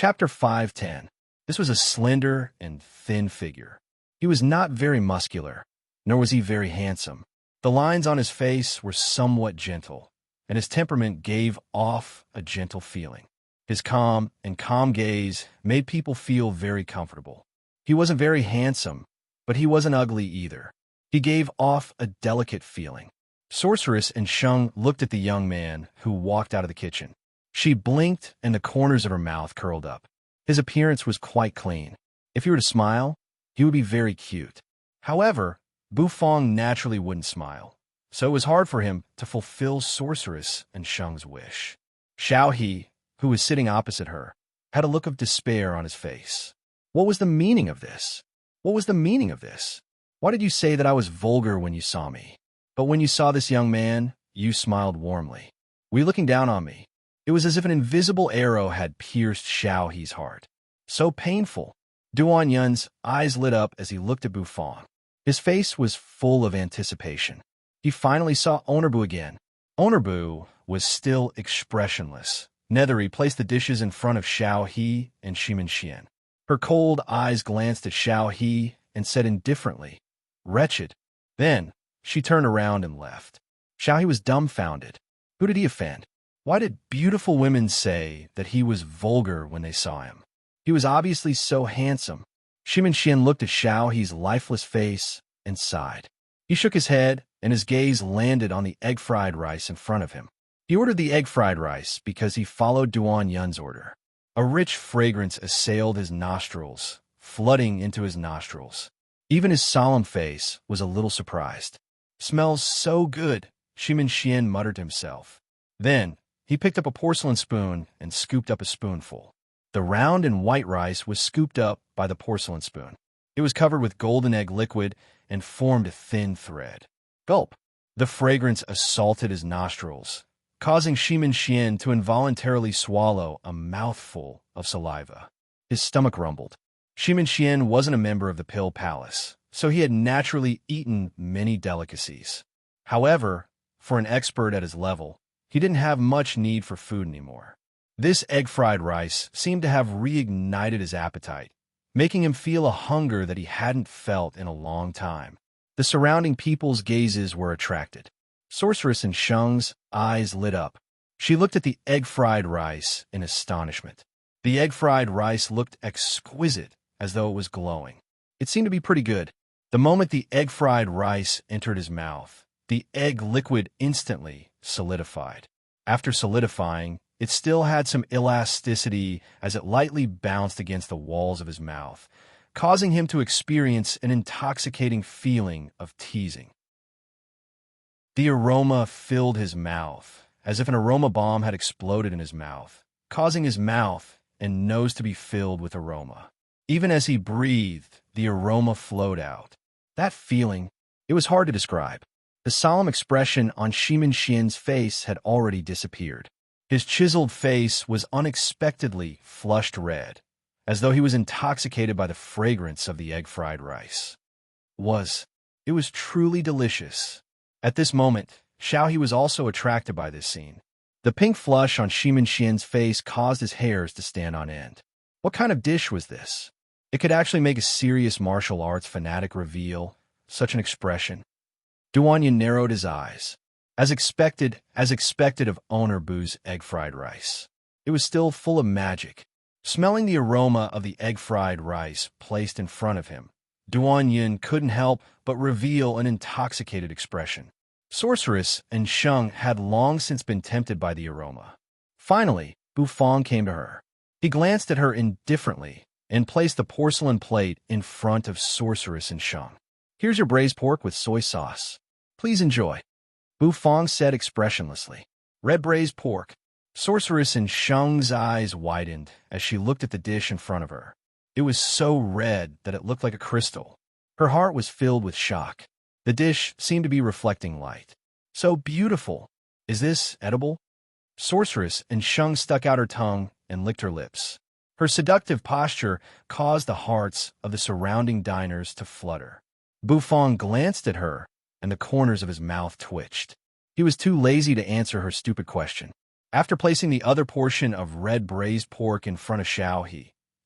Chapter 510. This was a slender and thin figure. He was not very muscular, nor was he very handsome. The lines on his face were somewhat gentle, and his temperament gave off a gentle feeling. His calm gaze made people feel very comfortable. He wasn't very handsome, but he wasn't ugly either. He gave off a delicate feeling. Sorceress and Sheng looked at the young man who walked out of the kitchen. She blinked, and the corners of her mouth curled up. His appearance was quite clean. If he were to smile, he would be very cute. However, Bufang naturally wouldn't smile, so it was hard for him to fulfill Sorceress and Sheng's wish. Xiao He, who was sitting opposite her, had a look of despair on his face. What was the meaning of this? What was the meaning of this? Why did you say that I was vulgar when you saw me? But when you saw this young man, you smiled warmly. Were you looking down on me? It was as if an invisible arrow had pierced Xiao He's heart. So painful. Duan Yun's eyes lit up as he looked at Bufang. His face was full of anticipation. He finally saw Honorbu again. Honorbu was still expressionless. Nethery placed the dishes in front of Xiao He and Shimin Xian. Her cold eyes glanced at Xiao He and said indifferently, "Wretched." Then, she turned around and left. Xiao He was dumbfounded. Who did he offend? Why did beautiful women say that he was vulgar when they saw him? He was obviously so handsome. Shimin Xian looked at Xiao He's lifeless face and sighed. He shook his head, and his gaze landed on the egg-fried rice in front of him. He ordered the egg-fried rice because he followed Duan Yun's order. A rich fragrance assailed his nostrils, flooding into his nostrils. Even his solemn face was a little surprised. "Smells so good," Shimin Xian muttered to himself. Then, he picked up a porcelain spoon and scooped up a spoonful. The round and white rice was scooped up by the porcelain spoon. It was covered with golden egg liquid and formed a thin thread. Gulp! The fragrance assaulted his nostrils, causing Shimin Xian to involuntarily swallow a mouthful of saliva. His stomach rumbled. Shimin Xian wasn't a member of the Pill Palace, so he had naturally eaten many delicacies. However, for an expert at his level, he didn't have much need for food anymore. This egg-fried rice seemed to have reignited his appetite, making him feel a hunger that he hadn't felt in a long time. The surrounding people's gazes were attracted. Sorceress and Sheng's eyes lit up. She looked at the egg-fried rice in astonishment. The egg-fried rice looked exquisite, as though it was glowing. It seemed to be pretty good. The moment the egg-fried rice entered his mouth, the egg liquid instantly solidified. After solidifying, it still had some elasticity as it lightly bounced against the walls of his mouth, causing him to experience an intoxicating feeling of teasing. The aroma filled his mouth, as if an aroma bomb had exploded in his mouth, causing his mouth and nose to be filled with aroma. Even as he breathed, the aroma flowed out. That feeling, it was hard to describe. The solemn expression on Shimin Xian's face had already disappeared. His chiseled face was unexpectedly flushed red, as though he was intoxicated by the fragrance of the egg-fried rice. It was truly delicious. At this moment, Xiao He was also attracted by this scene. The pink flush on Shimin Xian's face caused his hairs to stand on end. What kind of dish was this? It could actually make a serious martial arts fanatic reveal such an expression. Duan Yun narrowed his eyes. As expected of owner Bu's egg-fried rice. It was still full of magic. Smelling the aroma of the egg-fried rice placed in front of him, Duan Yun couldn't help but reveal an intoxicated expression. Sorceress and Sheng had long since been tempted by the aroma. Finally, Bufang came to her. He glanced at her indifferently and placed the porcelain plate in front of Sorceress and Sheng. "Here's your braised pork with soy sauce. Please enjoy," Bufang said expressionlessly. "Red braised pork." Sorceress and Sheng's eyes widened as she looked at the dish in front of her. It was so red that it looked like a crystal. Her heart was filled with shock. The dish seemed to be reflecting light. "So beautiful. Is this edible?" Sorceress and Sheng stuck out her tongue and licked her lips. Her seductive posture caused the hearts of the surrounding diners to flutter. Bufang glanced at her, and the corners of his mouth twitched. He was too lazy to answer her stupid question. After placing the other portion of red braised pork in front of Xiao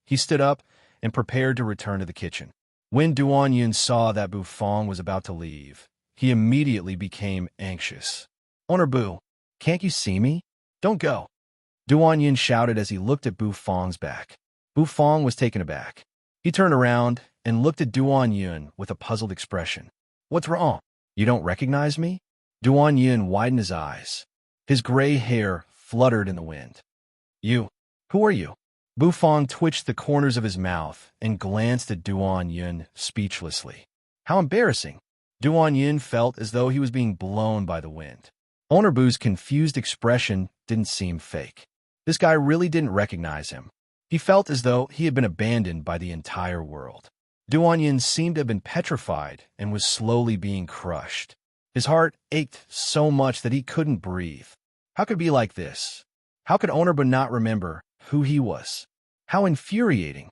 he stood up and prepared to return to the kitchen. When Duan Yun saw that Bu Fong was about to leave, he immediately became anxious. "Owner Bu, can't you see me? Don't go." Duan Yun shouted as he looked at Bu Fong's back. Bu Fong was taken aback. He turned around and looked at Duan Yun with a puzzled expression. "What's wrong? You don't recognize me?" Duan Yun widened his eyes. His gray hair fluttered in the wind. Who are you?" Bu Fong twitched the corners of his mouth and glanced at Duan Yun speechlessly. How embarrassing. Duan Yun felt as though he was being blown by the wind. Owner Bu's confused expression didn't seem fake. This guy really didn't recognize him. He felt as though he had been abandoned by the entire world. Duan Yun seemed to have been petrified and was slowly being crushed. His heart ached so much that he couldn't breathe. How could it be like this? How could Owner Bu not remember who he was? How infuriating.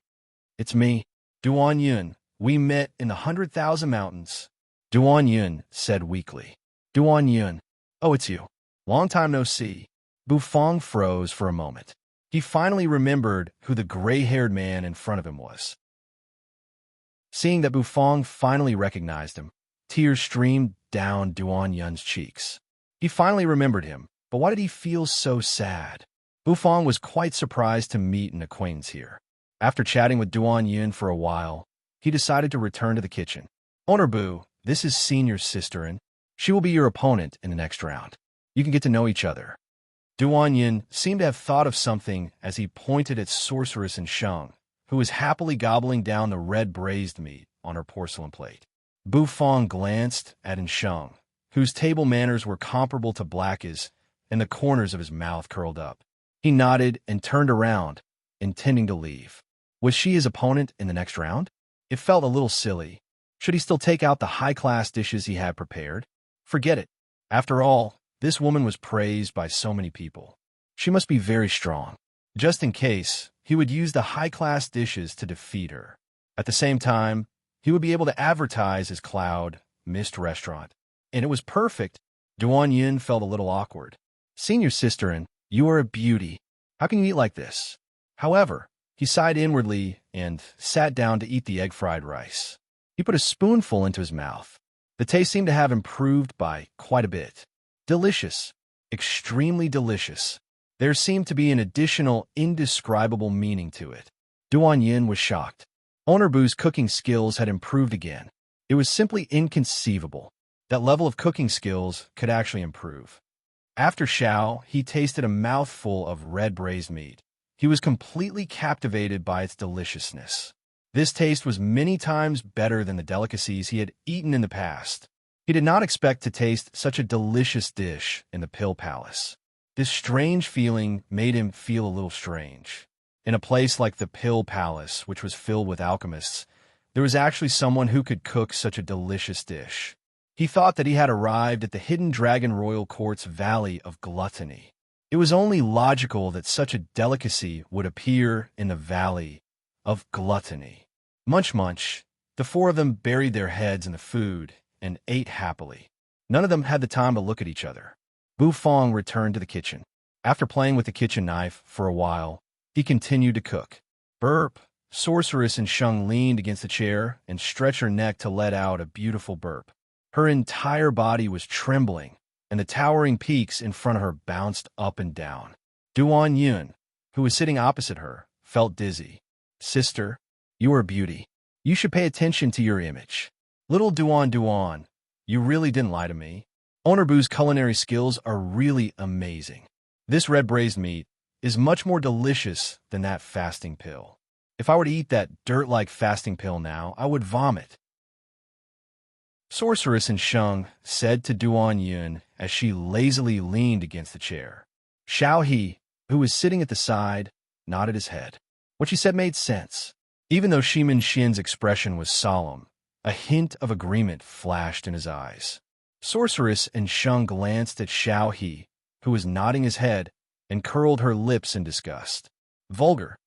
"It's me, Duan Yun. We met in the 100,000 mountains." Duan Yun said weakly. "Duan Yun. Oh, it's you. Long time no see." Bu Fong froze for a moment. He finally remembered who the gray-haired man in front of him was. Seeing that Bu Fong finally recognized him, tears streamed down Duan Yun's cheeks. He finally remembered him, but why did he feel so sad? Bu Fong was quite surprised to meet an acquaintance here. After chatting with Duan Yun for a while, he decided to return to the kitchen. "Owner Bu, this is Senior Sister, and she will be your opponent in the next round. You can get to know each other." Duan Yun seemed to have thought of something as he pointed at Sorceress and Sheng, who was happily gobbling down the red braised meat on her porcelain plate. Bu Fong glanced at Sheng, whose table manners were comparable to Black's, and the corners of his mouth curled up. He nodded and turned around, intending to leave. Was she his opponent in the next round? It felt a little silly. Should he still take out the high-class dishes he had prepared? Forget it. After all, this woman was praised by so many people. She must be very strong. Just in case, he would use the high-class dishes to defeat her. At the same time, he would be able to advertise his Cloud Mist restaurant. And it was perfect. Duan Yun felt a little awkward. "Senior Sister, you are a beauty. How can you eat like this?" However, he sighed inwardly and sat down to eat the egg-fried rice. He put a spoonful into his mouth. The taste seemed to have improved by quite a bit. Delicious. Extremely delicious. There seemed to be an additional, indescribable meaning to it. Duan Yun was shocked. Owner Bu's cooking skills had improved again. It was simply inconceivable. That level of cooking skills could actually improve. After Xiao, he tasted a mouthful of red braised meat. He was completely captivated by its deliciousness. This taste was many times better than the delicacies he had eaten in the past. He did not expect to taste such a delicious dish in the Pill Palace. This strange feeling made him feel a little strange. In a place like the Pill Palace, which was filled with alchemists, there was actually someone who could cook such a delicious dish. He thought that he had arrived at the hidden Dragon Royal Court's Valley of Gluttony. It was only logical that such a delicacy would appear in the Valley of Gluttony. Munch munch, the four of them buried their heads in the food and ate happily. None of them had the time to look at each other. Bu Fong returned to the kitchen. After playing with the kitchen knife for a while, he continued to cook. Burp. Sorceress and Sheng leaned against the chair and stretched her neck to let out a beautiful burp. Her entire body was trembling, and the towering peaks in front of her bounced up and down. Duan Yun, who was sitting opposite her, felt dizzy. "Sister, you are a beauty. You should pay attention to your image." "Little Duan, you really didn't lie to me. Owner Bu's culinary skills are really amazing. This red braised meat is much more delicious than that fasting pill. If I were to eat that dirt-like fasting pill now, I would vomit." Sorceress and Sheng said to Duan Yun as she lazily leaned against the chair. Xiao He, who was sitting at the side, nodded his head. What she said made sense. Even though Shimin Xin's expression was solemn, a hint of agreement flashed in his eyes. Sorceress and Sheng glanced at Xiao He, who was nodding his head, and curled her lips in disgust. "Vulgar.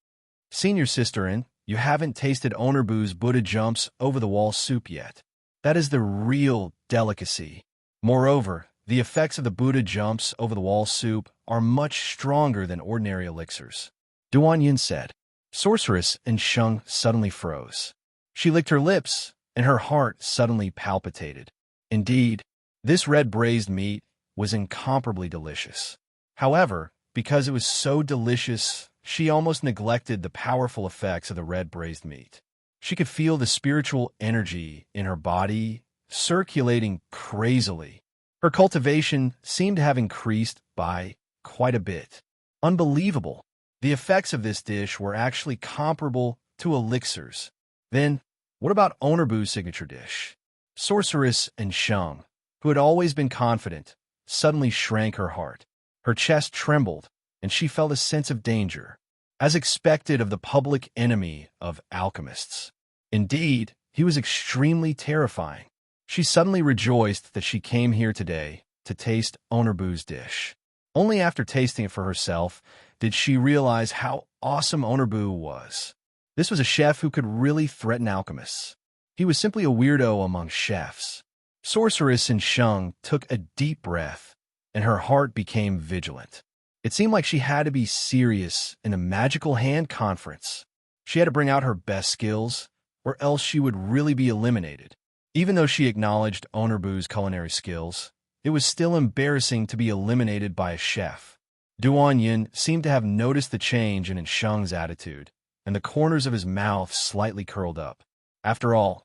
Senior Sister, you haven't tasted Owner Bu's Buddha Jumps over-the-wall soup yet. That is the real delicacy. Moreover, the effects of the Buddha Jumps over-the-wall soup are much stronger than ordinary elixirs, Duan Yin said. Sorceress and Sheng suddenly froze. She licked her lips, and her heart suddenly palpitated. Indeed, this red braised meat was incomparably delicious. However, because it was so delicious, she almost neglected the powerful effects of the red braised meat. She could feel the spiritual energy in her body circulating crazily. Her cultivation seemed to have increased by quite a bit. Unbelievable. The effects of this dish were actually comparable to elixirs. Then, what about Onurbu's signature dish? Sorceress and Sheng, who had always been confident, suddenly shrank her heart. Her chest trembled, and she felt a sense of danger, as expected of the public enemy of alchemists. Indeed, he was extremely terrifying. She suddenly rejoiced that she came here today to taste Onurbu's dish. Only after tasting it for herself did she realize how awesome Onurbu was. This was a chef who could really threaten alchemists. He was simply a weirdo among chefs. Sorceress and Sheng took a deep breath, and her heart became vigilant. It seemed like she had to be serious in the magical hand conference. She had to bring out her best skills, or else she would really be eliminated. Even though she acknowledged Onurbu's culinary skills, it was still embarrassing to be eliminated by a chef. Duan Yin seemed to have noticed the change in Sheng's attitude, and the corners of his mouth slightly curled up. After all,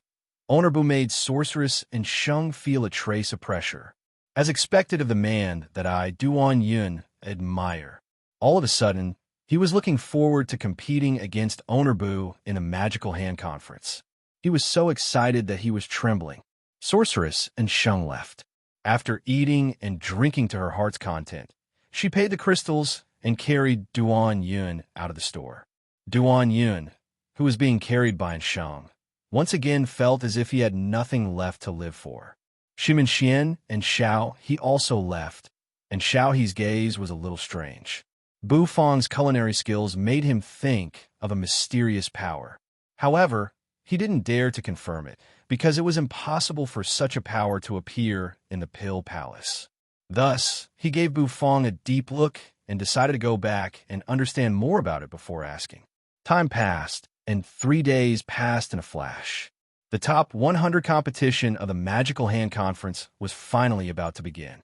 Onurbu made Sorceress and Sheng feel a trace of pressure, as expected of the man that I, Duan Yin, admire. All of a sudden, he was looking forward to competing against Onurbu in a magical hand conference. He was so excited that he was trembling. Sorceress and Sheng left. After eating and drinking to her heart's content, she paid the crystals and carried Duan Yun out of the store. Duan Yun, who was being carried by Sheng, once again felt as if he had nothing left to live for. Shimin Xian and Xiao He also left, and Xiao He's gaze was a little strange. Bu Fang's culinary skills made him think of a mysterious power. However, he didn't dare to confirm it, because it was impossible for such a power to appear in the Pill Palace. Thus, he gave Bu Fang a deep look and decided to go back and understand more about it before asking. Time passed, and 3 days passed in a flash. The top 100 competition of the Magical Hand Conference was finally about to begin.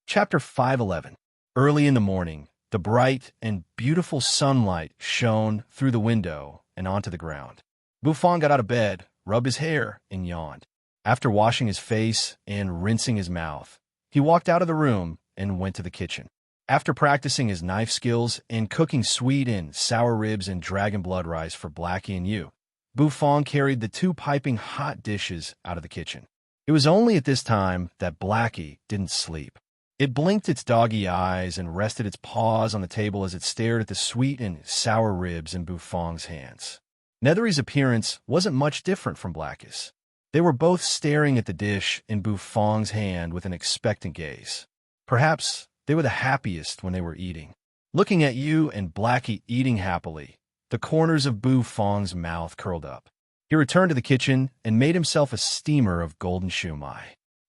Chapter 511. Early in the morning, the bright and beautiful sunlight shone through the window and onto the ground. Bu Fang got out of bed, rubbed his hair, and yawned. After washing his face and rinsing his mouth, he walked out of the room and went to the kitchen. After practicing his knife skills and cooking sweet and sour ribs and dragon blood rice for Blackie and Yu, Bu Fang carried the 2 piping hot dishes out of the kitchen. It was only at this time that Blackie didn't sleep. It blinked its doggy eyes and rested its paws on the table as it stared at the sweet and sour ribs in Bu Fang's hands. Nethery's appearance wasn't much different from Blackie's. They were both staring at the dish in Bu Fang's hand with an expectant gaze. Perhaps they were the happiest when they were eating. Looking at Yu and Blackie eating happily, the corners of Bu Fang's mouth curled up. He returned to the kitchen and made himself a steamer of golden shumai.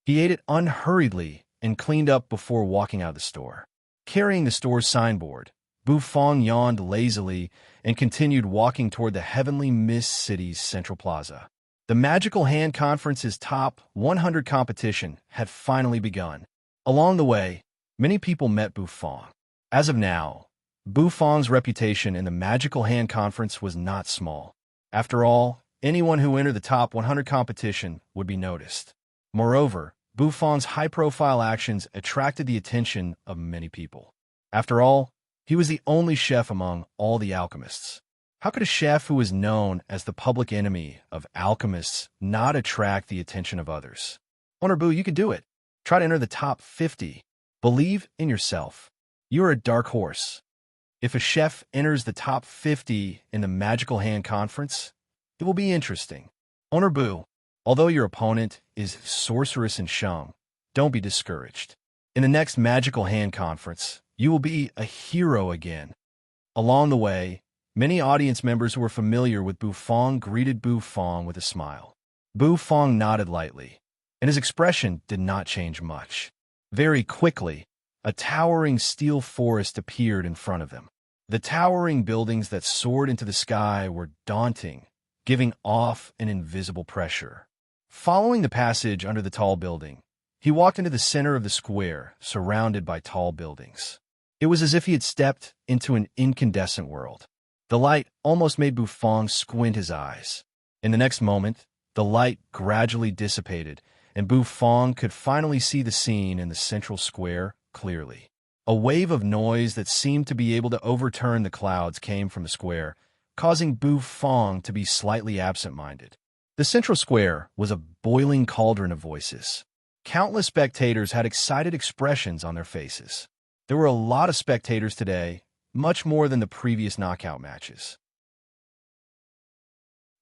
He ate it unhurriedly and cleaned up before walking out of the store. Carrying the store's signboard, Bu Fang yawned lazily and continued walking toward the heavenly Mist City's central plaza. The Magical Hand Conference's top 100 competition had finally begun. Along the way, many people met Bu Fang. As of now, Bu Fang's reputation in the Magical Hand Conference was not small. After all, anyone who entered the top 100 competition would be noticed. Moreover, Bu Fang's high-profile actions attracted the attention of many people. After all, he was the only chef among all the alchemists. How could a chef who was known as the public enemy of alchemists not attract the attention of others? Onurbu, you could do it. Try to enter the top 50. Believe in yourself. You're a dark horse. If a chef enters the top 50 in the Magical Hand Conference, it will be interesting. Onurbu, although your opponent is Sorceress and Sheng, don't be discouraged. In the next Magical Hand Conference, you will be a hero again. Along the way, many audience members who were familiar with Bu Fang greeted Bu Fang with a smile. Bu Fang nodded lightly, and his expression did not change much. Very quickly, a towering steel forest appeared in front of them. The towering buildings that soared into the sky were daunting, giving off an invisible pressure. Following the passage under the tall building, he walked into the center of the square, surrounded by tall buildings. It was as if he had stepped into an incandescent world. The light almost made Bufong squint his eyes. In the next moment, the light gradually dissipated, and Bufong could finally see the scene in the central square clearly. A wave of noise that seemed to be able to overturn the clouds came from the square, causing Bufong to be slightly absent-minded. The central square was a boiling cauldron of voices. Countless spectators had excited expressions on their faces. There were a lot of spectators today, much more than the previous knockout matches.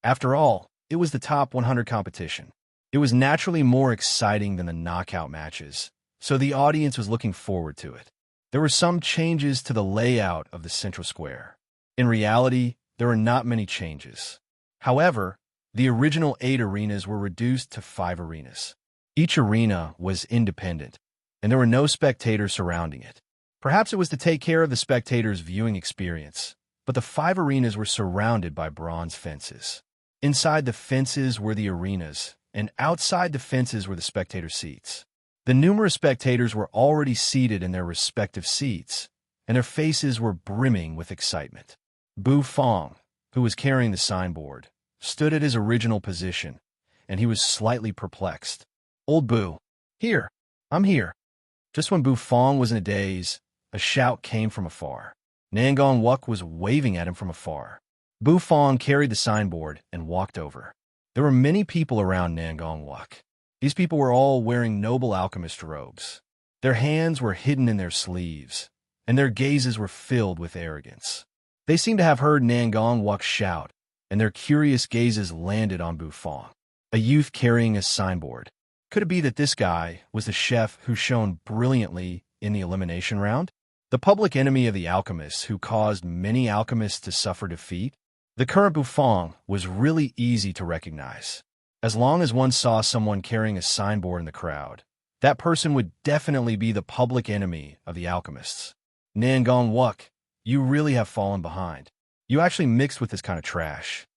After all, it was the top 100 competition. It was naturally more exciting than the knockout matches, so the audience was looking forward to it. There were some changes to the layout of the central square. In reality, there were not many changes. However, the original 8 arenas were reduced to 5 arenas. Each arena was independent, and there were no spectators surrounding it. Perhaps it was to take care of the spectators' viewing experience, but the 5 arenas were surrounded by bronze fences. Inside the fences were the arenas, and outside the fences were the spectator seats. The numerous spectators were already seated in their respective seats, and their faces were brimming with excitement. Bufong, who was carrying the signboard, stood at his original position, and he was slightly perplexed. "Old Bu, here, I'm here." Just when Bufong was in a daze, a shout came from afar. Nangong Wuk was waving at him from afar. Bufong carried the signboard and walked over. There were many people around Nangong Wuk. These people were all wearing noble alchemist robes. Their hands were hidden in their sleeves, and their gazes were filled with arrogance. They seemed to have heard Nangong Wuk shout, and their curious gazes landed on Bufong, a youth carrying a signboard. Could it be that this guy was the chef who shone brilliantly in the elimination round? The public enemy of the alchemists who caused many alchemists to suffer defeat? The current Bufong was really easy to recognize. As long as one saw someone carrying a signboard in the crowd, that person would definitely be the public enemy of the alchemists. Nangong Wuk, you really have fallen behind. You actually mixed with this kind of trash.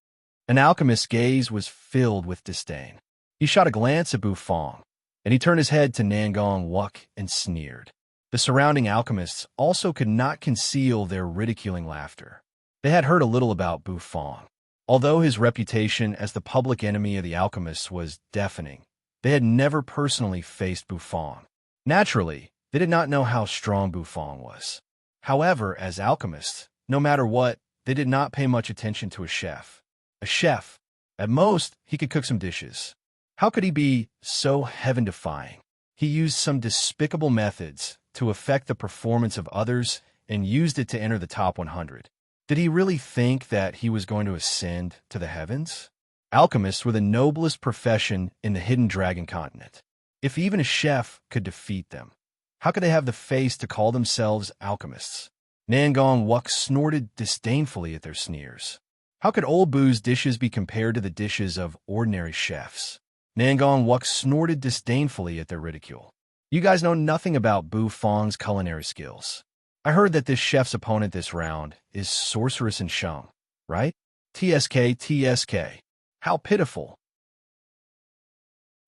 An alchemist's gaze was filled with disdain. He shot a glance at Bufong, and he turned his head to Nangong Wuk and sneered. The surrounding alchemists also could not conceal their ridiculing laughter. They had heard a little about Bufong. Although his reputation as the public enemy of the alchemists was deafening, they had never personally faced Bufong. Naturally, they did not know how strong Bufong was. However, as alchemists, no matter what, they did not pay much attention to a chef. A chef, at most, he could cook some dishes. How could he be so heaven-defying? He used some despicable methods to affect the performance of others and used it to enter the top 100. Did he really think that he was going to ascend to the heavens? Alchemists were the noblest profession in the hidden dragon continent. If even a chef could defeat them, how could they have the face to call themselves alchemists? Nangong Wuk snorted disdainfully at their sneers. How could Old Bu's dishes be compared to the dishes of ordinary chefs? Nangong Wuk snorted disdainfully at their ridicule. You guys know nothing about Bufong's culinary skills. I heard that this chef's opponent this round is Sorceress and Sheng, right? TSK. How pitiful.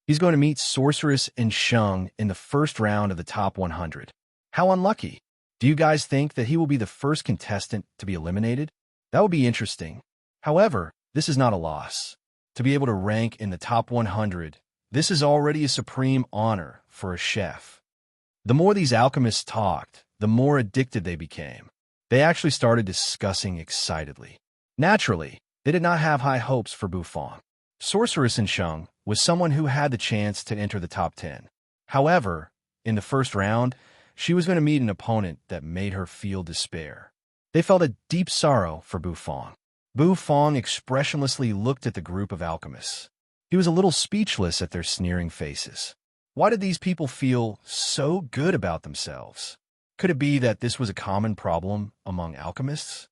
He's going to meet Sorceress and Sheng in the first round of the top 100. How unlucky. Do you guys think that he will be the first contestant to be eliminated? That would be interesting. However, this is not a loss. To be able to rank in the top 100, this is already a supreme honor for a chef. The more these alchemists talked, the more addicted they became. They actually started discussing excitedly. Naturally, they did not have high hopes for Bufong. Sorceress and Sheng was someone who had the chance to enter the top 10. However, in the first round, she was going to meet an opponent that made her feel despair. They felt a deep sorrow for Bufong. Bufong expressionlessly looked at the group of alchemists. He was a little speechless at their sneering faces. Why did these people feel so good about themselves? Could it be that this was a common problem among alchemists?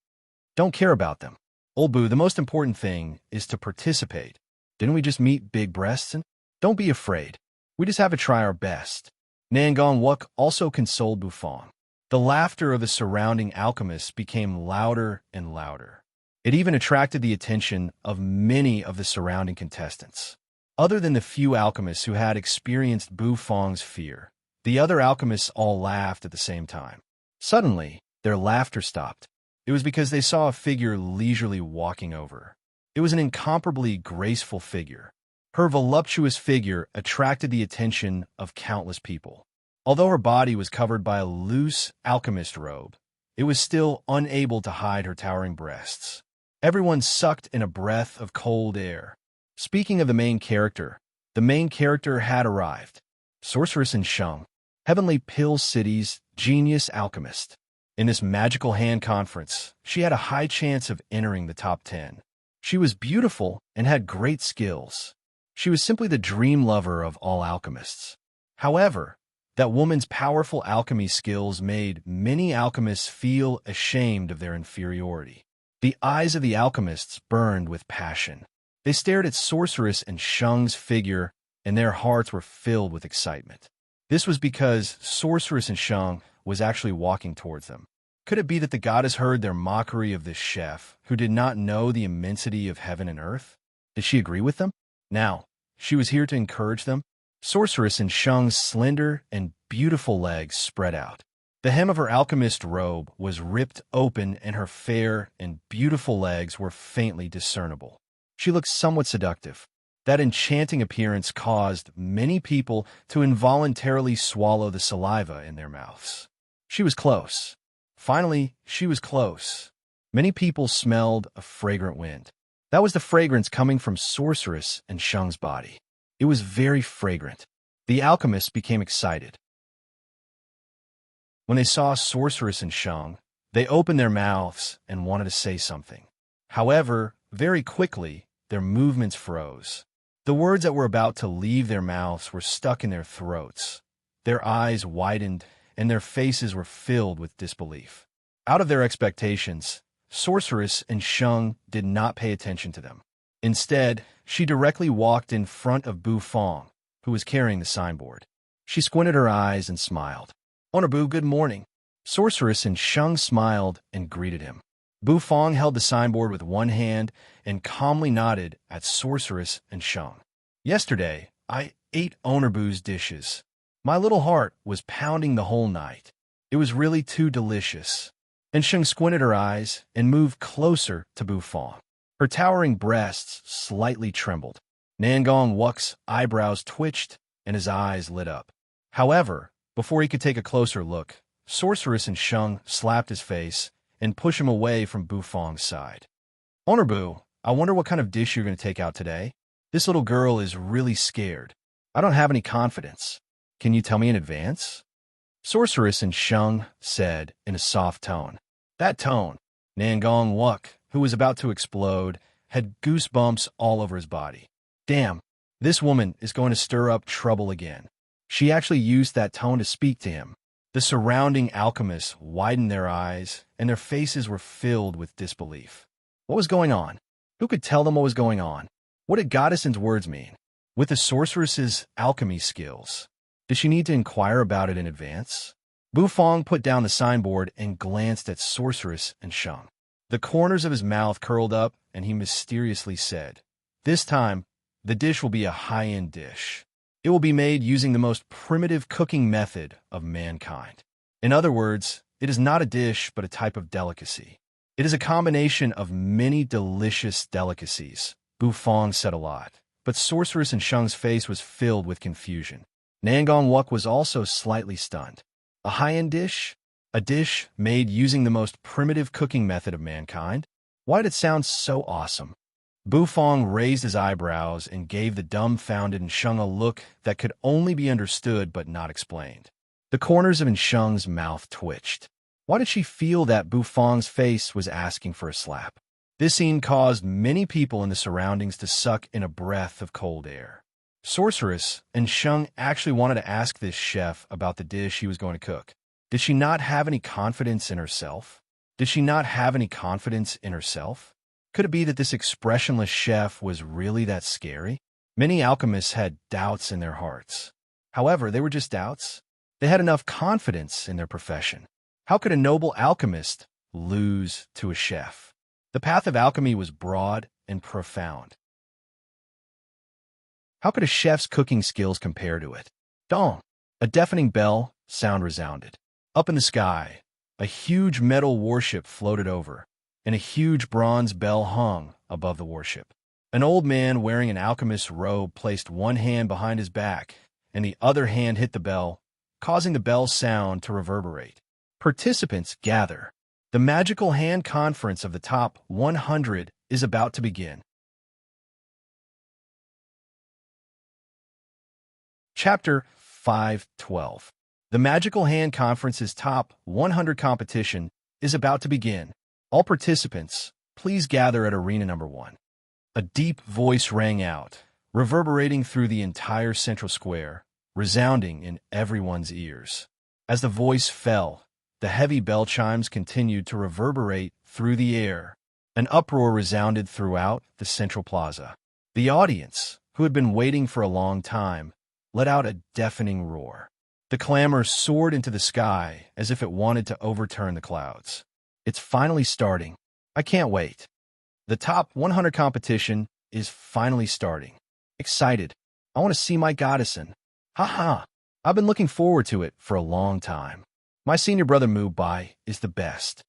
Don't care about them. Old Bu, the most important thing is to participate. Didn't we just meet big breasts? And don't be afraid. We just have to try our best. Nangong Wuk also consoled Bufang. The laughter of the surrounding alchemists became louder and louder. It even attracted the attention of many of the surrounding contestants. Other than the few alchemists who had experienced Bufang's fear, the other alchemists all laughed at the same time. Suddenly, their laughter stopped. It was because they saw a figure leisurely walking over. It was an incomparably graceful figure. Her voluptuous figure attracted the attention of countless people. Although her body was covered by a loose alchemist robe, it was still unable to hide her towering breasts. Everyone sucked in a breath of cold air. Speaking of the main character had arrived. Sorceress in Sheng, Heavenly Pill City's genius alchemist. In this magical hand conference, she had a high chance of entering the top 10. She was beautiful and had great skills. She was simply the dream lover of all alchemists. However, that woman's powerful alchemy skills made many alchemists feel ashamed of their inferiority. The eyes of the alchemists burned with passion. They stared at Sorceress and Sheng's figure, and their hearts were filled with excitement. This was because Sorceress and Sheng was actually walking towards them. Could it be that the goddess heard their mockery of this chef, who did not know the immensity of heaven and earth? Did she agree with them? Now, she was here to encourage them. Sorceress in Sheng's slender and beautiful legs spread out. The hem of her alchemist robe was ripped open, and her fair and beautiful legs were faintly discernible. She looked somewhat seductive. That enchanting appearance caused many people to involuntarily swallow the saliva in their mouths. She was close. Finally, she was close. Many people smelled a fragrant wind. That was the fragrance coming from Sorceress and Sheng's body. It was very fragrant. The alchemists became excited. When they saw Sorceress and Sheng, they opened their mouths and wanted to say something. However, very quickly, their movements froze. The words that were about to leave their mouths were stuck in their throats. Their eyes widened, and their faces were filled with disbelief. Out of their expectations, Sorceress and Sheng did not pay attention to them. Instead, she directly walked in front of Bufang, who was carrying the signboard. She squinted her eyes and smiled. "Honorable, good morning." Sorceress and Sheng smiled and greeted him. Bufang held the signboard with one hand and calmly nodded at Sorceress and Sheng. "Yesterday, I ate Honorable's dishes. My little heart was pounding the whole night. It was really too delicious." And Sheng squinted her eyes and moved closer to Bufang. Her towering breasts slightly trembled. Nangong Wuk's eyebrows twitched and his eyes lit up. However, before he could take a closer look, Sorceress and Sheng slapped his face and pushed him away from Bufang's side. "Honorable, I wonder what kind of dish you're going to take out today? This little girl is really scared. I don't have any confidence. Can you tell me in advance?" Sorceress and Sheng said in a soft tone. That tone, Nangong Wuk, who was about to explode, had goosebumps all over his body. Damn, this woman is going to stir up trouble again. She actually used that tone to speak to him. The surrounding alchemists widened their eyes, and their faces were filled with disbelief. What was going on? Who could tell them what was going on? What did Goddess's words mean? With the sorceress's alchemy skills, did she need to inquire about it in advance? Bufang put down the signboard and glanced at Sorceress and Sheng. The corners of his mouth curled up, and he mysteriously said, "This time, the dish will be a high-end dish. It will be made using the most primitive cooking method of mankind. In other words, it is not a dish, but a type of delicacy. It is a combination of many delicious delicacies." Bufang said a lot, but Sorceress and Sheng's face was filled with confusion. Nangong Wuk was also slightly stunned. A high-end dish? A dish made using the most primitive cooking method of mankind? Why did it sound so awesome? Bufang raised his eyebrows and gave the dumbfounded Nsheng a look that could only be understood but not explained. The corners of Nsheng's mouth twitched. Why did she feel that Bufang's face was asking for a slap? This scene caused many people in the surroundings to suck in a breath of cold air. Sorceress and Sheng actually wanted to ask this chef about the dish he was going to cook. Did she not have any confidence in herself? Did she not have any confidence in herself? Could it be that this expressionless chef was really that scary? Many alchemists had doubts in their hearts. However, they were just doubts. They had enough confidence in their profession. How could a noble alchemist lose to a chef? The path of alchemy was broad and profound. How could a chef's cooking skills compare to it? Dong! A deafening bell sound resounded. Up in the sky, a huge metal warship floated over, and a huge bronze bell hung above the warship. An old man wearing an alchemist's robe placed one hand behind his back, and the other hand hit the bell, causing the bell's sound to reverberate. Participants gather. The magical hand conference of the top 100 is about to begin. Chapter 5:12. The Magical Hand Conference's top 100 competition is about to begin. All participants, please gather at arena number 1. A deep voice rang out, reverberating through the entire central square, resounding in everyone's ears. As the voice fell, the heavy bell chimes continued to reverberate through the air. An uproar resounded throughout the central plaza. The audience, who had been waiting for a long time, let out a deafening roar. The clamor soared into the sky as if it wanted to overturn the clouds. It's finally starting. I can't wait. The top 100 competition is finally starting. Excited. I want to see my goddessin. Haha. I've been looking forward to it for a long time. My senior brother Mubai is the best.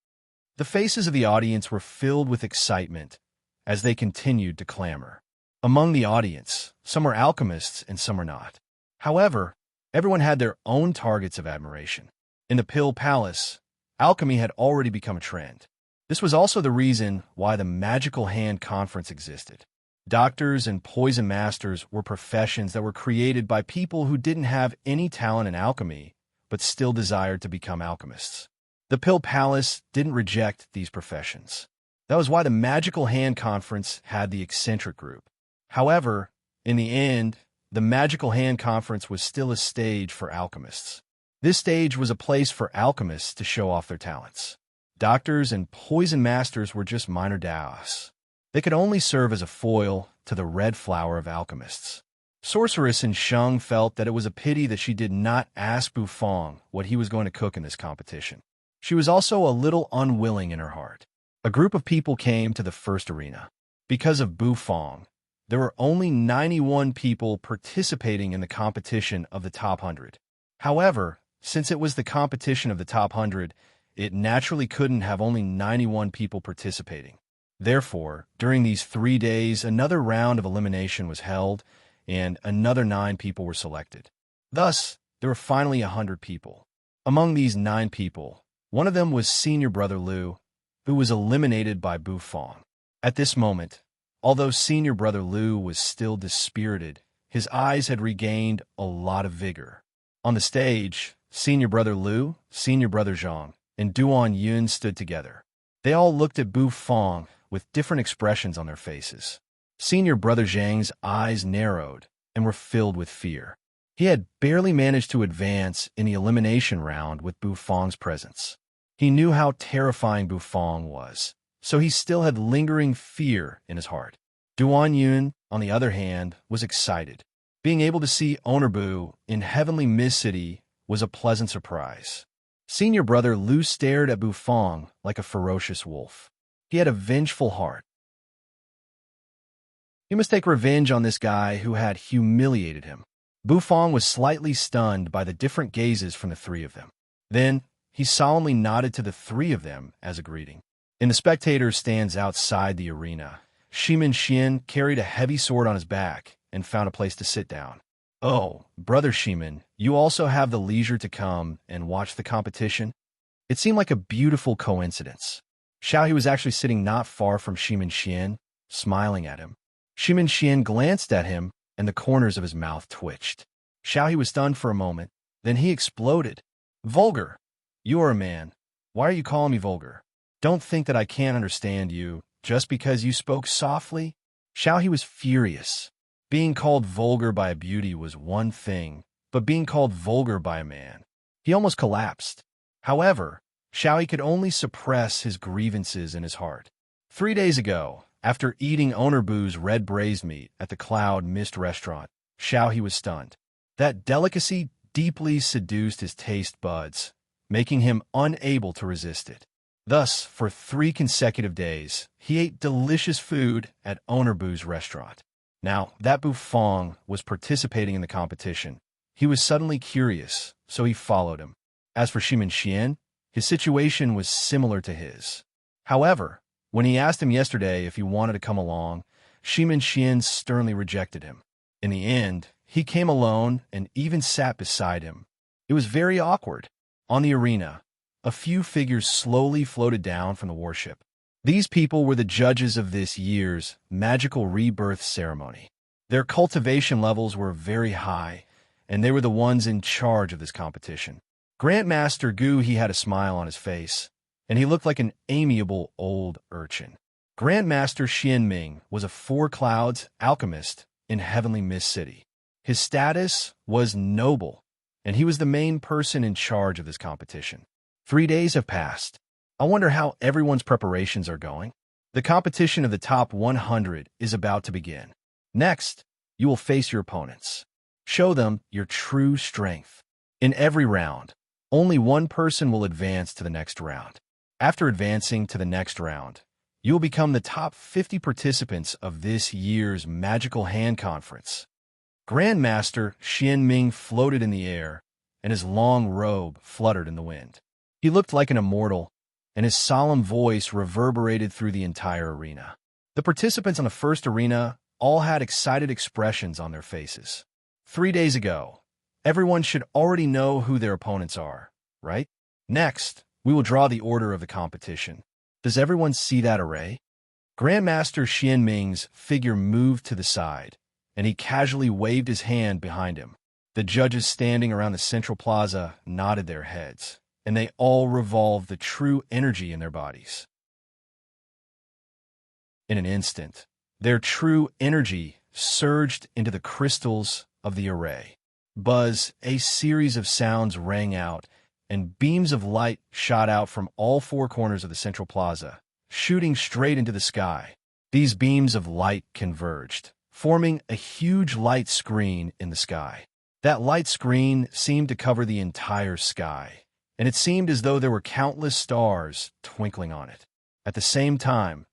The faces of the audience were filled with excitement as they continued to clamor. Among the audience, some were alchemists and some were not. However, everyone had their own targets of admiration. In the Pill Palace, alchemy had already become a trend. This was also the reason why the Magical Hand Conference existed. Doctors and poison masters were professions that were created by people who didn't have any talent in alchemy, but still desired to become alchemists. The Pill Palace didn't reject these professions. That was why the Magical Hand Conference had the eccentric group. However, in the end, the Magical Hand Conference was still a stage for alchemists. This stage was a place for alchemists to show off their talents. Doctors and poison masters were just minor daos. They could only serve as a foil to the red flower of alchemists. Sorceress and Sheng felt that it was a pity that she did not ask Bufong what he was going to cook in this competition. She was also a little unwilling in her heart. A group of people came to the first arena. Because of Bufong, there were only 91 people participating in the competition of the top 100. However, since it was the competition of the top 100, it naturally couldn't have only 91 people participating. Therefore, during these 3 days, another round of elimination was held, and another 9 people were selected. Thus, there were finally 100 people. Among these 9 people, one of them was Senior Brother Liu, who was eliminated by Bufong. At this moment, although Senior Brother Liu was still dispirited, his eyes had regained a lot of vigor. On the stage, Senior Brother Liu, Senior Brother Zhang, and Duan Yun stood together. They all looked at Bufong with different expressions on their faces. Senior Brother Zhang's eyes narrowed and were filled with fear. He had barely managed to advance in the elimination round with Bufong's presence. He knew how terrifying Bufong was, so he still had lingering fear in his heart. Duan Yun, on the other hand, was excited. Being able to see Onerbu in Heavenly Mist City was a pleasant surprise. Senior Brother Liu stared at Bufong like a ferocious wolf. He had a vengeful heart. He must take revenge on this guy who had humiliated him. Bufong was slightly stunned by the different gazes from the 3 of them. Then, he solemnly nodded to the 3 of them as a greeting. In the spectators' stands outside the arena, Shimin Xian carried a heavy sword on his back and found a place to sit down. "Oh, Brother Shimin, you also have the leisure to come and watch the competition?" It seemed like a beautiful coincidence. Xiaohe was actually sitting not far from Shimin Xian, smiling at him. Shimin Xian glanced at him, and the corners of his mouth twitched. Xiaohe was stunned for a moment, then he exploded. "Vulgar! You are a man. Why are you calling me vulgar? Don't think that I can't understand you just because you spoke softly." Xiaohe was furious. Being called vulgar by a beauty was one thing, but being called vulgar by a man, he almost collapsed. However, Xiaohe could only suppress his grievances in his heart. 3 days ago, after eating Onerbu's red braised meat at the Cloud Mist restaurant, Xiaohe was stunned. That delicacy deeply seduced his taste buds, making him unable to resist it. Thus, for 3 consecutive days, he ate delicious food at Owner Boo's restaurant. Now, that Bufong was participating in the competition. He was suddenly curious, so he followed him. As for Shimin Xian, his situation was similar to his. However, when he asked him yesterday if he wanted to come along, Shimin Xian sternly rejected him. In the end, he came alone and even sat beside him. It was very awkward. On the arena, a few figures slowly floated down from the warship. These people were the judges of this year's magical rebirth ceremony. Their cultivation levels were very high, and they were the ones in charge of this competition. Grandmaster Gu, he had a smile on his face, and he looked like an amiable old urchin. Grandmaster Xianming was a 4 clouds alchemist in Heavenly Mist City. His status was noble, and he was the main person in charge of this competition. 3 days have passed. I wonder how everyone's preparations are going. The competition of the top 100 is about to begin. Next, you will face your opponents. Show them your true strength. In every round, only one person will advance to the next round. After advancing to the next round, you will become the top 50 participants of this year's Magical Hand Conference. Grandmaster Xianming floated in the air, and his long robe fluttered in the wind. He looked like an immortal, and his solemn voice reverberated through the entire arena. The participants on the first arena all had excited expressions on their faces. 3 days ago, everyone should already know who their opponents are, right? Next, we will draw the order of the competition. Does everyone see that array? Grandmaster Xianming's figure moved to the side, and he casually waved his hand behind him. The judges standing around the central plaza nodded their heads, and they all revolved the true energy in their bodies. In an instant, their true energy surged into the crystals of the array. Buzz, a series of sounds rang out, and beams of light shot out from all 4 corners of the central plaza, shooting straight into the sky. These beams of light converged, forming a huge light screen in the sky. That light screen seemed to cover the entire sky, and it seemed as though there were countless stars twinkling on it. At the same time,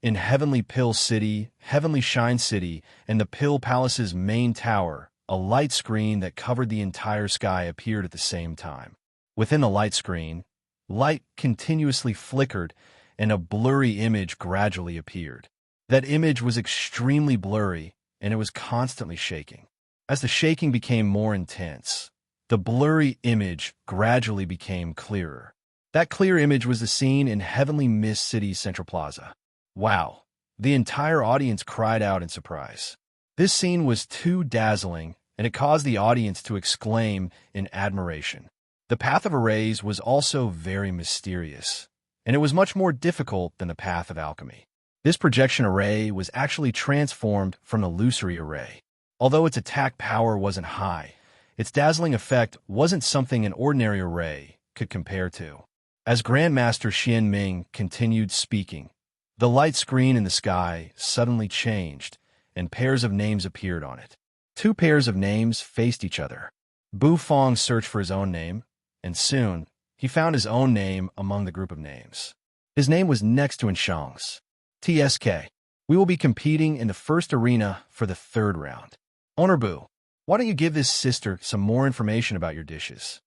in Heavenly Pill City, Heavenly Shine City, and the Pill Palace's main tower, a light screen that covered the entire sky appeared at the same time. Within the light screen, light continuously flickered, and a blurry image gradually appeared. That image was extremely blurry, and it was constantly shaking. As the shaking became more intense, the blurry image gradually became clearer. That clear image was the scene in Heavenly Mist City's Central Plaza. Wow! The entire audience cried out in surprise. This scene was too dazzling, and it caused the audience to exclaim in admiration. The path of arrays was also very mysterious, and it was much more difficult than the path of alchemy. This projection array was actually transformed from the illusory array. Although its attack power wasn't high, its dazzling effect wasn't something an ordinary array could compare to. As Grandmaster Xianming continued speaking, the light screen in the sky suddenly changed, and pairs of names appeared on it. 2 pairs of names faced each other. Bufong searched for his own name, and soon he found his own name among the group of names. His name was next to Enshang's. TSK. We will be competing in the first arena for the 3rd round. Owner Bu, why don't you give this sister some more information about your dishes?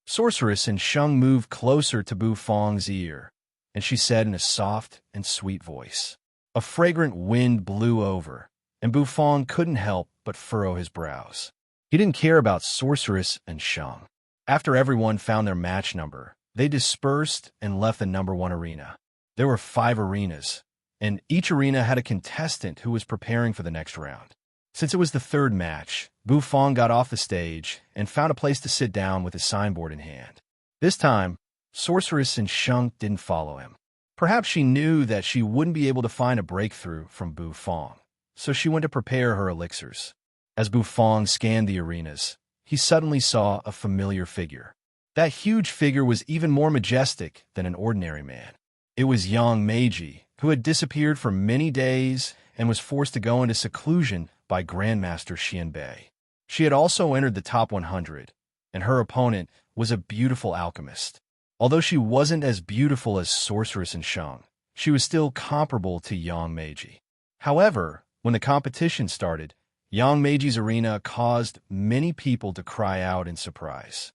Sorceress and Sheng moved closer to Bufong's ear, and she said in a soft and sweet voice. A fragrant wind blew over, and Bufong couldn't help but furrow his brows. He didn't care about Sorceress and Sheng. After everyone found their match number, they dispersed and left the number 1 arena. There were 5 arenas, and each arena had a contestant who was preparing for the next round. Since it was the 3rd match, Bufong got off the stage and found a place to sit down with his signboard in hand. This time, Sorceress and Sheng didn't follow him. Perhaps she knew that she wouldn't be able to find a breakthrough from Bufong, so she went to prepare her elixirs. As Bufong scanned the arenas, he suddenly saw a familiar figure. That huge figure was even more majestic than an ordinary man. It was young Meiji, who had disappeared for many days and was forced to go into seclusion by Grandmaster Xianbei. She had also entered the top 100, and her opponent was a beautiful alchemist. Although she wasn't as beautiful as Sorceress and Shang, she was still comparable to Yang Meiji. However, when the competition started, Yang Meiji's arena caused many people to cry out in surprise.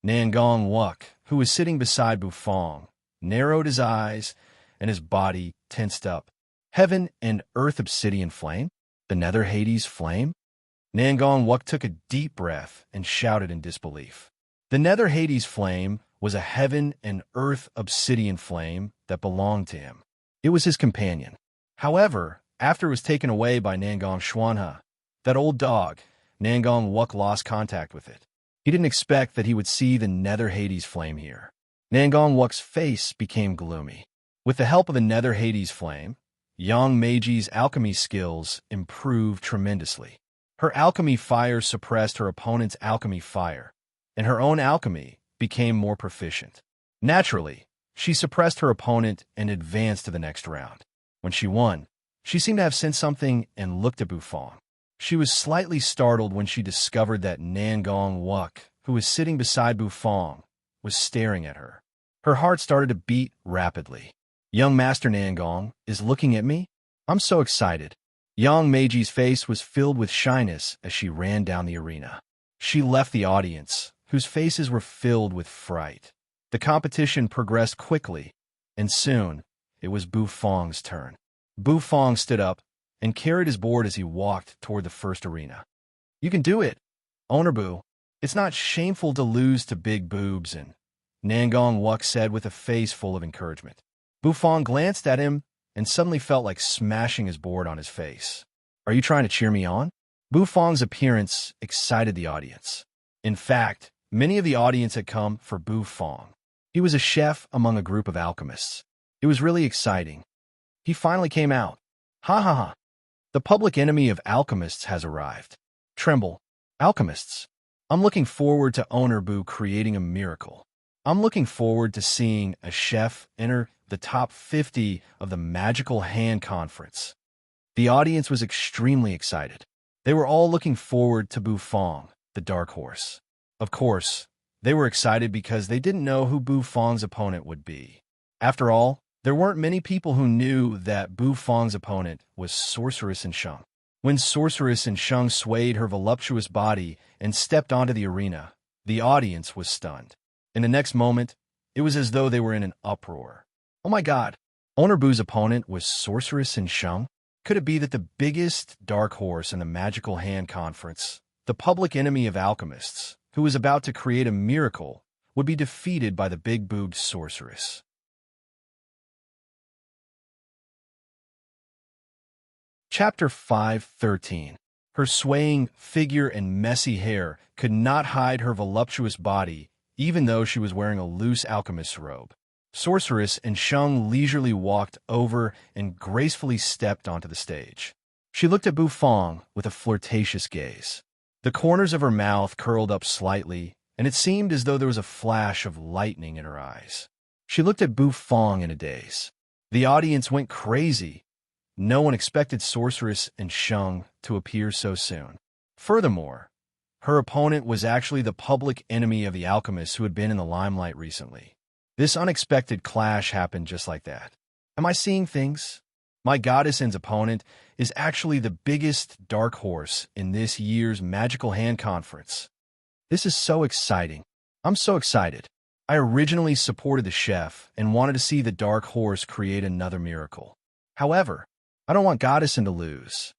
Nangong Wuk, who was sitting beside Bufang, narrowed his eyes and his body tensed up. Heaven and Earth Obsidian Flame? The Nether Hades Flame? Nangong Wuk took a deep breath and shouted in disbelief. The Nether Hades Flame was a Heaven and Earth Obsidian Flame that belonged to him. It was his companion. However, after it was taken away by Nangong Xuanhe, that old dog, Nangong Wuk lost contact with it. He didn't expect that he would see the Nether Hades Flame here. Nangong Wuk's face became gloomy. With the help of the Nether Hades Flame, Yang Meiji's alchemy skills improved tremendously. Her alchemy fire suppressed her opponent's alchemy fire, and her own alchemy became more proficient. Naturally, she suppressed her opponent and advanced to the next round. When she won, she seemed to have sensed something and looked at Bufang. She was slightly startled when she discovered that Nangong Wuk, who was sitting beside Bufang, was staring at her. Her heart started to beat rapidly. Young Master Nangong is looking at me? I'm so excited. Yang Meiji's face was filled with shyness as she ran down the arena. She left the audience, whose faces were filled with fright. The competition progressed quickly, and soon it was Bufang's turn. Bufang stood up and carried his board as he walked toward the first arena. You can do it, Owner Bu. It's not shameful to lose to big boobs, and Nangong Wuk said with a face full of encouragement. Bufang glanced at him and suddenly felt like smashing his board on his face. Are you trying to cheer me on? Bufang's appearance excited the audience. In fact, many of the audience had come for Bufang. He was a chef among a group of alchemists. It was really exciting. He finally came out. Ha ha ha. The public enemy of alchemists has arrived. Tremble. Alchemists. I'm looking forward to Owner Bu creating a miracle. I'm looking forward to seeing a chef enter the top 50 of the Magical Hand Conference. The audience was extremely excited. They were all looking forward to Bufang, the dark horse. Of course, they were excited because they didn't know who Bufang's opponent would be. After all, there weren't many people who knew that Bufang's opponent was Sorceress and Shang. When Sorceress and Shang swayed her voluptuous body and stepped onto the arena, the audience was stunned. In the next moment, it was as though they were in an uproar. Oh my God! Owner Bu's opponent was Sorceress and Shang? Could it be that the biggest dark horse in the Magical Hand Conference, the public enemy of alchemists, who was about to create a miracle, would be defeated by the big-boobed sorceress? Chapter 5:13. Her swaying figure and messy hair could not hide her voluptuous body, even though she was wearing a loose alchemist's robe. Sorceress and Shang leisurely walked over and gracefully stepped onto the stage. She looked at Bufang with a flirtatious gaze. The corners of her mouth curled up slightly, and it seemed as though there was a flash of lightning in her eyes. She looked at Bufang in a daze. The audience went crazy. No one expected Sorceress and Shang to appear so soon. Furthermore, her opponent was actually the public enemy of the alchemists who had been in the limelight recently. This unexpected clash happened just like that. Am I seeing things? My goddess's opponent is actually the biggest dark horse in this year's Magical Hand Conference. This is so exciting. I'm so excited. I originally supported the chef and wanted to see the dark horse create another miracle. However, I don't want Goddessin to lose.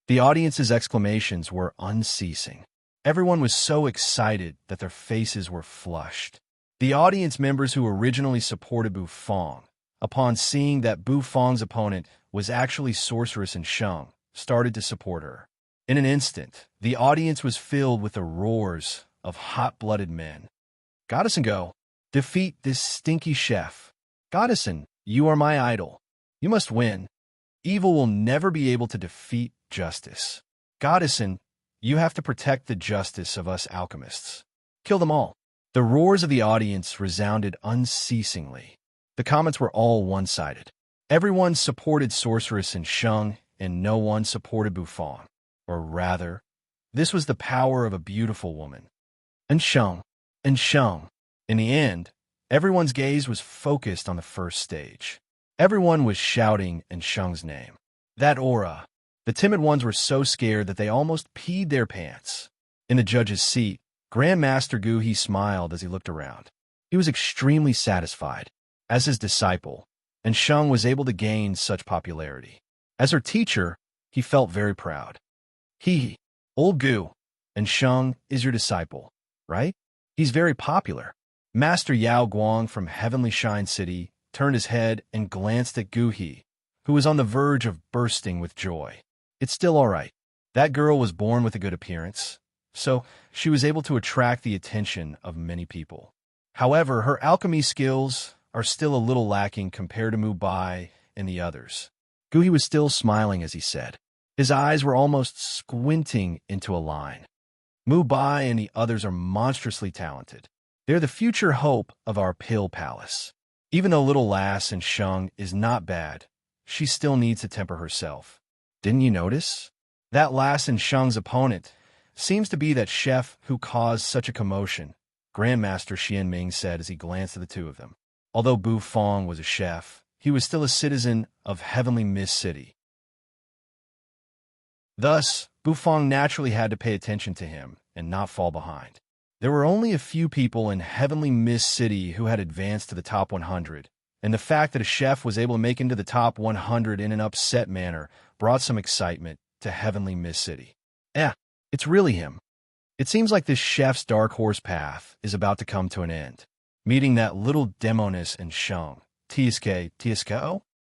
The audience's exclamations were unceasing. Everyone was so excited that their faces were flushed. The audience members who originally supported Bufang, upon seeing that Bufang's opponent was actually Sorceress and Shang, started to support her. In an instant, the audience was filled with the roars of hot-blooded men. Goddessin, go! Defeat this stinky chef. Goddessin, you are my idol. You must win. Evil will never be able to defeat justice. Goddessin, you have to protect the justice of us alchemists. Kill them all. The roars of the audience resounded unceasingly. The comments were all one-sided. Everyone supported Sorceress and Shang, and no one supported Bufang. Or rather, This was the power of a beautiful woman. And Shung, and Shung. In the end, everyone's gaze was focused on the first stage. Everyone was shouting in Shung's name. That aura. The timid ones were so scared that they almost peed their pants. In the judge's seat, Grandmaster Gu He smiled as he looked around. He was extremely satisfied. As his disciple, and Shung was able to gain such popularity. As her teacher, he felt very proud. He, old Gu, and Shung is your disciple, right? He's very popular. Master Yao Guang from Heavenly Shine City turned his head and glanced at Gu He, who was on the verge of bursting with joy. It's still all right. That girl was born with a good appearance, so she was able to attract the attention of many people. However, her alchemy skills are still a little lacking compared to Mu Bai and the others. Gu He was still smiling as he said. His eyes were almost squinting into a line. Mu Bai and the others are monstrously talented. They're the future hope of our Pill Palace. Even though little lass and Shung is not bad, she still needs to temper herself. Didn't you notice? That lass and Shung's opponent seems to be that chef who caused such a commotion, Grandmaster Xianming said as he glanced at the two of them. Although Bu Fong was a chef, he was still a citizen of Heavenly Mist City. Thus, Bu Fong naturally had to pay attention to him and not fall behind. There were only a few people in Heavenly Mist City who had advanced to the top 100, and the fact that a chef was able to make it into the top 100 in an upset manner brought some excitement to Heavenly Mist City. It's really him. It seems like this chef's dark horse path is about to come to an end. Meeting that little demoness in Shung. TSK?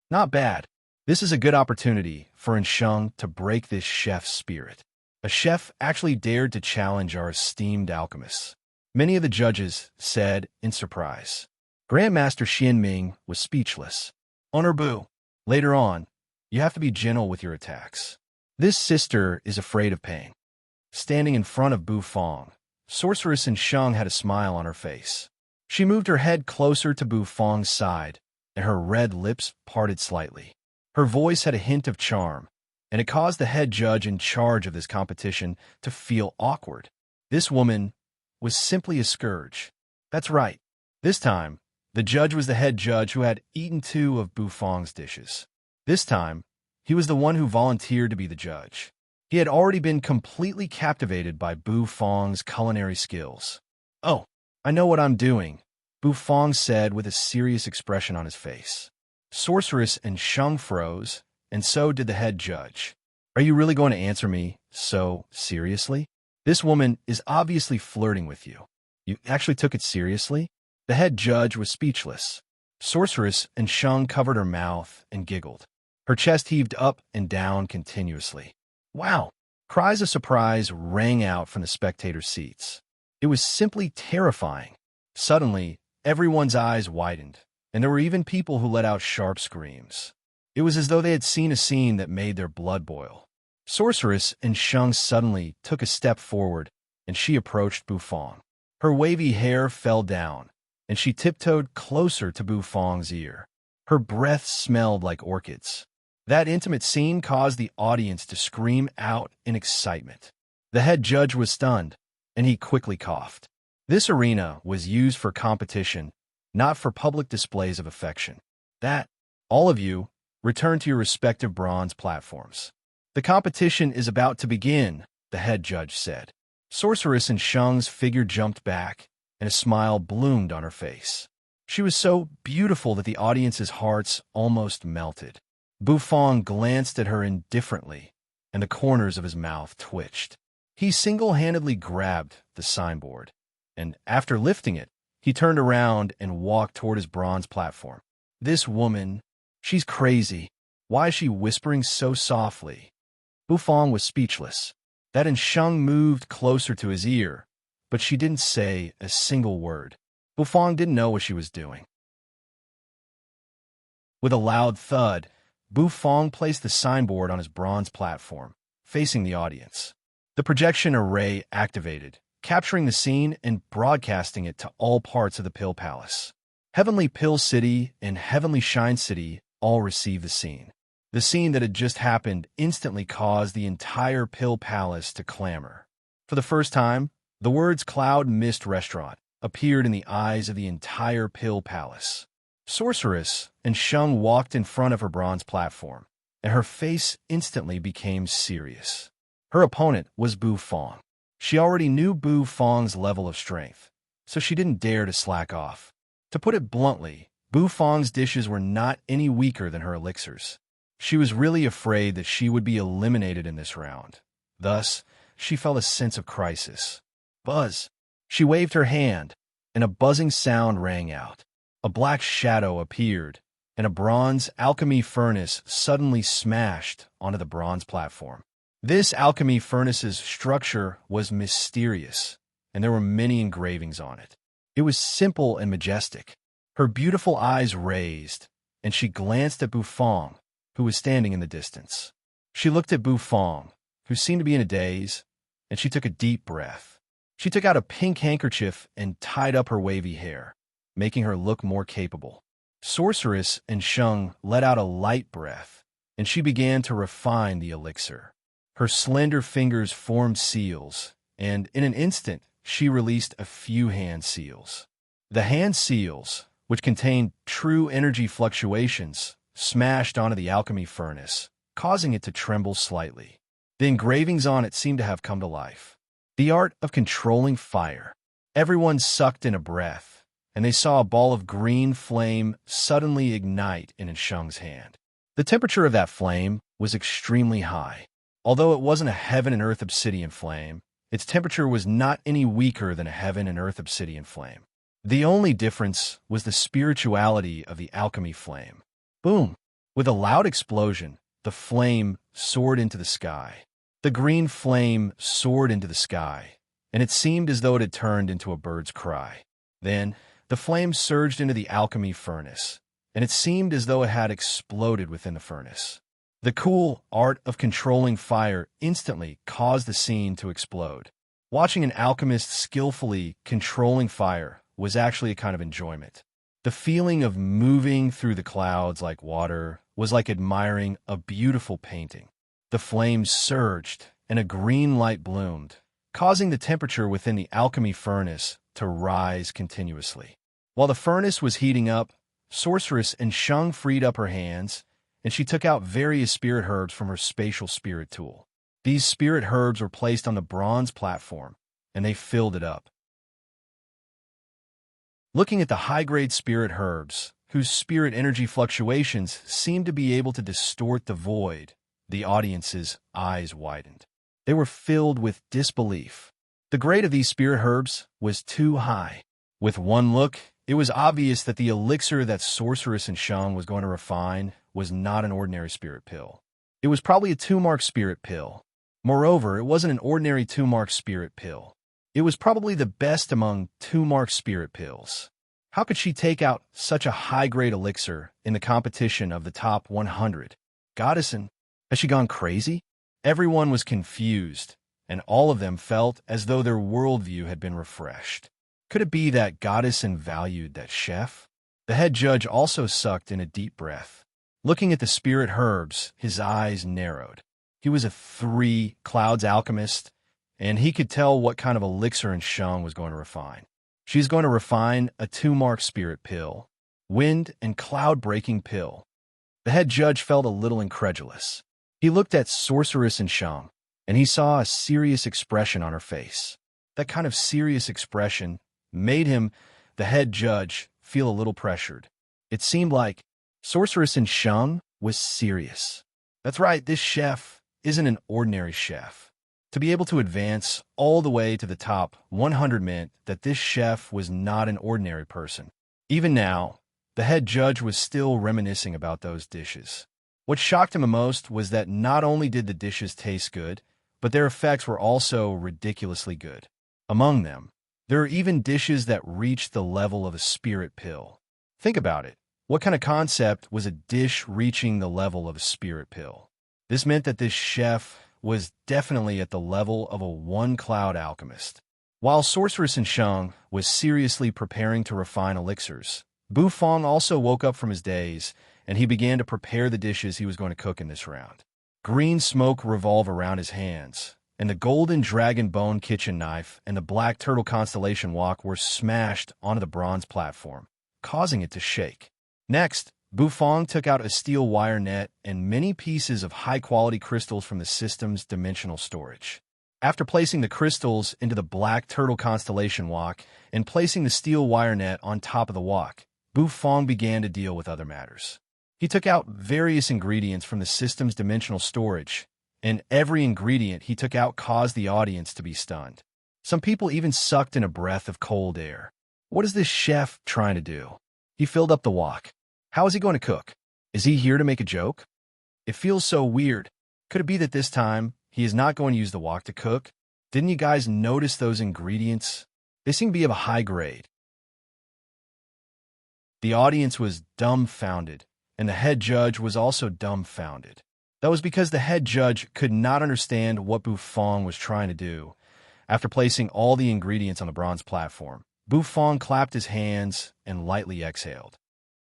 Not bad. This is a good opportunity for Shung to break this chef's spirit. A chef actually dared to challenge our esteemed alchemists. Many of the judges said in surprise. Grandmaster Xianming was speechless. Honor Bu, later on, you have to be gentle with your attacks. This sister is afraid of pain. Standing in front of Bu Fong, Sorceress and Shung had a smile on her face. She moved her head closer to Bu Fong's side, and her red lips parted slightly. Her voice had a hint of charm, and it caused the head judge in charge of this competition to feel awkward. This woman was simply a scourge. That's right. This time, the judge was the head judge who had eaten 2 of Bu Fong's dishes. This time, he was the one who volunteered to be the judge. He had already been completely captivated by Bu Fong's culinary skills. Oh, I know what I'm doing, Bu Fong said with a serious expression on his face. Sorceress and Shung froze, and so did the head judge. Are you really going to answer me so seriously? This woman is obviously flirting with you. You actually took it seriously? The head judge was speechless. Sorceress and Shung covered her mouth and giggled. Her chest heaved up and down continuously. Wow! Cries of surprise rang out from the spectators' seats. It was simply terrifying. Suddenly, everyone's eyes widened, and there were even people who let out sharp screams. It was as though they had seen a scene that made their blood boil. Sorceress and Shung suddenly took a step forward, and she approached Bu Fong. Her wavy hair fell down, and she tiptoed closer to Bu Fong's ear. Her breath smelled like orchids. That intimate scene caused the audience to scream out in excitement. The head judge was stunned, and he quickly coughed. This arena was used for competition, not for public displays of affection. All of you, return to your respective bronze platforms. The competition is about to begin, the head judge said. Sorceress and Shung's figure jumped back, and a smile bloomed on her face. She was so beautiful that the audience's hearts almost melted. Bu Fong glanced at her indifferently, and the corners of his mouth twitched. He single-handedly grabbed the signboard, and after lifting it, he turned around and walked toward his bronze platform. This woman, she's crazy. Why is she whispering so softly? Bu Fong was speechless. That Shung moved closer to his ear, but she didn't say a single word. Bu Fong didn't know what she was doing. With a loud thud, Bu Fong placed the signboard on his bronze platform, facing the audience. The projection array activated, capturing the scene and broadcasting it to all parts of the Pill Palace. Heavenly Pill City and Heavenly Shine City all received the scene. The scene that had just happened instantly caused the entire Pill Palace to clamor. For the first time, the words Cloud Mist Restaurant appeared in the eyes of the entire Pill Palace. Sorceress and Shung walked in front of her bronze platform, and her face instantly became serious. Her opponent was Bu Fong. She already knew Bu Fong's level of strength, so she didn't dare to slack off. To put it bluntly, Bu Fong's dishes were not any weaker than her elixirs. She was really afraid that she would be eliminated in this round. Thus, she felt a sense of crisis. Buzz! She waved her hand, and a buzzing sound rang out. A black shadow appeared, and a bronze alchemy furnace suddenly smashed onto the bronze platform. This alchemy furnace's structure was mysterious, and there were many engravings on it. It was simple and majestic. Her beautiful eyes raised, and she glanced at Bu Fong, who was standing in the distance. She looked at Bu Fong, who seemed to be in a daze, and she took a deep breath. She took out a pink handkerchief and tied up her wavy hair, making her look more capable. Sorceress and Shung let out a light breath, and she began to refine the elixir. Her slender fingers formed seals, and in an instant, she released a few hand seals. The hand seals, which contained true energy fluctuations, smashed onto the alchemy furnace, causing it to tremble slightly. The engravings on it seemed to have come to life. The art of controlling fire. Everyone sucked in a breath, and they saw a ball of green flame suddenly ignite in Shung's hand. The temperature of that flame was extremely high. Although it wasn't a heaven and earth obsidian flame, its temperature was not any weaker than a heaven and earth obsidian flame. The only difference was the spirituality of the alchemy flame. Boom! With a loud explosion, the flame soared into the sky. The green flame soared into the sky, and it seemed as though it had turned into a bird's cry. Then, the flame surged into the alchemy furnace, and it seemed as though it had exploded within the furnace. The cool art of controlling fire instantly caused the scene to explode. Watching an alchemist skillfully controlling fire was actually a kind of enjoyment. The feeling of moving through the clouds like water was like admiring a beautiful painting. The flames surged, and a green light bloomed, causing the temperature within the alchemy furnace to rise continuously. While the furnace was heating up, Sorceress and Shung freed up her hands, and she took out various spirit herbs from her spatial spirit tool. These spirit herbs were placed on the bronze platform, and they filled it up. Looking at the high-grade spirit herbs, whose spirit energy fluctuations seemed to be able to distort the void, the audience's eyes widened. They were filled with disbelief. The grade of these spirit herbs was too high. With one look, it was obvious that the elixir that Sorceress and Shung was going to refine was not an ordinary spirit pill. It was probably a 2-mark spirit pill. Moreover, it wasn't an ordinary 2-mark spirit pill. It was probably the best among 2-mark spirit pills. How could she take out such a high-grade elixir in the competition of the top 100? Goddessin, has she gone crazy? Everyone was confused, and all of them felt as though their worldview had been refreshed. Could it be that Goddessin valued that chef? The head judge also sucked in a deep breath. Looking at the spirit herbs, his eyes narrowed. He was a 3 clouds alchemist, and he could tell what kind of elixir Shung was going to refine. She's going to refine a 2-mark spirit pill, wind and cloud-breaking pill. The head judge felt a little incredulous. He looked at Sorceress and Shung, and he saw a serious expression on her face. That kind of serious expression made him, the head judge, feel a little pressured. It seemed like Sorceress and Shung was serious. That's right, this chef isn't an ordinary chef. To be able to advance all the way to the top 100 meant that this chef was not an ordinary person. Even now, the head judge was still reminiscing about those dishes. What shocked him the most was that not only did the dishes taste good, but their effects were also ridiculously good. Among them, there are even dishes that reached the level of a spirit pill. Think about it. What kind of concept was a dish reaching the level of a spirit pill? This meant that this chef was definitely at the level of a 1-cloud alchemist. While Sorceress and Shung was seriously preparing to refine elixirs, Bu Fong also woke up from his daze, and he began to prepare the dishes he was going to cook in this round. Green smoke revolved around his hands, and the golden dragon bone kitchen knife and the black turtle constellation wok were smashed onto the bronze platform, causing it to shake. Next, Bufong took out a steel wire net and many pieces of high-quality crystals from the system's dimensional storage. After placing the crystals into the black turtle constellation wok and placing the steel wire net on top of the wok, Bufong began to deal with other matters. He took out various ingredients from the system's dimensional storage, and every ingredient he took out caused the audience to be stunned. Some people even sucked in a breath of cold air. What is this chef trying to do? He filled up the wok. How is he going to cook? Is he here to make a joke? It feels so weird. Could it be that this time he is not going to use the wok to cook? Didn't you guys notice those ingredients? They seem to be of a high grade. The audience was dumbfounded, and the head judge was also dumbfounded. That was because the head judge could not understand what Bufong was trying to do. After placing all the ingredients on the bronze platform, Bufong clapped his hands and lightly exhaled.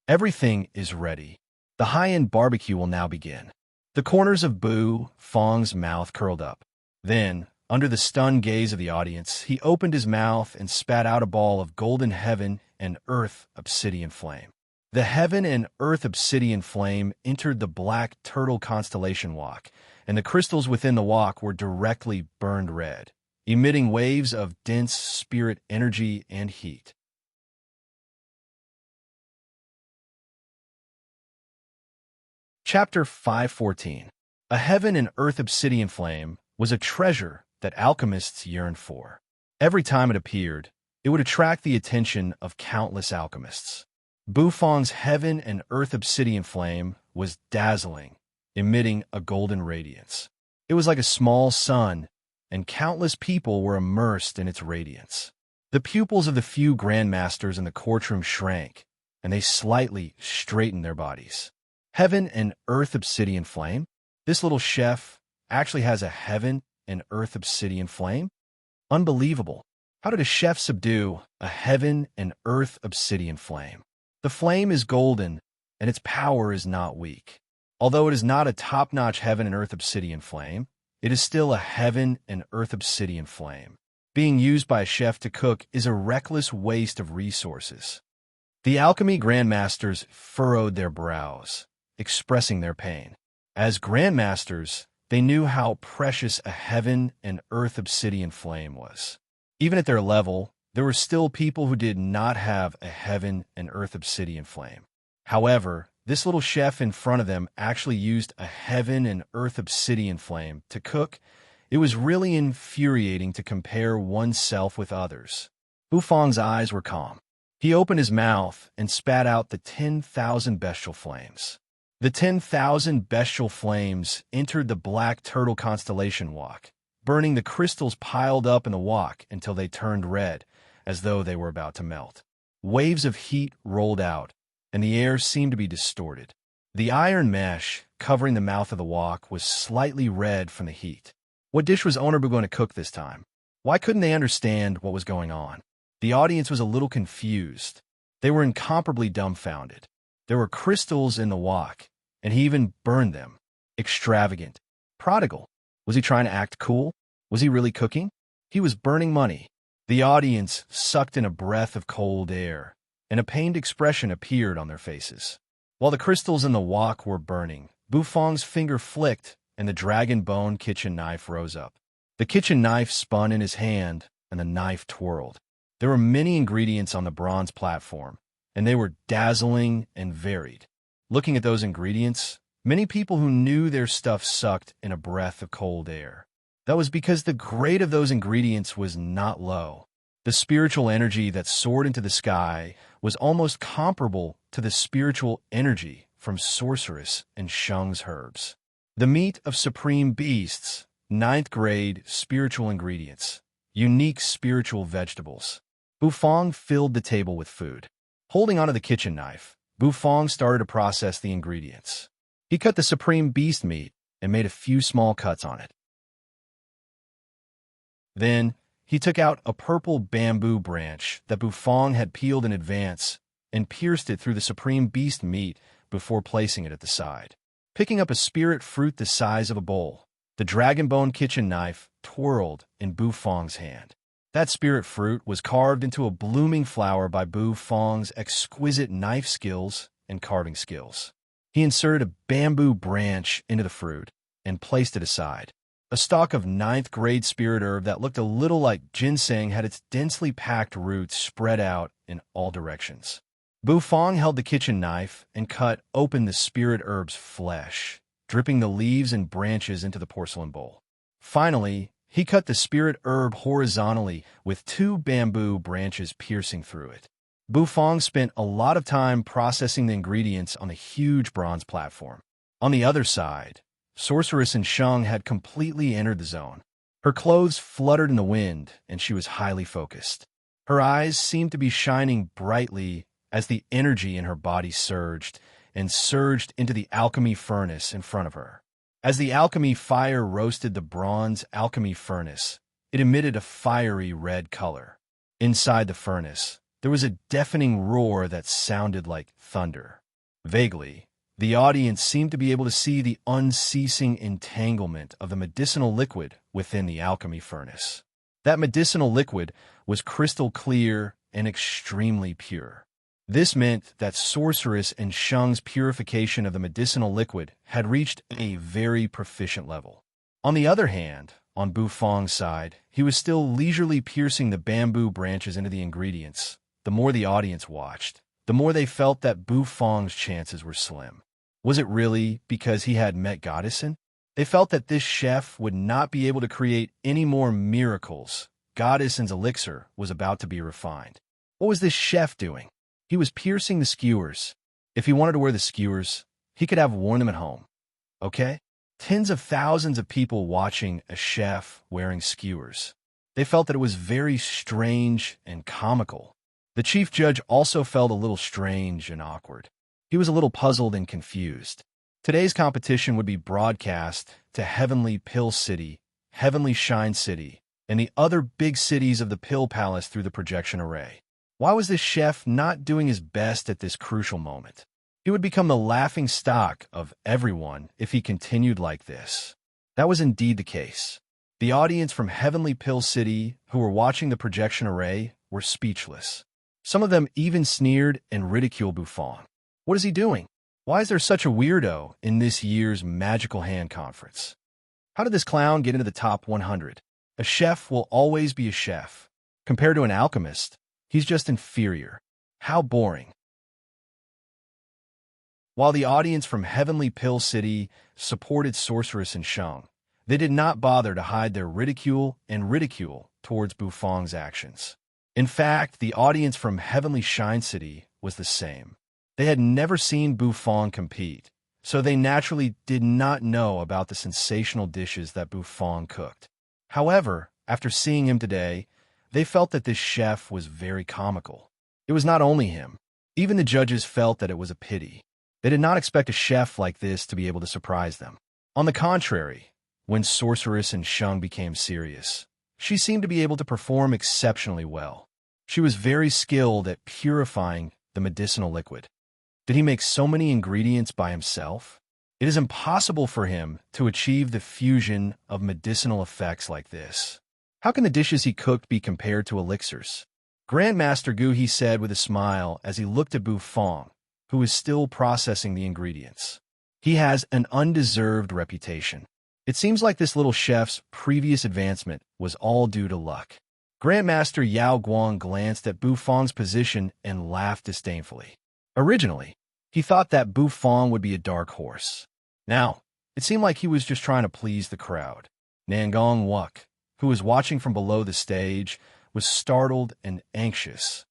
Everything is ready. The high-end barbecue will now begin. The corners of Bufong's mouth curled up. Then, under the stunned gaze of the audience, he opened his mouth and spat out a ball of golden heaven and earth obsidian flame. The heaven and earth obsidian flame entered the black turtle constellation wok, and the crystals within the wok were directly burned red, emitting waves of dense spirit energy and heat. Chapter 514. A heaven and earth obsidian flame was a treasure that alchemists yearned for. Every time it appeared, it would attract the attention of countless alchemists. Bufong's heaven and earth obsidian flame was dazzling, emitting a golden radiance. It was like a small sun, and countless people were immersed in its radiance. The pupils of the few grandmasters in the courtroom shrank, and they slightly straightened their bodies. Heaven and earth obsidian flame? This little chef actually has a heaven and earth obsidian flame? Unbelievable. How did a chef subdue a heaven and earth obsidian flame? The flame is golden, and its power is not weak. Although it is not a top-notch heaven and earth obsidian flame, it is still a heaven and earth obsidian flame. Being used by a chef to cook is a reckless waste of resources. The alchemy grandmasters furrowed their brows, expressing their pain. As grandmasters, they knew how precious a heaven and earth obsidian flame was. Even at their level, there were still people who did not have a heaven and earth obsidian flame. However, this little chef in front of them actually used a heaven and earth obsidian flame to cook. It was really infuriating to compare oneself with others. Bufong's eyes were calm. He opened his mouth and spat out the 10,000 bestial flames. The 10,000 bestial flames entered the black turtle constellation wok, burning the crystals piled up in the wok until they turned red, as though they were about to melt. Waves of heat rolled out, and the air seemed to be distorted. The iron mesh covering the mouth of the wok was slightly red from the heat. What dish was Ownerbu going to cook this time? Why couldn't they understand what was going on? The audience was a little confused. They were incomparably dumbfounded. There were crystals in the wok, and he even burned them. Extravagant. Prodigal. Was he trying to act cool? Was he really cooking? He was burning money. The audience sucked in a breath of cold air, and a pained expression appeared on their faces. While the crystals in the wok were burning, Bufong's finger flicked, and the dragon bone kitchen knife rose up. The kitchen knife spun in his hand, and the knife twirled. There were many ingredients on the bronze platform, and they were dazzling and varied. Looking at those ingredients, many people who knew their stuff sucked in a breath of cold air. That was because the grade of those ingredients was not low. The spiritual energy that soared into the sky was almost comparable to the spiritual energy from Sorceress and Shung's herbs. The meat of supreme beasts, 9th grade spiritual ingredients, unique spiritual vegetables. Bufong filled the table with food. Holding onto the kitchen knife, Bufong started to process the ingredients. He cut the supreme beast meat and made a few small cuts on it. Then, he took out a purple bamboo branch that Bufong had peeled in advance and pierced it through the supreme beast meat before placing it at the side. Picking up a spirit fruit the size of a bowl, the dragon bone kitchen knife twirled in Bu Fong's hand. That spirit fruit was carved into a blooming flower by Bu Fong's exquisite knife skills and carving skills. He inserted a bamboo branch into the fruit and placed it aside. A stalk of ninth-grade spirit herb that looked a little like ginseng had its densely packed roots spread out in all directions. Bu Fong held the kitchen knife and cut open the spirit herb's flesh, dripping the leaves and branches into the porcelain bowl. Finally, he cut the spirit herb horizontally with 2 bamboo branches piercing through it. Bu Fong spent a lot of time processing the ingredients on the huge bronze platform. On the other side, Sorceress and Sheng had completely entered the zone. Her clothes fluttered in the wind, and she was highly focused. Her eyes seemed to be shining brightly as the energy in her body surged into the alchemy furnace in front of her. As the alchemy fire roasted the bronze alchemy furnace, it emitted a fiery red color. Inside the furnace, there was a deafening roar that sounded like thunder. Vaguely, the audience seemed to be able to see the unceasing entanglement of the medicinal liquid within the alchemy furnace. That medicinal liquid was crystal clear and extremely pure. This meant that Sorceress and Sheng's purification of the medicinal liquid had reached a very proficient level. On the other hand, on Bu Fong's side, he was still leisurely piercing the bamboo branches into the ingredients. The more the audience watched, the more they felt that Bu Fong's chances were slim. Was it really because he had met Goddessin? They felt that this chef would not be able to create any more miracles. Goddessin's elixir was about to be refined. What was this chef doing? He was piercing the skewers. If he wanted to wear the skewers, he could have worn them at home. Okay? Tens of thousands of people watching a chef wearing skewers. They felt that it was very strange and comical. The chief judge also felt a little strange and awkward. He was a little puzzled and confused. Today's competition would be broadcast to Heavenly Pill City, Heavenly Shine City, and the other big cities of the Pill Palace through the projection array. Why was this chef not doing his best at this crucial moment? He would become the laughing stock of everyone if he continued like this. That was indeed the case. The audience from Heavenly Pill City who were watching the projection array were speechless. Some of them even sneered and ridiculed Bu Fong. What is he doing? Why is there such a weirdo in this year's Magical Hand Conference? How did this clown get into the top 100? A chef will always be a chef. Compared to an alchemist, he's just inferior. How boring. While the audience from Heavenly Pill City supported Sorceress and Sheng, they did not bother to hide their ridicule towards Bu Fong's actions. In fact, the audience from Heavenly Shine City was the same. They had never seen Bu Fong compete, so they naturally did not know about the sensational dishes that Bu Fong cooked. However, after seeing him today, they felt that this chef was very comical. It was not only him. Even the judges felt that it was a pity. They did not expect a chef like this to be able to surprise them. On the contrary, when Sorceress and Sheng became serious, she seemed to be able to perform exceptionally well. She was very skilled at purifying the medicinal liquid. Did he make so many ingredients by himself? It is impossible for him to achieve the fusion of medicinal effects like this. How can the dishes he cooked be compared to elixirs? Grandmaster Gu, he said with a smile as he looked at Bu Fong, who was still processing the ingredients. He has an undeserved reputation. It seems like this little chef's previous advancement was all due to luck. Grandmaster Yao Guang glanced at Bu Fong's position and laughed disdainfully. Originally, he thought that Bu Fong would be a dark horse. Now, it seemed like he was just trying to please the crowd. Nangong Wuk, who was watching from below the stage, was startled and anxious.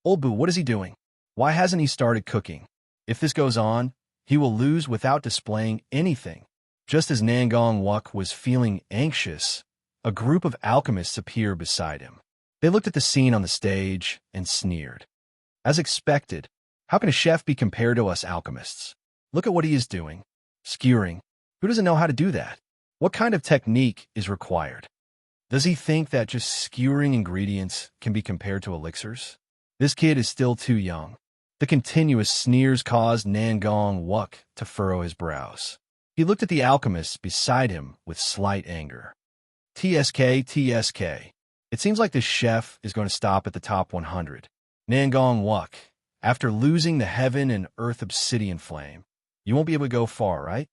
Old Bu, what is he doing? Why hasn't he started cooking? If this goes on, he will lose without displaying anything. Just as Nangong Wuk was feeling anxious, a group of alchemists appeared beside him. They looked at the scene on the stage and sneered. As expected, how can a chef be compared to us alchemists? Look at what he is doing. Skewering. Who doesn't know how to do that? What kind of technique is required? Does he think that just skewering ingredients can be compared to elixirs? This kid is still too young. The continuous sneers caused Nangong Wuk to furrow his brows. He looked at the alchemists beside him with slight anger. TSK, TSK. It seems like the chef is going to stop at the top 100. Nangong Wuk. After losing the heaven and earth obsidian flame, you won't be able to go far, right?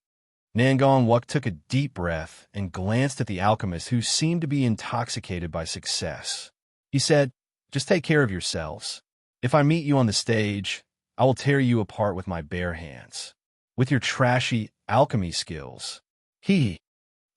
Nangong Wuk took a deep breath and glanced at the alchemist, who seemed to be intoxicated by success. He said, "Just take care of yourselves. If I meet you on the stage, I will tear you apart with my bare hands. With your trashy alchemy skills."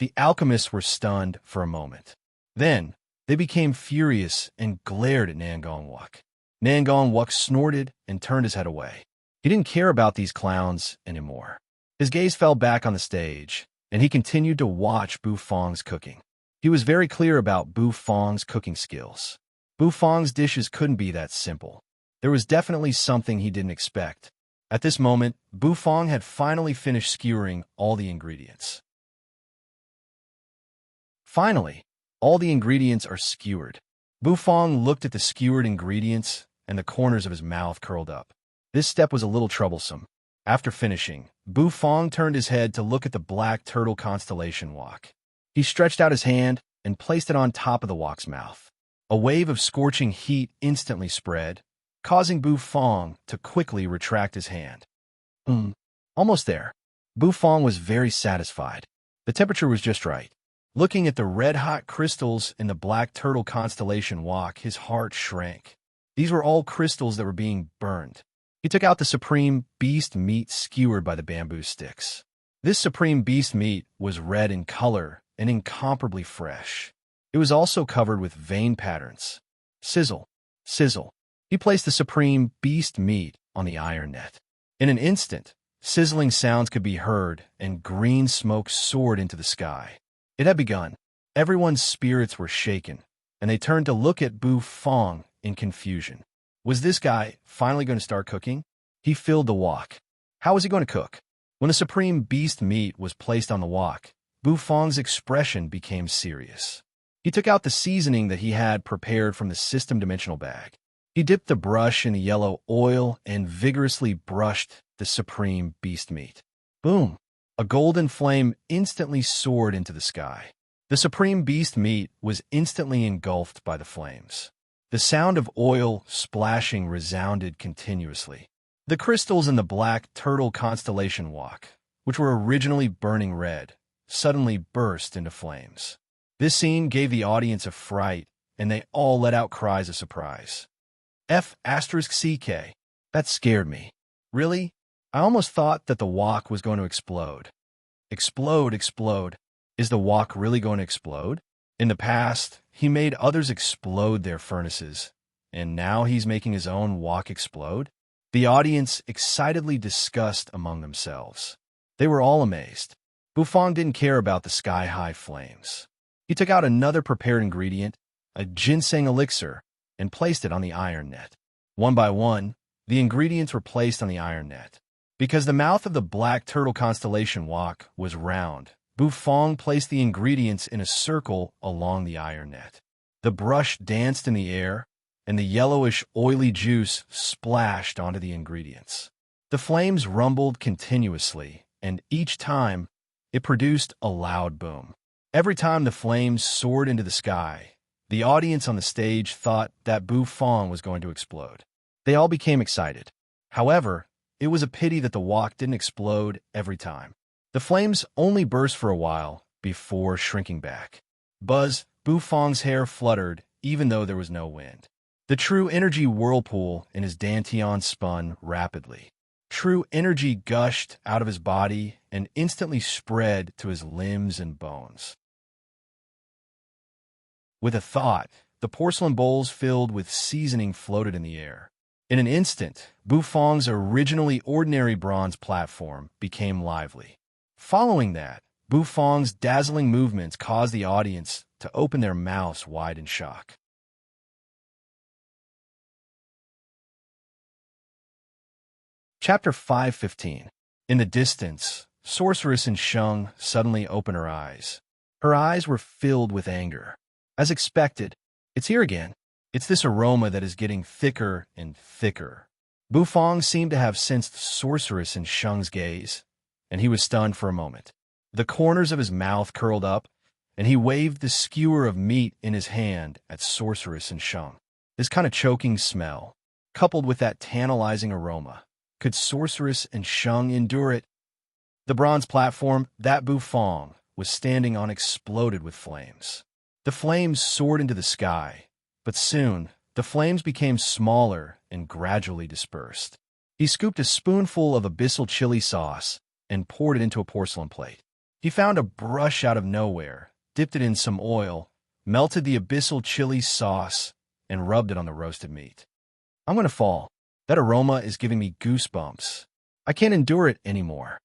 The alchemists were stunned for a moment. Then, they became furious and glared at Nangong Wuk. Nangong Wuk snorted and turned his head away. He didn't care about these clowns anymore. His gaze fell back on the stage, and he continued to watch Bu Fong's cooking. He was very clear about Bu Fong's cooking skills. Bu Fong's dishes couldn't be that simple. There was definitely something he didn't expect. At this moment, Bu Fong had finally finished skewering all the ingredients. Finally, all the ingredients are skewered. Bu Fong looked at the skewered ingredients, and the corners of his mouth curled up. This step was a little troublesome. After finishing, Bu Fong turned his head to look at the black turtle constellation wok. He stretched out his hand and placed it on top of the wok's mouth. A wave of scorching heat instantly spread, causing Bu Fong to quickly retract his hand. Almost there. Bu Fong was very satisfied. The temperature was just right. Looking at the red-hot crystals in the black turtle constellation wok, his heart shrank. These were all crystals that were being burned. He took out the supreme beast meat skewered by the bamboo sticks. This supreme beast meat was red in color and incomparably fresh. It was also covered with vein patterns. Sizzle, sizzle. He placed the supreme beast meat on the iron net. In an instant, sizzling sounds could be heard, and green smoke soared into the sky. It had begun. Everyone's spirits were shaken, and they turned to look at Bu Fong in confusion. Was this guy finally going to start cooking? He filled the wok. How was he going to cook? When the supreme beast meat was placed on the wok, Bu Fong's expression became serious. He took out the seasoning that he had prepared from the system dimensional bag. He dipped the brush in the yellow oil and vigorously brushed the supreme beast meat. Boom! A golden flame instantly soared into the sky. The supreme beast meat was instantly engulfed by the flames. The sound of oil splashing resounded continuously. The crystals in the black turtle constellation wok, which were originally burning red, suddenly burst into flames. This scene gave the audience a fright, and they all let out cries of surprise. F***CK. That scared me. Really? I almost thought that the wok was going to explode. Explode, explode. Is the wok really going to explode? In the past, he made others explode their furnaces, and now he's making his own wok explode? The audience excitedly discussed among themselves. They were all amazed. Bu Fong didn't care about the sky-high flames. He took out another prepared ingredient, a ginseng elixir, and placed it on the iron net. One by one, the ingredients were placed on the iron net. Because the mouth of the black turtle constellation wok was round, Bu Fong placed the ingredients in a circle along the iron net. The brush danced in the air, and the yellowish, oily juice splashed onto the ingredients. The flames rumbled continuously, and each time, it produced a loud boom. Every time the flames soared into the sky, the audience on the stage thought that Bu Fong was going to explode. They all became excited. However, it was a pity that the wok didn't explode every time. The flames only burst for a while before shrinking back. Buzz, Bu Fong's hair fluttered even though there was no wind. The true energy whirlpool in his dantian spun rapidly. True energy gushed out of his body and instantly spread to his limbs and bones. With a thought, the porcelain bowls filled with seasoning floated in the air. In an instant, Bu Fong's originally ordinary bronze platform became lively. Following that, Bu Fong's dazzling movements caused the audience to open their mouths wide in shock. Chapter 5:15. In the distance, Sorceress in Sheng suddenly opened her eyes. Her eyes were filled with anger. As expected, it's here again. It's this aroma that is getting thicker and thicker. Bu Fong seemed to have sensed Sorceress in Sheng's gaze, and he was stunned for a moment. The corners of his mouth curled up, and he waved the skewer of meat in his hand at Sorceress and Shang. This kind of choking smell, coupled with that tantalizing aroma, could Sorceress and Shang endure it? The bronze platform that Bufong was standing on exploded with flames. The flames soared into the sky, but soon the flames became smaller and gradually dispersed. He scooped a spoonful of abyssal chili sauce and poured it into a porcelain plate. He found a brush out of nowhere, dipped it in some oil, melted the abyssal chili sauce, and rubbed it on the roasted meat. I'm going to fall. That aroma is giving me goosebumps. I can't endure it anymore.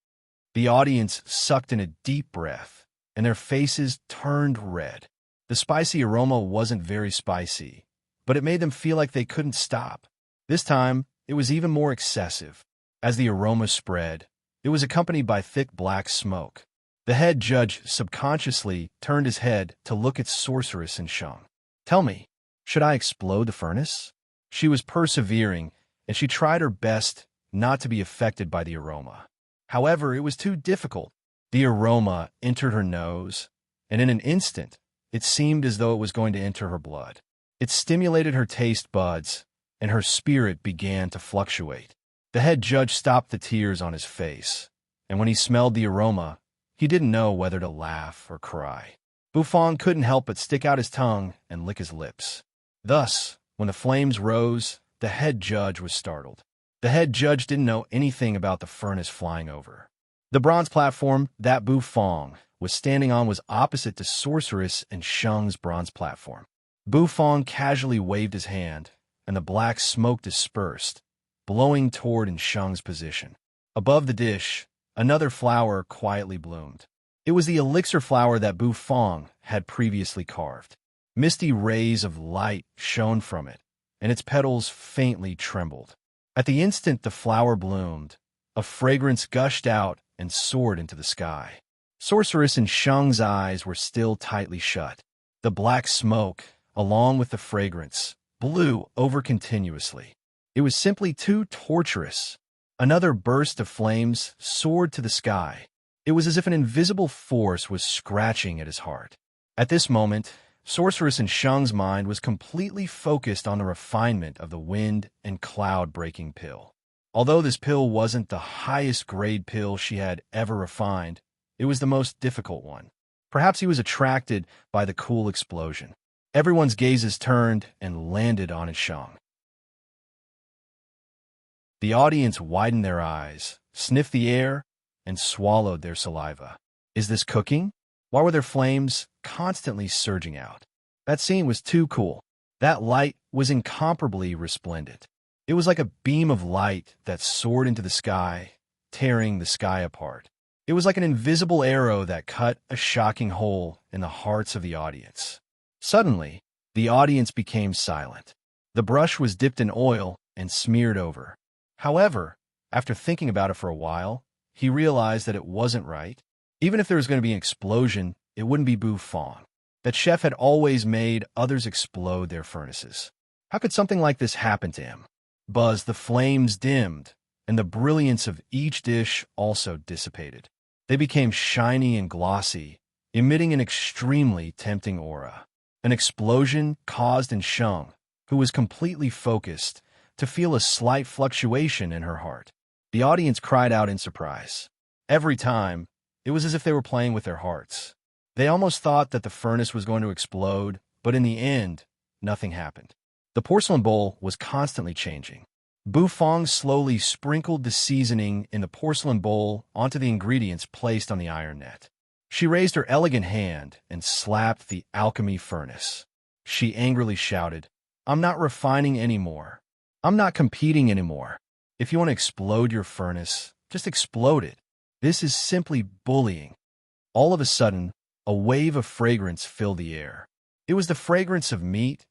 The audience sucked in a deep breath, and their faces turned red. The spicy aroma wasn't very spicy, but it made them feel like they couldn't stop. This time, it was even more excessive. As the aroma spread, it was accompanied by thick black smoke. The head judge subconsciously turned his head to look at Sorceress and Shang. Tell me, should I explode the furnace? She was persevering, and she tried her best not to be affected by the aroma. However, it was too difficult. The aroma entered her nose, and in an instant, it seemed as though it was going to enter her blood. It stimulated her taste buds, and her spirit began to fluctuate. The head judge stopped the tears on his face, and when he smelled the aroma, he didn't know whether to laugh or cry. Bufong couldn't help but stick out his tongue and lick his lips. Thus, when the flames rose, the head judge was startled. The head judge didn't know anything about the furnace flying over. The bronze platform that Bufong was standing on was opposite to Sorceress and Shang's bronze platform. Bufong casually waved his hand, and the black smoke dispersed, blowing toward Shang's position. Above the dish, another flower quietly bloomed. It was the elixir flower that Bufong had previously carved. Misty rays of light shone from it, and its petals faintly trembled. At the instant the flower bloomed, a fragrance gushed out and soared into the sky. Sorceress and Shang's eyes were still tightly shut. The black smoke, along with the fragrance, blew over continuously. It was simply too torturous. Another burst of flames soared to the sky. It was as if an invisible force was scratching at his heart. At this moment, Sorceress and Shang's mind was completely focused on the refinement of the wind and cloud-breaking pill. Although this pill wasn't the highest grade pill she had ever refined, it was the most difficult one. Perhaps he was attracted by the cool explosion. Everyone's gazes turned and landed on Shang. The audience widened their eyes, sniffed the air, and swallowed their saliva. Is this cooking? Why were there flames constantly surging out? That scene was too cool. That light was incomparably resplendent. It was like a beam of light that soared into the sky, tearing the sky apart. It was like an invisible arrow that cut a shocking hole in the hearts of the audience. Suddenly, the audience became silent. The brush was dipped in oil and smeared over. However, after thinking about it for a while, he realized that it wasn't right. Even if there was going to be an explosion, it wouldn't be Bufong. That chef had always made others explode their furnaces. How could something like this happen to him? The flames dimmed, and the brilliance of each dish also dissipated. They became shiny and glossy, emitting an extremely tempting aura. An explosion caused Shang, who was completely focused, to feel a slight fluctuation in her heart. The audience cried out in surprise. Every time, it was as if they were playing with their hearts. They almost thought that the furnace was going to explode, but in the end, nothing happened. The porcelain bowl was constantly changing. Bufong slowly sprinkled the seasoning in the porcelain bowl onto the ingredients placed on the iron net. She raised her elegant hand and slapped the alchemy furnace. She angrily shouted, "I'm not refining anymore. I'm not competing anymore. If you want to explode your furnace, just explode it. This is simply bullying." All of a sudden, a wave of fragrance filled the air. It was the fragrance of meat.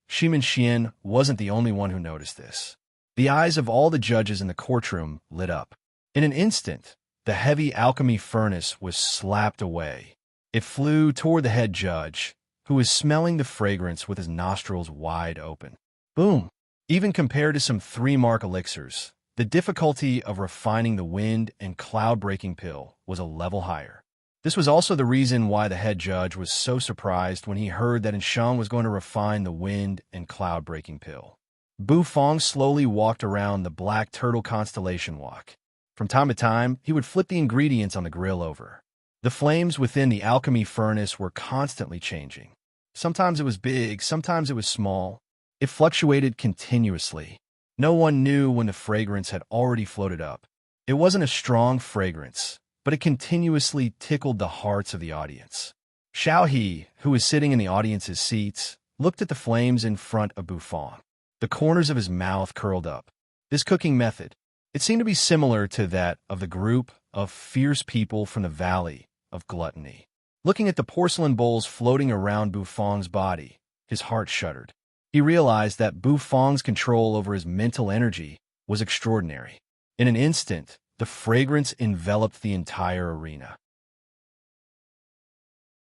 Shimin Xian wasn't the only one who noticed this. The eyes of all the judges in the courtroom lit up. In an instant, the heavy alchemy furnace was slapped away. It flew toward the head judge, who was smelling the fragrance with his nostrils wide open. Boom! Even compared to some 3-mark elixirs, the difficulty of refining the wind and cloud-breaking pill was a level higher. This was also the reason why the head judge was so surprised when he heard that Shang was going to refine the wind and cloud-breaking pill. Bu Fong slowly walked around the black turtle constellation walk. From time to time, he would flip the ingredients on the grill over. The flames within the alchemy furnace were constantly changing. Sometimes it was big, sometimes it was small. It fluctuated continuously. No one knew when the fragrance had already floated up. It wasn't a strong fragrance, but it continuously tickled the hearts of the audience. Xiao He, who was sitting in the audience's seats, looked at the flames in front of Bu Fong. The corners of his mouth curled up. This cooking method, it seemed to be similar to that of the group of fierce people from the Valley of Gluttony. Looking at the porcelain bowls floating around Bu Fong's body, his heart shuddered. He realized that Bu Fong's control over his mental energy was extraordinary. In an instant, the fragrance enveloped the entire arena.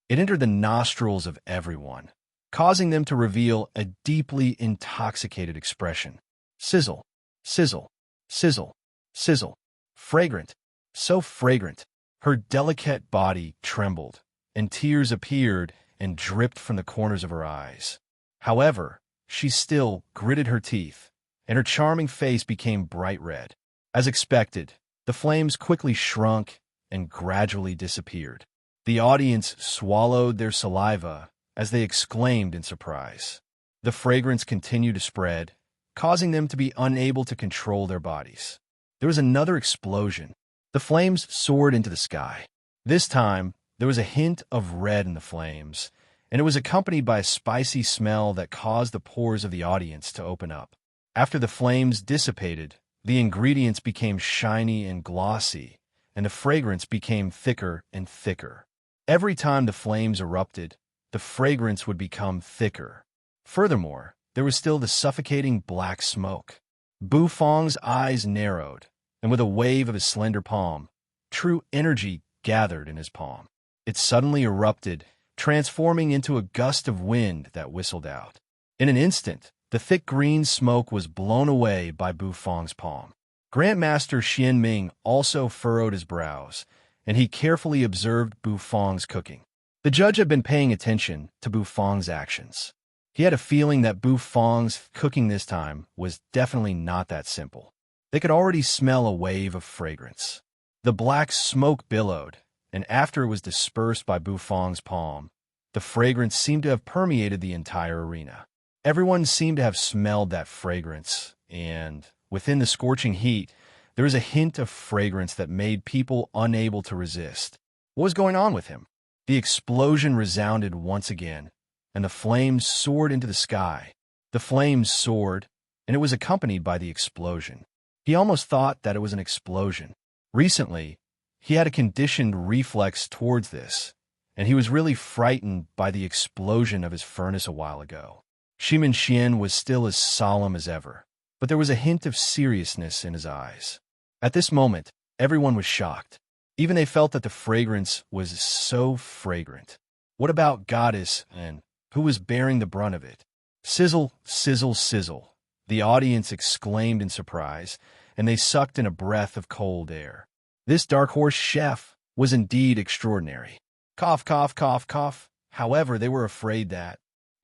It entered the nostrils of everyone, causing them to reveal a deeply intoxicated expression. Sizzle, sizzle, sizzle, sizzle. Fragrant, so fragrant. Her delicate body trembled, and tears appeared and dripped from the corners of her eyes. However, she still gritted her teeth, and her charming face became bright red. As expected, the flames quickly shrunk and gradually disappeared. The audience swallowed their saliva as they exclaimed in surprise. The fragrance continued to spread, causing them to be unable to control their bodies. There was another explosion. The flames soared into the sky. This time, there was a hint of red in the flames, and it was accompanied by a spicy smell that caused the pores of the audience to open up. After the flames dissipated, the ingredients became shiny and glossy, and the fragrance became thicker and thicker. Every time the flames erupted, the fragrance would become thicker. Furthermore, there was still the suffocating black smoke. Bu Fong's eyes narrowed, and with a wave of his slender palm, true energy gathered in his palm. It suddenly erupted, transforming into a gust of wind that whistled out. In an instant, the thick green smoke was blown away by Bu Fong's palm. Grandmaster Xian Ming also furrowed his brows, and he carefully observed Bu Fong's cooking. The judge had been paying attention to Bu Fong's actions. He had a feeling that Bu Fong's cooking this time was definitely not that simple. They could already smell a wave of fragrance. The black smoke billowed, and after it was dispersed by Bu Fong's palm, the fragrance seemed to have permeated the entire arena. Everyone seemed to have smelled that fragrance, and within the scorching heat, there was a hint of fragrance that made people unable to resist. What was going on with him? The explosion resounded once again, and the flames soared into the sky. The flames soared, and it was accompanied by the explosion. He almost thought that it was an explosion. Recently, he had a conditioned reflex towards this, and he was really frightened by the explosion of his furnace a while ago. Shimin Xian was still as solemn as ever, but there was a hint of seriousness in his eyes. At this moment, everyone was shocked. Even they felt that the fragrance was so fragrant. What about Goddess, and who was bearing the brunt of it? Sizzle, sizzle, sizzle. The audience exclaimed in surprise, and they sucked in a breath of cold air. This dark horse chef was indeed extraordinary. Cough, cough, cough, cough. However, they were afraid that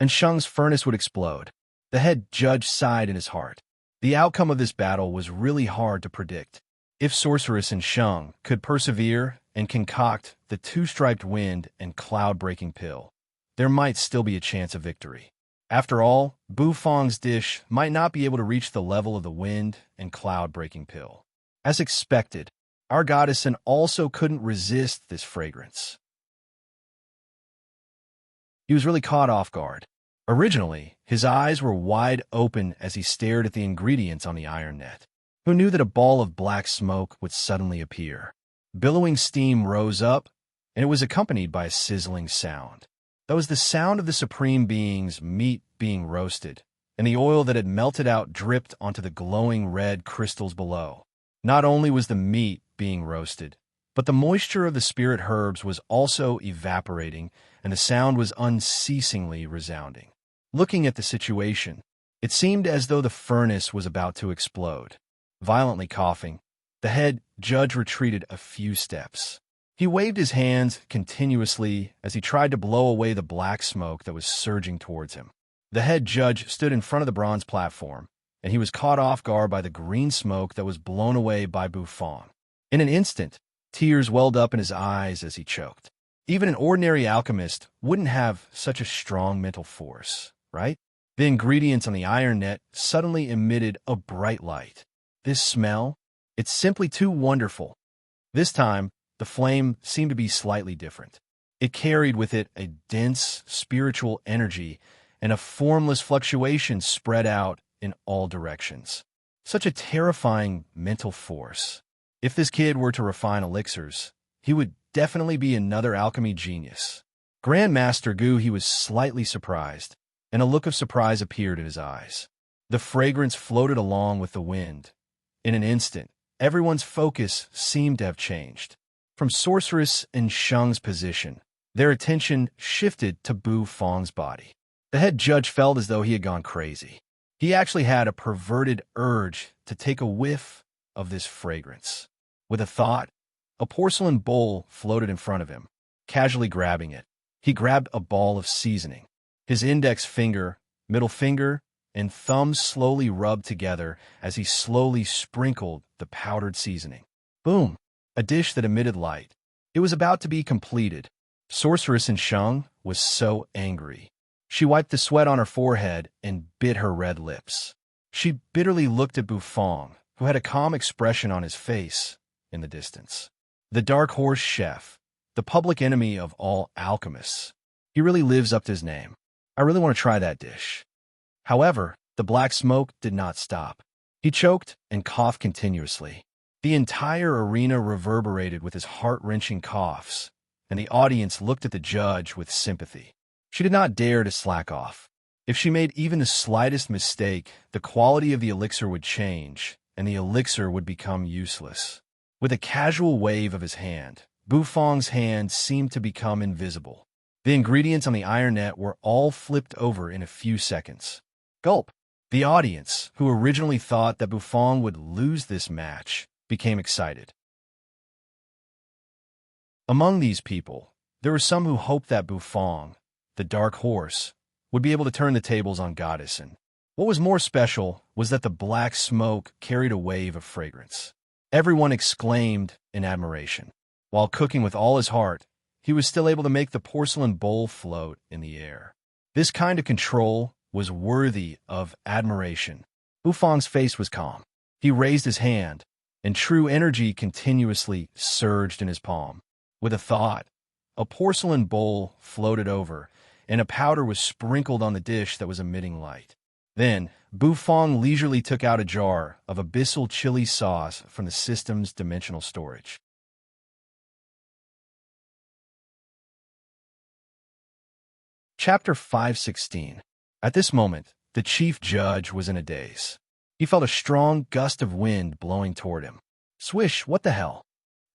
Shang's furnace would explode. The head judge sighed in his heart. The outcome of this battle was really hard to predict. If Sorceress Shang could persevere and concoct the two-striped wind and cloud-breaking pill, there might still be a chance of victory. After all, Bu Fong's dish might not be able to reach the level of the wind and cloud-breaking pill. As expected, our goddess also couldn't resist this fragrance. He was really caught off guard. Originally, his eyes were wide open as he stared at the ingredients on the iron net. Who knew that a ball of black smoke would suddenly appear? Billowing steam rose up, and it was accompanied by a sizzling sound. That was the sound of the Supreme Being's meat being roasted, and the oil that had melted out dripped onto the glowing red crystals below. Not only was the meat being roasted, but the moisture of the spirit herbs was also evaporating, and the sound was unceasingly resounding. Looking at the situation, it seemed as though the furnace was about to explode. Violently coughing, the head judge retreated a few steps. He waved his hands continuously as he tried to blow away the black smoke that was surging towards him. The head judge stood in front of the bronze platform, and he was caught off guard by the green smoke that was blown away by Buffon. In an instant, tears welled up in his eyes as he choked. Even an ordinary alchemist wouldn't have such a strong mental force, right? The ingredients on the iron net suddenly emitted a bright light. This smell, it's simply too wonderful. This time, the flame seemed to be slightly different. It carried with it a dense spiritual energy, and a formless fluctuation spread out in all directions. Such a terrifying mental force. If this kid were to refine elixirs, he would definitely be another alchemy genius. Grandmaster Gu, he was slightly surprised, and a look of surprise appeared in his eyes. The fragrance floated along with the wind. In an instant, everyone's focus seemed to have changed. From Sorceress and Sheng's position, their attention shifted to Bu Feng's body. The head judge felt as though he had gone crazy. He actually had a perverted urge to take a whiff of this fragrance. With a thought, a porcelain bowl floated in front of him. Casually grabbing it, he grabbed a ball of seasoning. His index finger, middle finger, and thumb slowly rubbed together as he slowly sprinkled the powdered seasoning. Boom! A dish that emitted light. It was about to be completed. Sorceress in Sheng was so angry. She wiped the sweat on her forehead and bit her red lips. She bitterly looked at Buffon, who had a calm expression on his face in the distance. The Dark Horse Chef, the public enemy of all alchemists. He really lives up to his name. I really want to try that dish. However, the black smoke did not stop. He choked and coughed continuously. The entire arena reverberated with his heart-wrenching coughs, and the audience looked at the judge with sympathy. She did not dare to slack off. If she made even the slightest mistake, the quality of the elixir would change, and the elixir would become useless. With a casual wave of his hand, Buffong's hand seemed to become invisible. The ingredients on the iron net were all flipped over in a few seconds. Gulp! The audience, who originally thought that Buffon would lose this match, became excited. Among these people, there were some who hoped that Buffon, the Dark Horse, would be able to turn the tables on Goddessin. What was more special was that the black smoke carried a wave of fragrance. Everyone exclaimed in admiration. While cooking with all his heart, he was still able to make the porcelain bowl float in the air. This kind of control was worthy of admiration. Buffong's face was calm. He raised his hand, and true energy continuously surged in his palm. With a thought, a porcelain bowl floated over, and a powder was sprinkled on the dish that was emitting light. Then, Buffon leisurely took out a jar of abyssal chili sauce from the system's dimensional storage. Chapter 516. At this moment, the chief judge was in a daze. He felt a strong gust of wind blowing toward him. Swish, what the hell?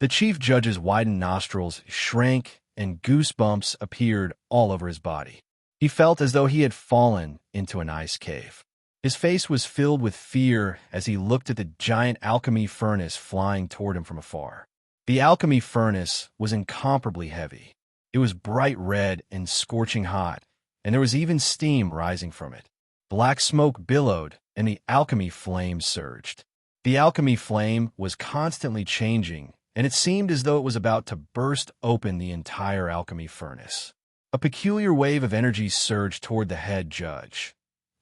The chief judge's widened nostrils shrank and goosebumps appeared all over his body. He felt as though he had fallen into an ice cave. His face was filled with fear as he looked at the giant alchemy furnace flying toward him from afar. The alchemy furnace was incomparably heavy. It was bright red and scorching hot, and there was even steam rising from it. Black smoke billowed, and the alchemy flame surged. The alchemy flame was constantly changing, and it seemed as though it was about to burst open the entire alchemy furnace. A peculiar wave of energy surged toward the head judge.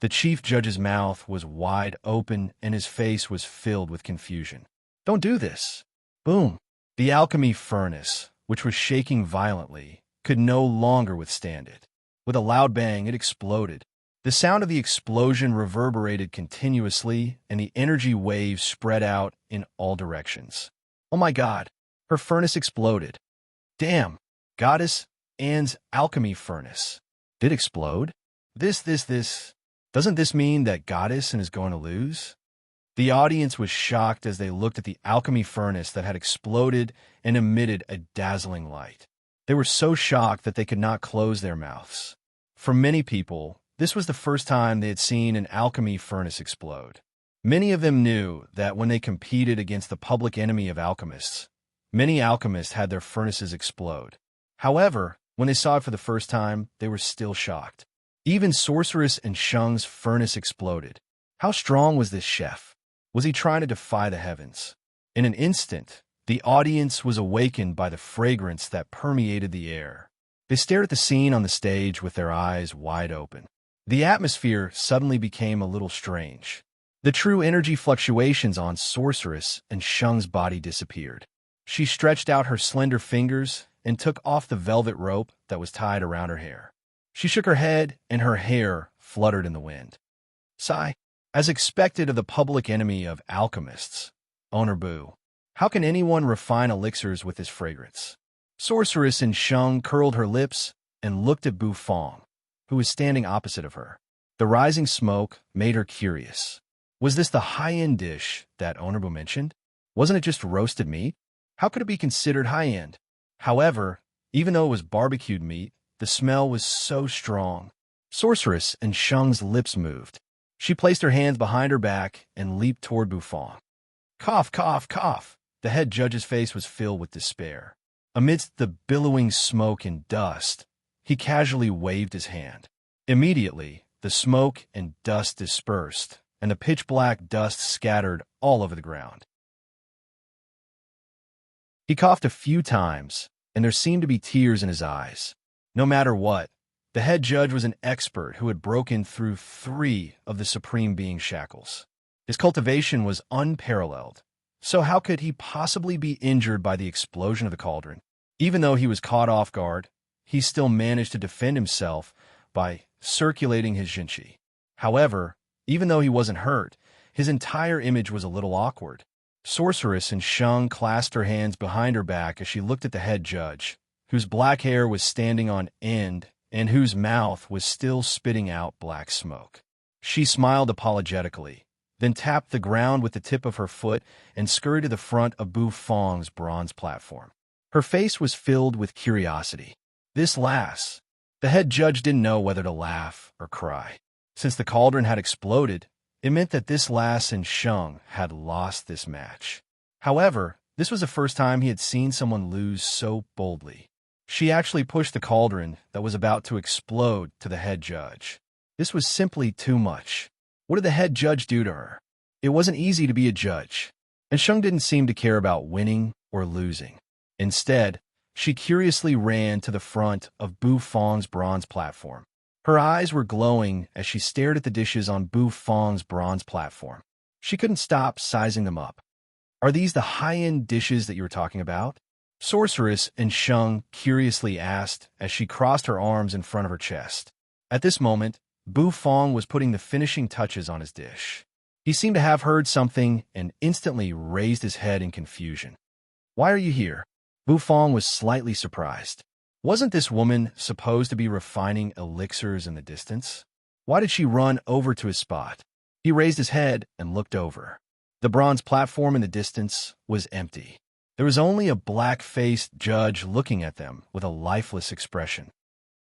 The chief judge's mouth was wide open, and his face was filled with confusion. Don't do this. Boom. The alchemy furnace, which was shaking violently, could no longer withstand it. With a loud bang, it exploded. The sound of the explosion reverberated continuously, and the energy waves spread out in all directions. Oh my God, her furnace exploded. Damn, Goddess Anne's alchemy furnace. Did explode? This. Doesn't this mean that Goddessin is going to lose? The audience was shocked as they looked at the alchemy furnace that had exploded and emitted a dazzling light. They were so shocked that they could not close their mouths. For many people, this was the first time they had seen an alchemy furnace explode. Many of them knew that when they competed against the public enemy of alchemists, Many alchemists had their furnaces explode. However, when they saw it for the first time, they were still shocked. Even Sorceress and Shung's furnace exploded. How strong was this chef? Was he trying to defy the heavens? In an instant, the audience was awakened by the fragrance that permeated the air. They stared at the scene on the stage with their eyes wide open. The atmosphere suddenly became a little strange. The true energy fluctuations on Sorceress and Shung's body disappeared. She stretched out her slender fingers and took off the velvet rope that was tied around her hair. She shook her head, and her hair fluttered in the wind. Sigh. As expected of the public enemy of alchemists, Owner Boo. How can anyone refine elixirs with this fragrance? Sorceress and Shung curled her lips and looked at Bu Fong, who was standing opposite of her. The rising smoke made her curious. Was this the high-end dish that Owner Boo mentioned? Wasn't it just roasted meat? How could it be considered high-end? However, even though it was barbecued meat, the smell was so strong. Sorceress and Shung's lips moved. She placed her hands behind her back and leaped toward Bu Fong. Cough, cough, cough. The head judge's face was filled with despair. Amidst the billowing smoke and dust, he casually waved his hand. Immediately, the smoke and dust dispersed, and the pitch-black dust scattered all over the ground. He coughed a few times, and there seemed to be tears in his eyes. No matter what, the head judge was an expert who had broken through 3 of the Supreme Being's shackles. His cultivation was unparalleled, so how could he possibly be injured by the explosion of the cauldron? Even though he was caught off guard, he still managed to defend himself by circulating his jinchi. However, even though he wasn't hurt, his entire image was a little awkward. Sorceress and Shung clasped her hands behind her back as she looked at the head judge, whose black hair was standing on end and whose mouth was still spitting out black smoke. She smiled apologetically, then tapped the ground with the tip of her foot and scurried to the front of Bu Fong's bronze platform. Her face was filled with curiosity. This lass. The head judge didn't know whether to laugh or cry. Since the cauldron had exploded, it meant that this lass and Shung had lost this match. However, this was the first time he had seen someone lose so boldly. She actually pushed the cauldron that was about to explode to the head judge. This was simply too much. What did the head judge do to her? It wasn't easy to be a judge, and Shung didn't seem to care about winning or losing. Instead, she curiously ran to the front of Bu Fong's bronze platform. Her eyes were glowing as she stared at the dishes on Bu Fong's bronze platform. She couldn't stop sizing them up. Are these the high-end dishes that you were talking about? Sorceress and Shung curiously asked as she crossed her arms in front of her chest. At this moment, Bu Fong was putting the finishing touches on his dish. He seemed to have heard something and instantly raised his head in confusion. Why are you here? Bu Fong was slightly surprised. Wasn't this woman supposed to be refining elixirs in the distance? Why did she run over to his spot? He raised his head and looked over. The bronze platform in the distance was empty. There was only a black-faced judge looking at them with a lifeless expression.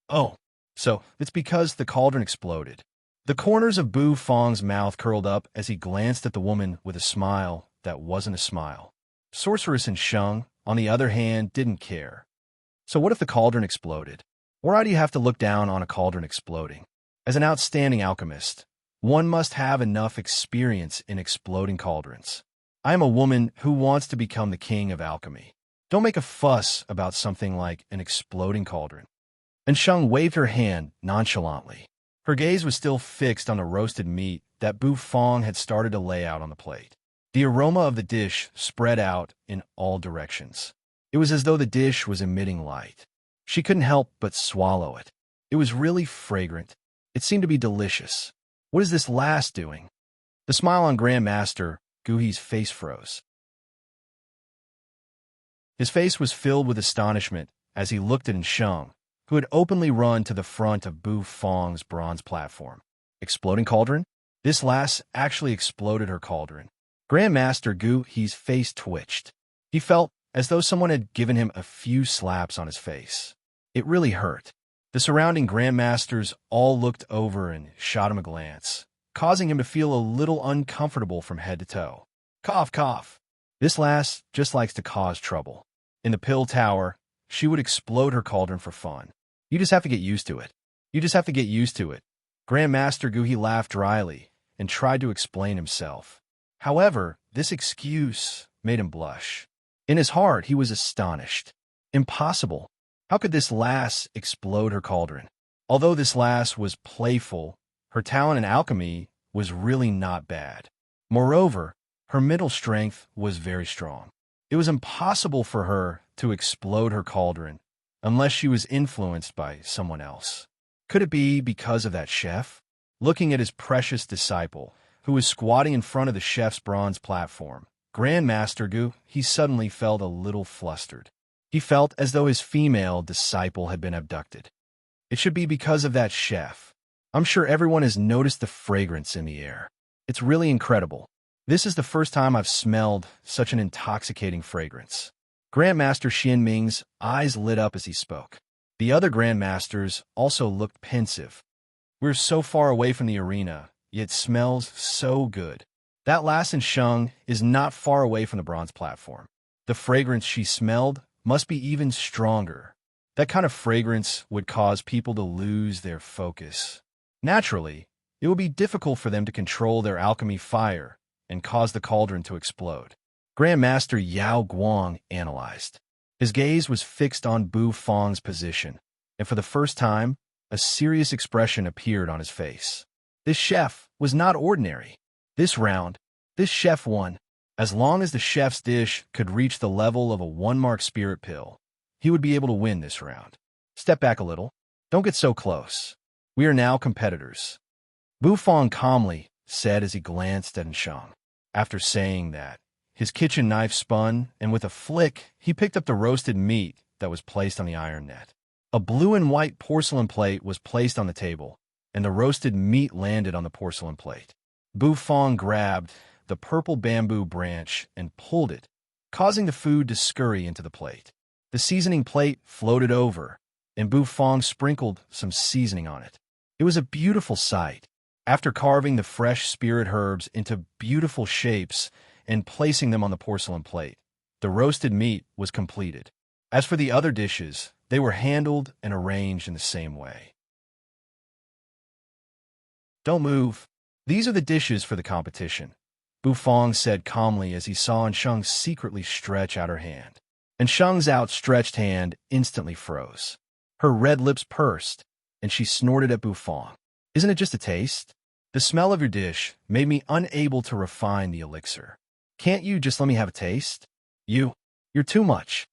Oh, so it's because the cauldron exploded. The corners of Bu Fong's mouth curled up as he glanced at the woman with a smile that wasn't a smile. Sorceress and Shung, on the other hand, didn't care. So what if the cauldron exploded? Why do you have to look down on a cauldron exploding? As an outstanding alchemist, one must have enough experience in exploding cauldrons. I am a woman who wants to become the king of alchemy. Don't make a fuss about something like an exploding cauldron. And Shung waved her hand nonchalantly. Her gaze was still fixed on the roasted meat that Bu Fong had started to lay out on the plate. The aroma of the dish spread out in all directions. It was as though the dish was emitting light. She couldn't help but swallow it. It was really fragrant. It seemed to be delicious. What is this lass doing? The smile on Grandmaster Guhi's face froze. His face was filled with astonishment as he looked at Shung, who had openly run to the front of Bu Fong's bronze platform. Exploding cauldron? This lass actually exploded her cauldron. Grandmaster Guhi's face twitched. He felt as though someone had given him a few slaps on his face. It really hurt. The surrounding Grandmasters all looked over and shot him a glance, causing him to feel a little uncomfortable from head to toe. Cough, cough. This lass just likes to cause trouble. In the pill tower, she would explode her cauldron for fun. You just have to get used to it. You just have to get used to it. Grandmaster Guhi laughed dryly and tried to explain himself. However, this excuse made him blush. In his heart, he was astonished. Impossible. How could this lass explode her cauldron? Although this lass was playful, her talent in alchemy was really not bad. Moreover, her mental strength was very strong. It was impossible for her to explode her cauldron unless she was influenced by someone else. Could it be because of that chef? Looking at his precious disciple, who was squatting in front of the chef's bronze platform, Grandmaster Gu, he suddenly felt a little flustered. He felt as though his female disciple had been abducted. It should be because of that chef. I'm sure everyone has noticed the fragrance in the air. It's really incredible. This is the first time I've smelled such an intoxicating fragrance. Grandmaster Xian Ming's eyes lit up as he spoke. The other Grandmasters also looked pensive. We're so far away from the arena, yet smells so good. That lass in Sheng is not far away from the bronze platform. The fragrance she smelled must be even stronger. That kind of fragrance would cause people to lose their focus. Naturally, it would be difficult for them to control their alchemy fire and cause the cauldron to explode. Grandmaster Yao Guang analyzed. His gaze was fixed on Bu Fang's position, and for the first time, a serious expression appeared on his face. This chef was not ordinary. This round, this chef won. As long as the chef's dish could reach the level of a one-mark spirit pill, he would be able to win this round. Step back a little. Don't get so close. We are now competitors. Bu Fang calmly said as he glanced at Shang. After saying that, his kitchen knife spun, and with a flick, he picked up the roasted meat that was placed on the iron net. A blue and white porcelain plate was placed on the table, and the roasted meat landed on the porcelain plate. Bu Fang grabbed the purple bamboo branch and pulled it, causing the food to scurry into the plate. The seasoning plate floated over, and Bu Fang sprinkled some seasoning on it. It was a beautiful sight. After carving the fresh spirit herbs into beautiful shapes and placing them on the porcelain plate, the roasted meat was completed. As for the other dishes, they were handled and arranged in the same way. Don't move. These are the dishes for the competition, Bu Fang said calmly as he saw Sheng secretly stretch out her hand. And Sheng's outstretched hand instantly froze. Her red lips pursed, and she snorted at Bu Fang. Isn't it just a taste? The smell of your dish made me unable to refine the elixir. Can't you just let me have a taste? You're too much.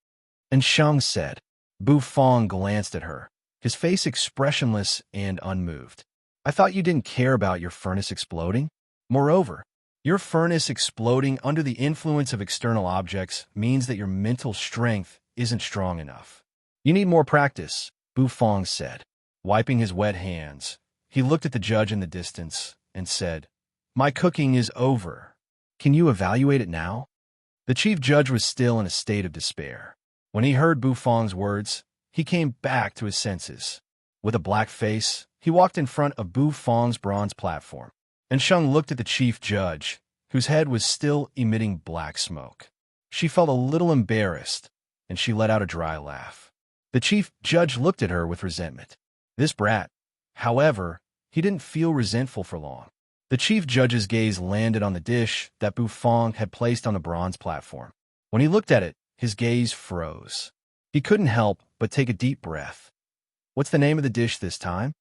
And Sheng said. Bu Fang glanced at her, his face expressionless and unmoved. I thought you didn't care about your furnace exploding. Moreover, your furnace exploding under the influence of external objects means that your mental strength isn't strong enough. You need more practice, Bu Fang said. Wiping his wet hands, he looked at the judge in the distance and said, My cooking is over. Can you evaluate it now? The chief judge was still in a state of despair. When he heard Bu Fang's words, he came back to his senses. With a black face, he walked in front of Bu Fang's bronze platform. And Sheng looked at the chief judge, whose head was still emitting black smoke. She felt a little embarrassed, and she let out a dry laugh. The chief judge looked at her with resentment. This brat, however, he didn't feel resentful for long. The chief judge's gaze landed on the dish that Bu Fang had placed on the bronze platform. When he looked at it, his gaze froze. He couldn't help but take a deep breath. What's the name of the dish this time?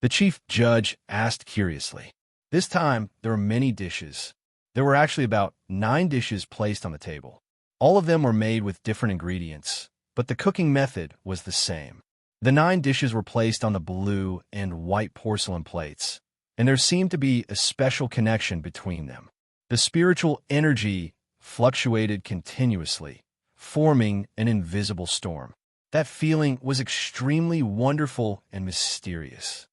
The chief judge asked curiously. This time, there were many dishes. There were actually about 9 dishes placed on the table. All of them were made with different ingredients, but the cooking method was the same. The 9 dishes were placed on the blue and white porcelain plates, and there seemed to be a special connection between them. The spiritual energy fluctuated continuously, forming an invisible storm. That feeling was extremely wonderful and mysterious.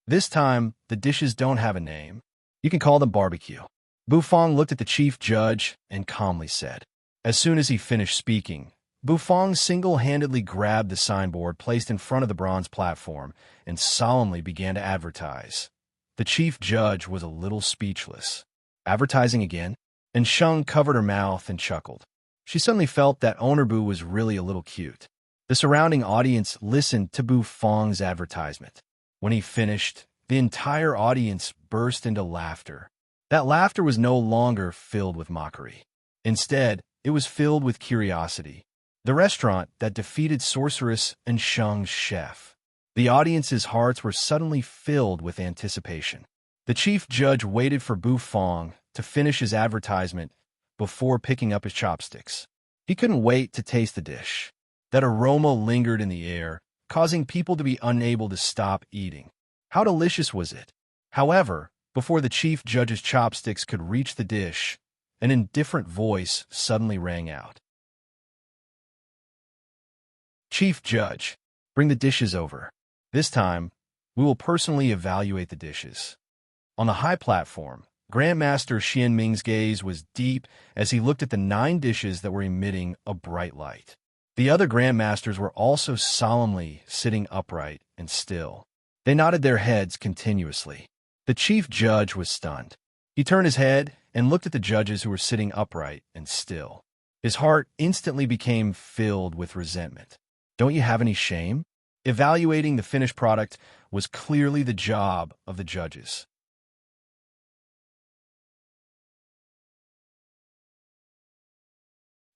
This time, the dishes don't have a name. You can call them barbecue. Bu Fang looked at the chief judge and calmly said. As soon as he finished speaking, Bu Fang single-handedly grabbed the signboard placed in front of the bronze platform and solemnly began to advertise. The chief judge was a little speechless. Advertising again? And Sheng covered her mouth and chuckled. She suddenly felt that owner Bu was really a little cute. The surrounding audience listened to Bu Fong's advertisement. When he finished, the entire audience burst into laughter. That laughter was no longer filled with mockery. Instead, it was filled with curiosity. The restaurant that defeated sorceress and Sheng's chef. The audience's hearts were suddenly filled with anticipation. The chief judge waited for Bu Fong to finish his advertisement before picking up his chopsticks. He couldn't wait to taste the dish. That aroma lingered in the air, causing people to be unable to stop eating. How delicious was it? However, before the chief judge's chopsticks could reach the dish, an indifferent voice suddenly rang out. Chief Judge, bring the dishes over. This time, we will personally evaluate the dishes. On the high platform, Grandmaster Xianming's gaze was deep as he looked at the 9 dishes that were emitting a bright light. The other Grandmasters were also solemnly sitting upright and still. They nodded their heads continuously. The chief judge was stunned. He turned his head and looked at the judges who were sitting upright and still. His heart instantly became filled with resentment. Don't you have any shame? Evaluating the finished product was clearly the job of the judges.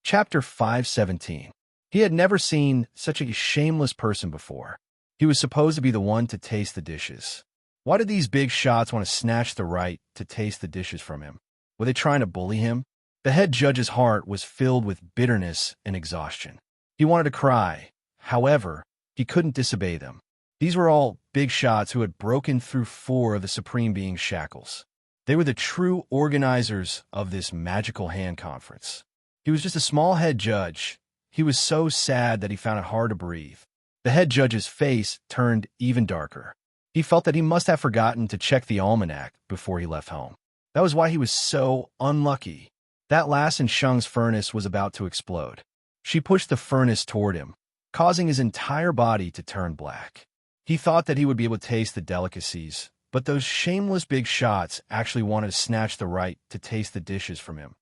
Chapter 517. He had never seen such a shameless person before. He was supposed to be the one to taste the dishes. Why did these big shots want to snatch the right to taste the dishes from him? Were they trying to bully him? The head judge's heart was filled with bitterness and exhaustion. He wanted to cry. However, he couldn't disobey them. These were all big shots who had broken through 4 of the Supreme Being's shackles. They were the true organizers of this magical hand conference. He was just a small head judge. He was so sad that he found it hard to breathe. The head judge's face turned even darker. He felt that he must have forgotten to check the almanac before he left home. That was why he was so unlucky. That lass in Sheng's furnace was about to explode. She pushed the furnace toward him, causing his entire body to turn black. He thought that he would be able to taste the delicacies, but those shameless big shots actually wanted to snatch the right to taste the dishes from him.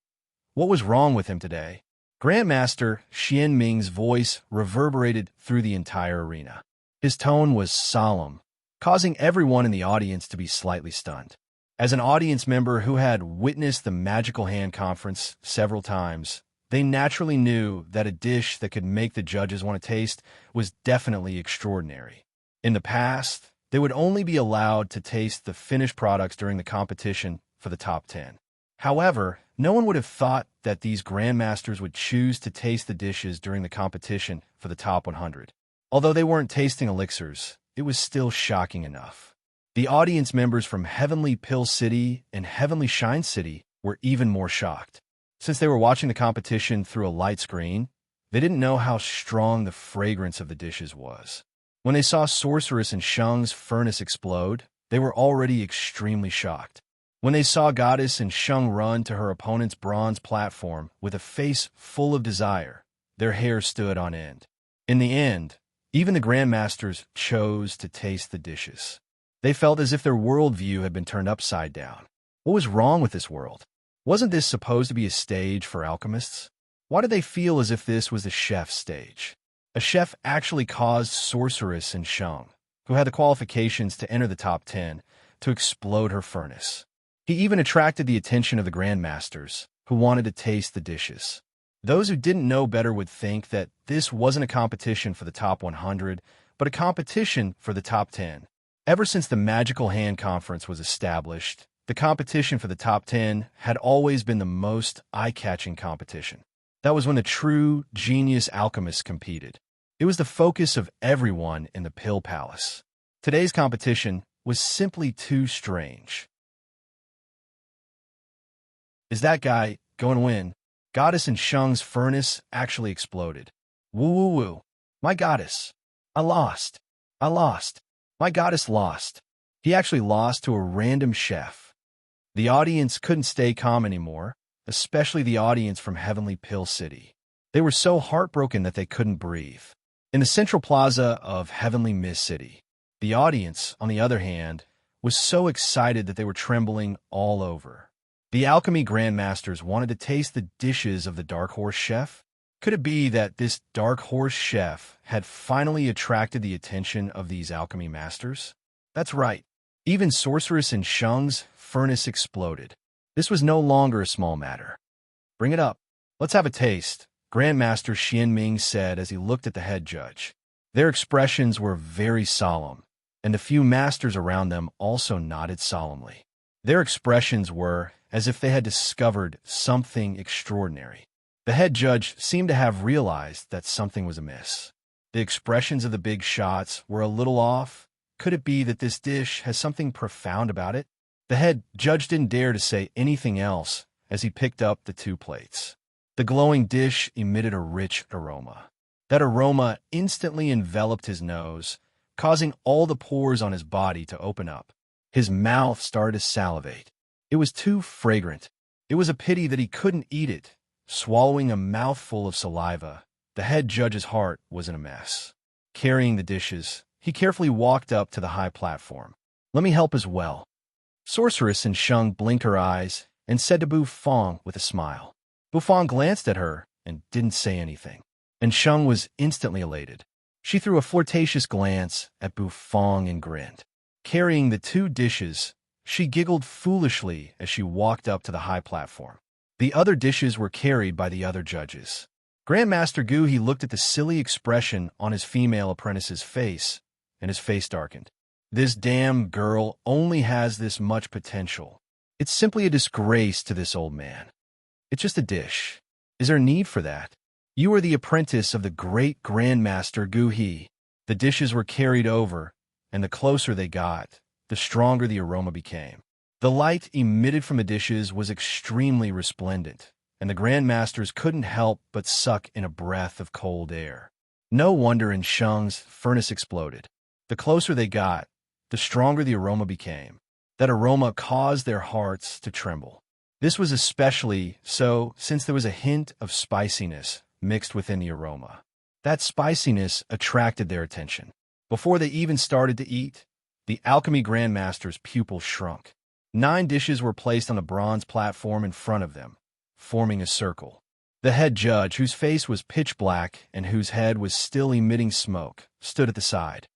What was wrong with him today? Grandmaster Xianming's voice reverberated through the entire arena. His tone was solemn, causing everyone in the audience to be slightly stunned. As an audience member who had witnessed the magical hand conference several times, they naturally knew that a dish that could make the judges want to taste was definitely extraordinary. In the past, they would only be allowed to taste the finished products during the competition for the top 10. However, no one would have thought that these grandmasters would choose to taste the dishes during the competition for the top 100. Although they weren't tasting elixirs, it was still shocking enough. The audience members from Heavenly Pill City and Heavenly Shine City were even more shocked. Since they were watching the competition through a light screen, they didn't know how strong the fragrance of the dishes was. When they saw Sorceress and Sheng's furnace explode, they were already extremely shocked. When they saw Goddess and Sheng run to her opponent's bronze platform with a face full of desire, their hair stood on end. In the end, even the Grandmasters chose to taste the dishes. They felt as if their worldview had been turned upside down. What was wrong with this world? Wasn't this supposed to be a stage for alchemists? Why did they feel as if this was the chef's stage? A chef actually caused Sorceress and Sheng, who had the qualifications to enter the top 10, to explode her furnace. He even attracted the attention of the Grandmasters, who wanted to taste the dishes. Those who didn't know better would think that this wasn't a competition for the top 100, but a competition for the top 10. Ever since the Magical Hand Conference was established, the competition for the top 10 had always been the most eye-catching competition. That was when the true genius alchemists competed. It was the focus of everyone in the Pill Palace. Today's competition was simply too strange. Is that guy going to win? Goddess and Sheng's furnace actually exploded. Woo woo woo. My goddess. I lost. I lost. My goddess lost. He actually lost to a random chef. The audience couldn't stay calm anymore, especially the audience from Heavenly Pill City. They were so heartbroken that they couldn't breathe. In the central plaza of Heavenly Mist City, the audience, on the other hand, was so excited that they were trembling all over. The alchemy grandmasters wanted to taste the dishes of the Dark Horse chef. Could it be that this Dark Horse chef had finally attracted the attention of these alchemy masters? That's right. Even Sorceress and Shung's furnace exploded. This was no longer a small matter. Bring it up. Let's have a taste, Grandmaster Xianming said as he looked at the head judge. Their expressions were very solemn, and the few masters around them also nodded solemnly. Their expressions were as if they had discovered something extraordinary. The head judge seemed to have realized that something was amiss. The expressions of the big shots were a little off. Could it be that this dish has something profound about it? The head judge didn't dare to say anything else as he picked up the 2 plates. The glowing dish emitted a rich aroma. That aroma instantly enveloped his nose, causing all the pores on his body to open up. His mouth started to salivate. It was too fragrant. It was a pity that he couldn't eat it. Swallowing a mouthful of saliva, the head judge's heart was in a mess. Carrying the dishes, he carefully walked up to the high platform. Let me help as well. Sorceress and Shung blinked her eyes and said to Bufang with a smile. Bufang glanced at her and didn't say anything, and Shung was instantly elated. She threw a flirtatious glance at Bufang and grinned. Carrying the 2 dishes, she giggled foolishly as she walked up to the high platform. The other dishes were carried by the other judges. Grandmaster Gu looked at the silly expression on his female apprentice's face, and his face darkened. This damn girl only has this much potential. It's simply a disgrace to this old man. It's just a dish. Is there need for that? You are the apprentice of the great Grandmaster Gu He. The dishes were carried over, and the closer they got, the stronger the aroma became. The light emitted from the dishes was extremely resplendent, and the grandmasters couldn't help but suck in a breath of cold air. No wonder in Shung's furnace exploded. The closer they got, the stronger the aroma became. That aroma caused their hearts to tremble. This was especially so since there was a hint of spiciness mixed within the aroma. That spiciness attracted their attention. Before they even started to eat, the alchemy grandmaster's pupils shrunk. 9 dishes were placed on the bronze platform in front of them, forming a circle. The head judge, whose face was pitch black and whose head was still emitting smoke, stood at the side.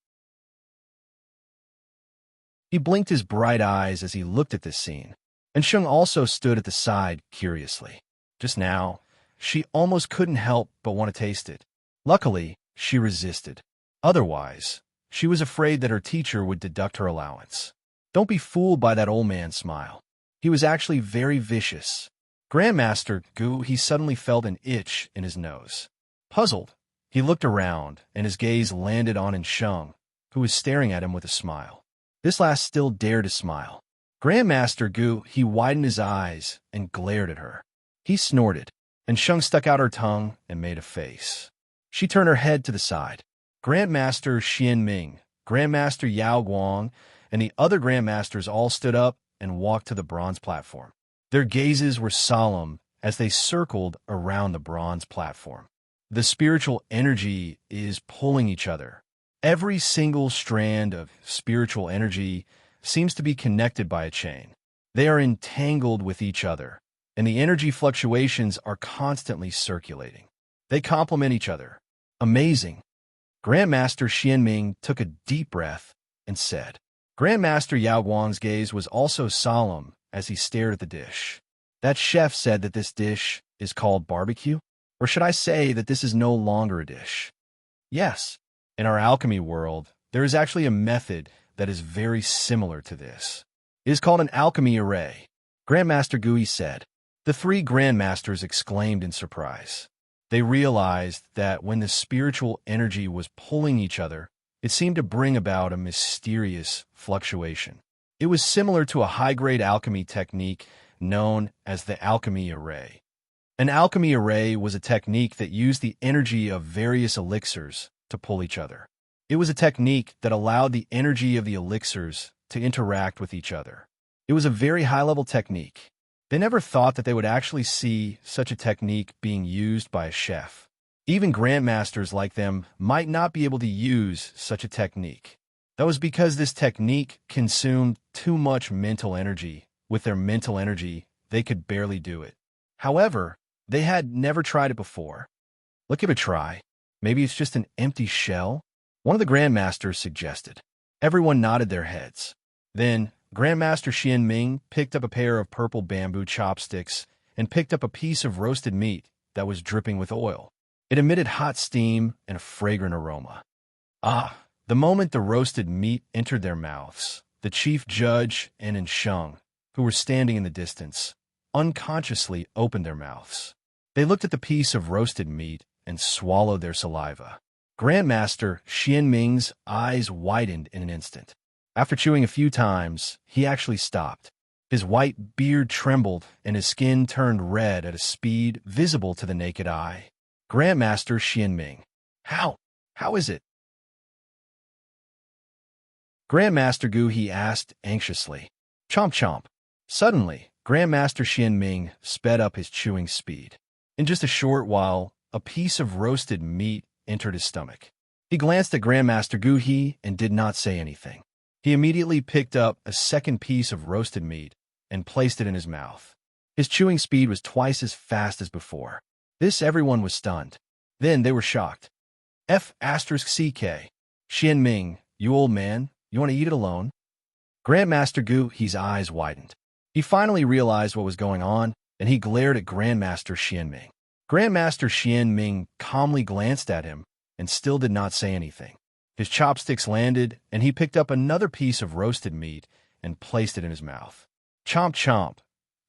He blinked his bright eyes as he looked at this scene, and Shung also stood at the side curiously. Just now, she almost couldn't help but want to taste it. Luckily, she resisted. Otherwise, she was afraid that her teacher would deduct her allowance. Don't be fooled by that old man's smile. He was actually very vicious. Grandmaster Gu, he suddenly felt an itch in his nose. Puzzled, he looked around, and his gaze landed on Shung, who was staring at him with a smile. This last still dared to smile. Grandmaster Gu, he widened his eyes and glared at her. He snorted, and Shung stuck out her tongue and made a face. She turned her head to the side. Grandmaster Xianming, Grandmaster Yao Guang, and the other grandmasters all stood up and walked to the bronze platform. Their gazes were solemn as they circled around the bronze platform. The spiritual energy is pulling each other. Every single strand of spiritual energy seems to be connected by a chain. They are entangled with each other, and the energy fluctuations are constantly circulating. They complement each other. Amazing. Grandmaster Xianming took a deep breath and said. Grandmaster Yao Guang's gaze was also solemn as he stared at the dish. That chef said that this dish is called barbecue? Or should I say that this is no longer a dish? Yes, in our alchemy world, there is actually a method that is very similar to this. It is called an alchemy array. Grandmaster Gui said. The 3 grandmasters exclaimed in surprise. They realized that when the spiritual energy was pulling each other, it seemed to bring about a mysterious fluctuation. It was similar to a high-grade alchemy technique known as the alchemy array. An alchemy array was a technique that used the energy of various elixirs to pull each other. It was a technique that allowed the energy of the elixirs to interact with each other. It was a very high-level technique. They never thought that they would actually see such a technique being used by a chef. Even grandmasters like them might not be able to use such a technique. That was because this technique consumed too much mental energy. With their mental energy, they could barely do it. However, they had never tried it before. Let's give it a try. Maybe it's just an empty shell? One of the Grandmasters suggested. Everyone nodded their heads. Then, Grandmaster Xian Ming picked up a pair of purple bamboo chopsticks and picked up a piece of roasted meat that was dripping with oil. It emitted hot steam and a fragrant aroma. Ah, the moment the roasted meat entered their mouths, the chief judge and Sheng, who were standing in the distance, unconsciously opened their mouths. They looked at the piece of roasted meat and swallowed their saliva. Grandmaster Xian Ming's eyes widened in an instant. After chewing a few times, he actually stopped. His white beard trembled and his skin turned red at a speed visible to the naked eye. Grandmaster Xian Ming. How is it? Grandmaster Gu He asked anxiously. Chomp chomp. Suddenly, Grandmaster Xian Ming sped up his chewing speed. In just a short while, a piece of roasted meat entered his stomach. He glanced at Grandmaster Gu He and did not say anything. He immediately picked up a second piece of roasted meat and placed it in his mouth. His chewing speed was twice as fast as before. Everyone was stunned. Then they were shocked. F*CK. Xian Ming, you old man, you want to eat it alone? Grandmaster Gu He's eyes widened. He finally realized what was going on, and he glared at Grandmaster Xian Ming. Grandmaster Xian Ming calmly glanced at him and still did not say anything. His chopsticks landed, and he picked up another piece of roasted meat and placed it in his mouth. Chomp chomp.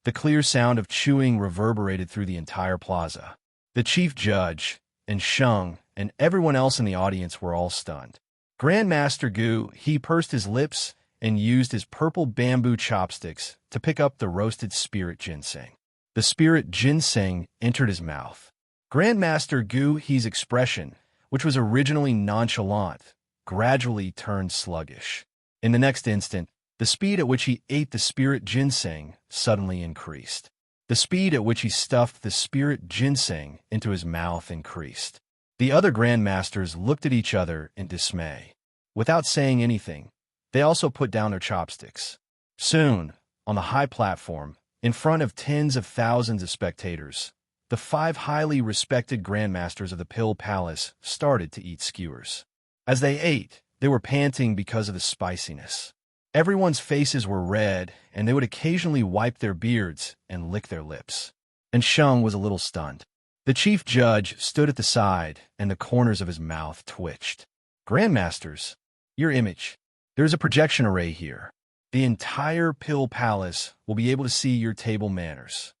The clear sound of chewing reverberated through the entire plaza. The chief judge, and Sheng, and everyone else in the audience were all stunned. Grandmaster Gu He pursed his lips and used his purple bamboo chopsticks to pick up the roasted spirit ginseng. The spirit ginseng entered his mouth. Grandmaster Gu He's expression, which was originally nonchalant, gradually turned sluggish. In the next instant, the speed at which he ate the spirit ginseng suddenly increased. The speed at which he stuffed the spirit ginseng into his mouth increased. The other Grandmasters looked at each other in dismay. Without saying anything, they also put down their chopsticks. Soon, on the high platform, in front of tens of thousands of spectators, the 5 highly respected Grandmasters of the Pill Palace started to eat skewers. As they ate, they were panting because of the spiciness. Everyone's faces were red, and they would occasionally wipe their beards and lick their lips. And Sheng was a little stunned. The chief judge stood at the side, and the corners of his mouth twitched. Grandmasters, your image. There's a projection array here. The entire Pill Palace will be able to see your table manners.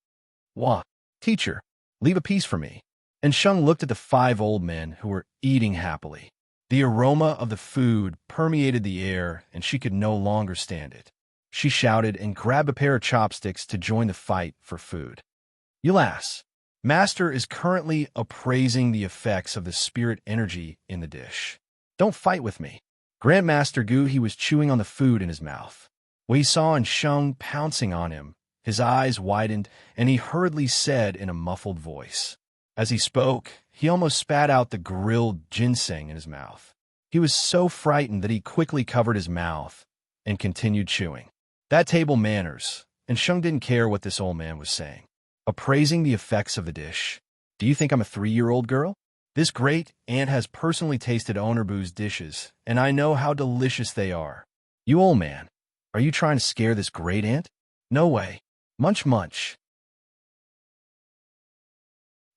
Wah, teacher, leave a piece for me. And Sheng looked at the 5 old men who were eating happily. The aroma of the food permeated the air, and she could no longer stand it. She shouted and grabbed a pair of chopsticks to join the fight for food. Alas, Master is currently appraising the effects of the spirit energy in the dish. Don't fight with me. Grandmaster Gu He was chewing on the food in his mouth. When he saw Sheng pouncing on him, his eyes widened, and he hurriedly said in a muffled voice. As he spoke, he almost spat out the grilled ginseng in his mouth. He was so frightened that he quickly covered his mouth and continued chewing. That table manners, and Sheng didn't care what this old man was saying. Appraising the effects of the dish. Do you think I'm a 3-year-old girl? This great aunt has personally tasted Ownerbu's dishes, and I know how delicious they are. You old man, are you trying to scare this great aunt? No way. Munch munch.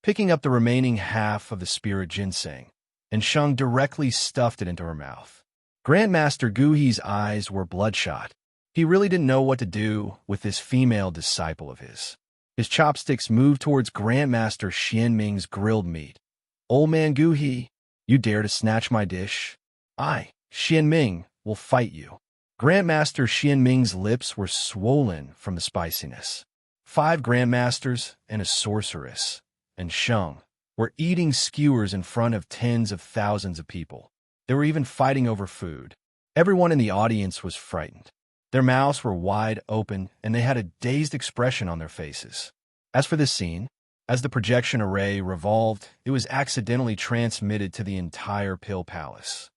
Picking up the remaining half of the spirit ginseng, and Sheng directly stuffed it into her mouth. Grandmaster Gu He's eyes were bloodshot. He really didn't know what to do with this female disciple of his. His chopsticks moved towards Grandmaster Xian Ming's grilled meat. Old man Gu He, you dare to snatch my dish? I, Xian Ming, will fight you. Grandmaster Xian Ming's lips were swollen from the spiciness. 5 Grandmasters and a sorceress, and Sheng, were eating skewers in front of tens of thousands of people. They were even fighting over food. Everyone in the audience was frightened. Their mouths were wide open, and they had a dazed expression on their faces. As for this scene, as the projection array revolved, it was accidentally transmitted to the entire Pill Palace.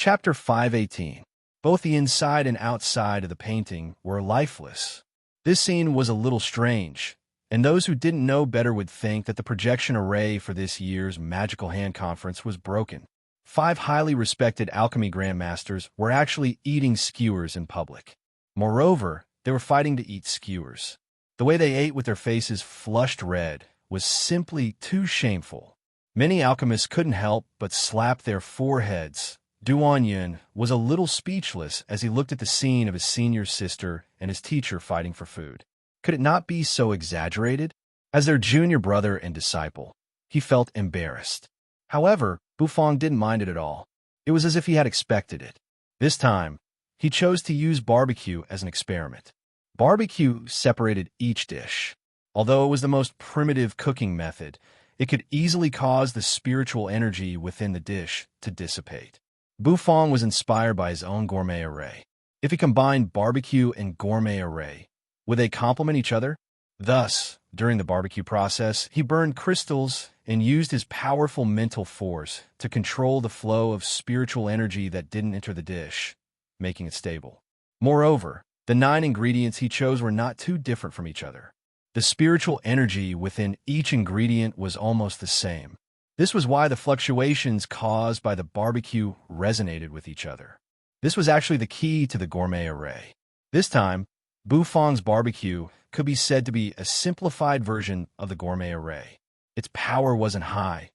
Chapter 518. Both the inside and outside of the painting were lifeless. This scene was a little strange, and those who didn't know better would think that the projection array for this year's Magical Hand Conference was broken. 5 highly respected alchemy grandmasters were actually eating skewers in public. Moreover, they were fighting to eat skewers. The way they ate with their faces flushed red was simply too shameful. Many alchemists couldn't help but slap their foreheads. Duan Yun was a little speechless as he looked at the scene of his senior sister and his teacher fighting for food. Could it not be so exaggerated? As their junior brother and disciple, he felt embarrassed. However, Bufang didn't mind it at all. It was as if he had expected it. This time, he chose to use barbecue as an experiment. Barbecue separated each dish. Although it was the most primitive cooking method, it could easily cause the spiritual energy within the dish to dissipate. Bufang was inspired by his own gourmet array. If he combined barbecue and gourmet array, would they complement each other? Thus, during the barbecue process, he burned crystals and used his powerful mental force to control the flow of spiritual energy that didn't enter the dish, making it stable. Moreover, the 9 ingredients he chose were not too different from each other. The spiritual energy within each ingredient was almost the same. This was why the fluctuations caused by the barbecue resonated with each other. This was actually the key to the gourmet array. This time, Bufang's barbecue could be said to be a simplified version of the gourmet array. Its power wasn't high,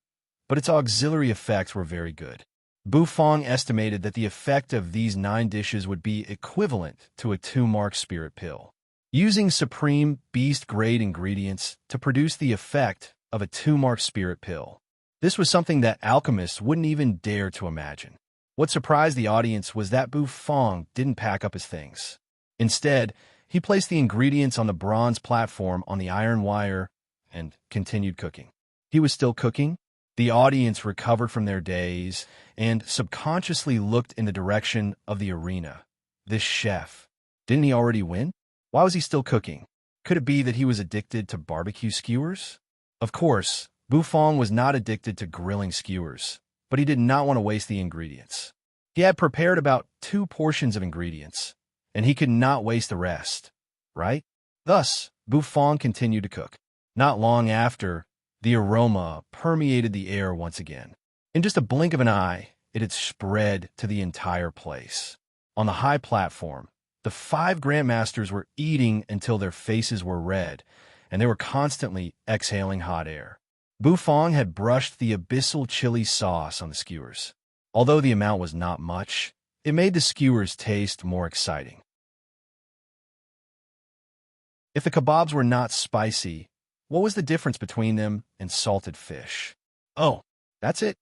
but its auxiliary effects were very good. Bufang estimated that the effect of these 9 dishes would be equivalent to a 2-mark spirit pill. Using supreme beast-grade ingredients to produce the effect of a 2-mark spirit pill. This was something that alchemists wouldn't even dare to imagine. What surprised the audience was that Bufang didn't pack up his things. Instead, he placed the ingredients on the bronze platform on the iron wire and continued cooking. He was still cooking. The audience recovered from their daze and subconsciously looked in the direction of the arena. This chef, didn't he already win? Why was he still cooking? Could it be that he was addicted to barbecue skewers? Of course, Bufang was not addicted to grilling skewers, but he did not want to waste the ingredients. He had prepared about 2 portions of ingredients, and he could not waste the rest, right? Thus, Bufang continued to cook. Not long after, the aroma permeated the air once again. In just a blink of an eye, it had spread to the entire place. On the high platform, the 5 grandmasters were eating until their faces were red, and they were constantly exhaling hot air. Bufang had brushed the abyssal chili sauce on the skewers. Although the amount was not much, it made the skewers taste more exciting. If the kebabs were not spicy, what was the difference between them and salted fish? Oh, that's it.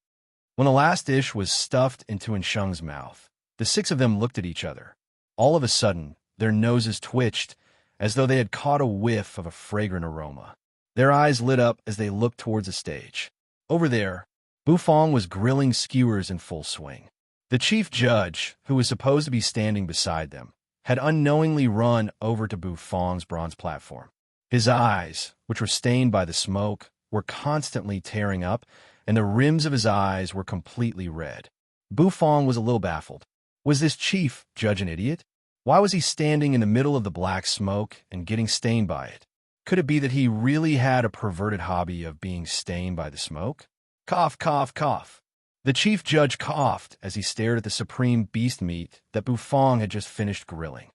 When the last dish was stuffed into Ensheng's mouth, the 6 of them looked at each other. All of a sudden, their noses twitched, as though they had caught a whiff of a fragrant aroma. Their eyes lit up as they looked towards the stage. Over there, Bufang was grilling skewers in full swing. The chief judge, who was supposed to be standing beside them, had unknowingly run over to Bufang's bronze platform. His eyes, which were stained by the smoke, were constantly tearing up, and the rims of his eyes were completely red. Bufang was a little baffled. Was this chief judge an idiot? Why was he standing in the middle of the black smoke and getting stained by it? Could it be that he really had a perverted hobby of being stained by the smoke? Cough, cough, cough. The chief judge coughed as he stared at the supreme beast meat that Bufang had just finished grilling.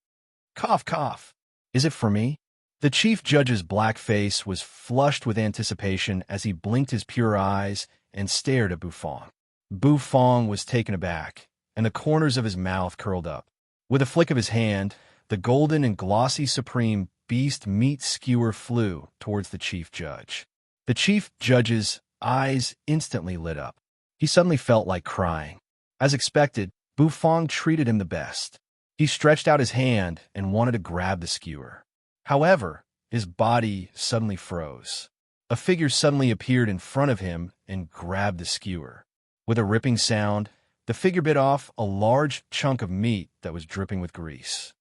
Cough, cough. Is it for me? The chief judge's black face was flushed with anticipation as he blinked his pure eyes and stared at Bufang. Bufang was taken aback, and the corners of his mouth curled up. With a flick of his hand, the golden and glossy supreme beast meat skewer flew towards the chief judge. The chief judge's eyes instantly lit up. He suddenly felt like crying. As expected, Bufang treated him the best. He stretched out his hand and wanted to grab the skewer. However, his body suddenly froze. A figure suddenly appeared in front of him and grabbed the skewer. With a ripping sound, the figure bit off a large chunk of meat that was dripping with grease.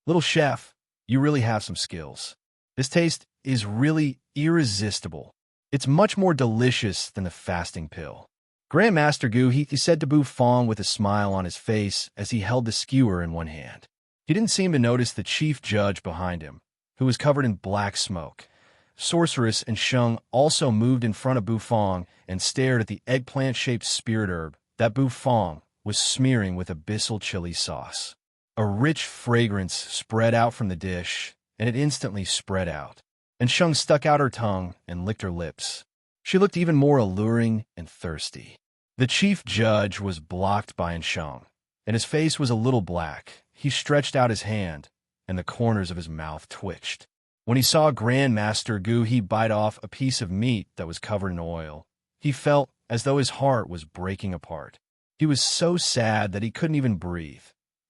Little chef, you really have some skills. This taste is really irresistible. It's much more delicious than the fasting pill. Grandmaster Gu, he said to Bu Fong with a smile on his face as he held the skewer in one hand. He didn't seem to notice the chief judge behind him, who was covered in black smoke. Sorceress and Sheng also moved in front of Bu Fong and stared at the eggplant-shaped spirit herb that Bu Fong was smearing with abyssal chili sauce. A rich fragrance spread out from the dish, and it instantly spread out. And Sheng stuck out her tongue and licked her lips. She looked even more alluring and thirsty. The chief judge was blocked by Sheng, and his face was a little black. He stretched out his hand, and the corners of his mouth twitched. When he saw Grandmaster Gu, he bite off a piece of meat that was covered in oil. He felt as though his heart was breaking apart. He was so sad that he couldn't even breathe.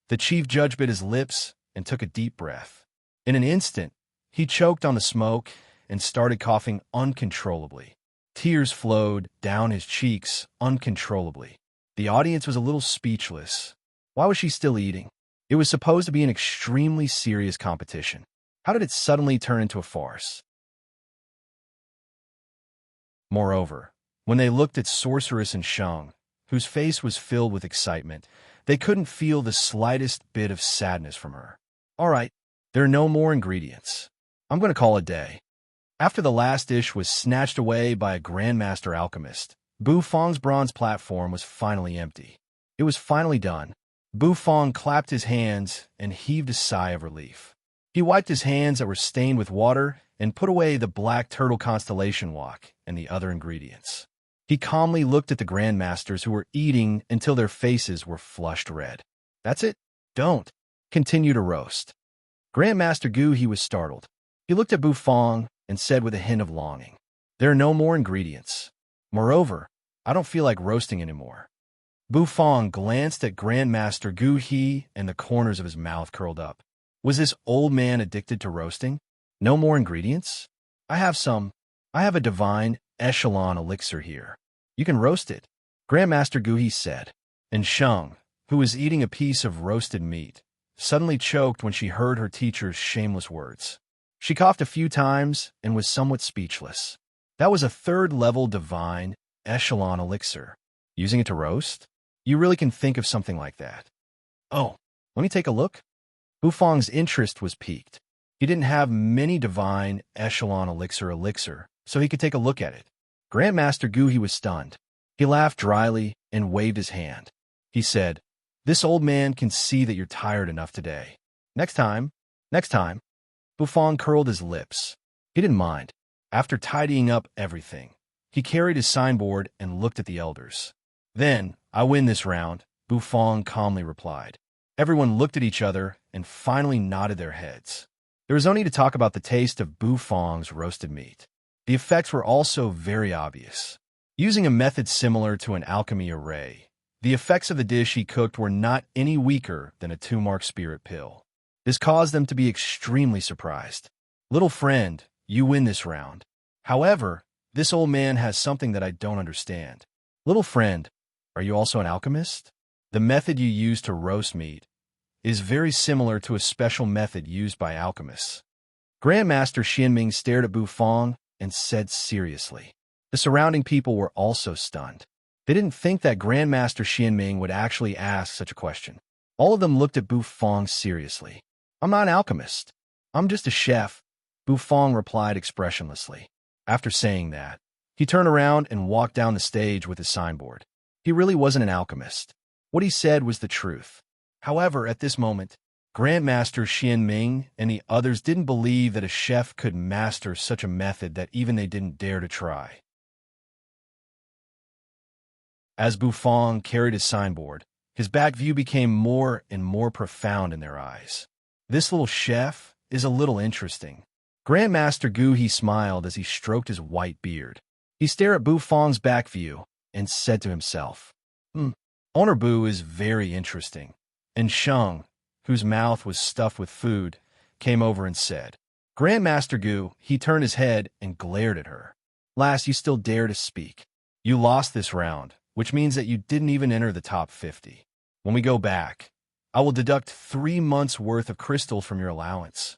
The chief judge bit his lips and took a deep breath. In an instant, he choked on the smoke and started coughing uncontrollably. Tears flowed down his cheeks uncontrollably. The audience was a little speechless. Why was she still eating? It was supposed to be an extremely serious competition. How did it suddenly turn into a farce? Moreover, when they looked at Sorceress and Sheng, whose face was filled with excitement, they couldn't feel the slightest bit of sadness from her. All right, there are no more ingredients. I'm going to call it a day. After the last dish was snatched away by a Grandmaster Alchemist, Bu Fong's bronze platform was finally empty. It was finally done. Bu Fong clapped his hands and heaved a sigh of relief. He wiped his hands that were stained with water and put away the black turtle constellation walk and the other ingredients. He calmly looked at the Grandmasters who were eating until their faces were flushed red. That's it. Don't. Continue to roast. Grandmaster Gu, he was startled. He looked at Bu Fong and said with a hint of longing, "There are no more ingredients. Moreover, I don't feel like roasting anymore." Bu Fong glanced at Grandmaster Gu He, and the corners of his mouth curled up. Was this old man addicted to roasting? No more ingredients? I have a divine echelon elixir here. You can roast it, Grandmaster Gu He said. And Sheng, who was eating a piece of roasted meat, suddenly choked when she heard her teacher's shameless words. She coughed a few times and was somewhat speechless. That was a third-level divine echelon elixir. Using it to roast? You really can think of something like that. Oh, let me take a look. Bu Fong's interest was piqued. He didn't have many divine echelon elixir, so he could take a look at it. Grandmaster Gu He was stunned. He laughed dryly and waved his hand. He said, "This old man can see that you're tired enough today. Next time. Bu Fong curled his lips. He didn't mind. After tidying up everything, he carried his signboard and looked at the elders. Then, I win this round, Bu Fong calmly replied. Everyone looked at each other and finally nodded their heads. There was no need to talk about the taste of Bu Fong's roasted meat. The effects were also very obvious. Using a method similar to an alchemy array, the effects of the dish he cooked were not any weaker than a 2-mark spirit pill. This caused them to be extremely surprised. Little friend, you win this round. However, this old man has something that I don't understand. Little friend, are you also an alchemist? The method you use to roast meat is very similar to a special method used by alchemists. Grandmaster Xianming stared at Bu Fong and said seriously. The surrounding people were also stunned. They didn't think that Grandmaster Xianming would actually ask such a question. All of them looked at Bu Fong seriously. I'm not an alchemist. I'm just a chef, Bu Fong replied expressionlessly. After saying that, he turned around and walked down the stage with his signboard. He really wasn't an alchemist. What he said was the truth. However, at this moment, Grandmaster Xianming and the others didn't believe that a chef could master such a method that even they didn't dare to try. As Bu Fong carried his signboard, his back view became more and more profound in their eyes. This little chef is a little interesting. Grandmaster Gu He smiled as he stroked his white beard. He stared at Bu Fong's back view and said to himself, Owner Bu is very interesting. And Sheng, whose mouth was stuffed with food, came over and said, Grandmaster Gu, he turned his head and glared at her. Last, you still dare to speak. You lost this round, which means that you didn't even enter the top 50. When we go back, I will deduct 3 months' worth of crystal from your allowance.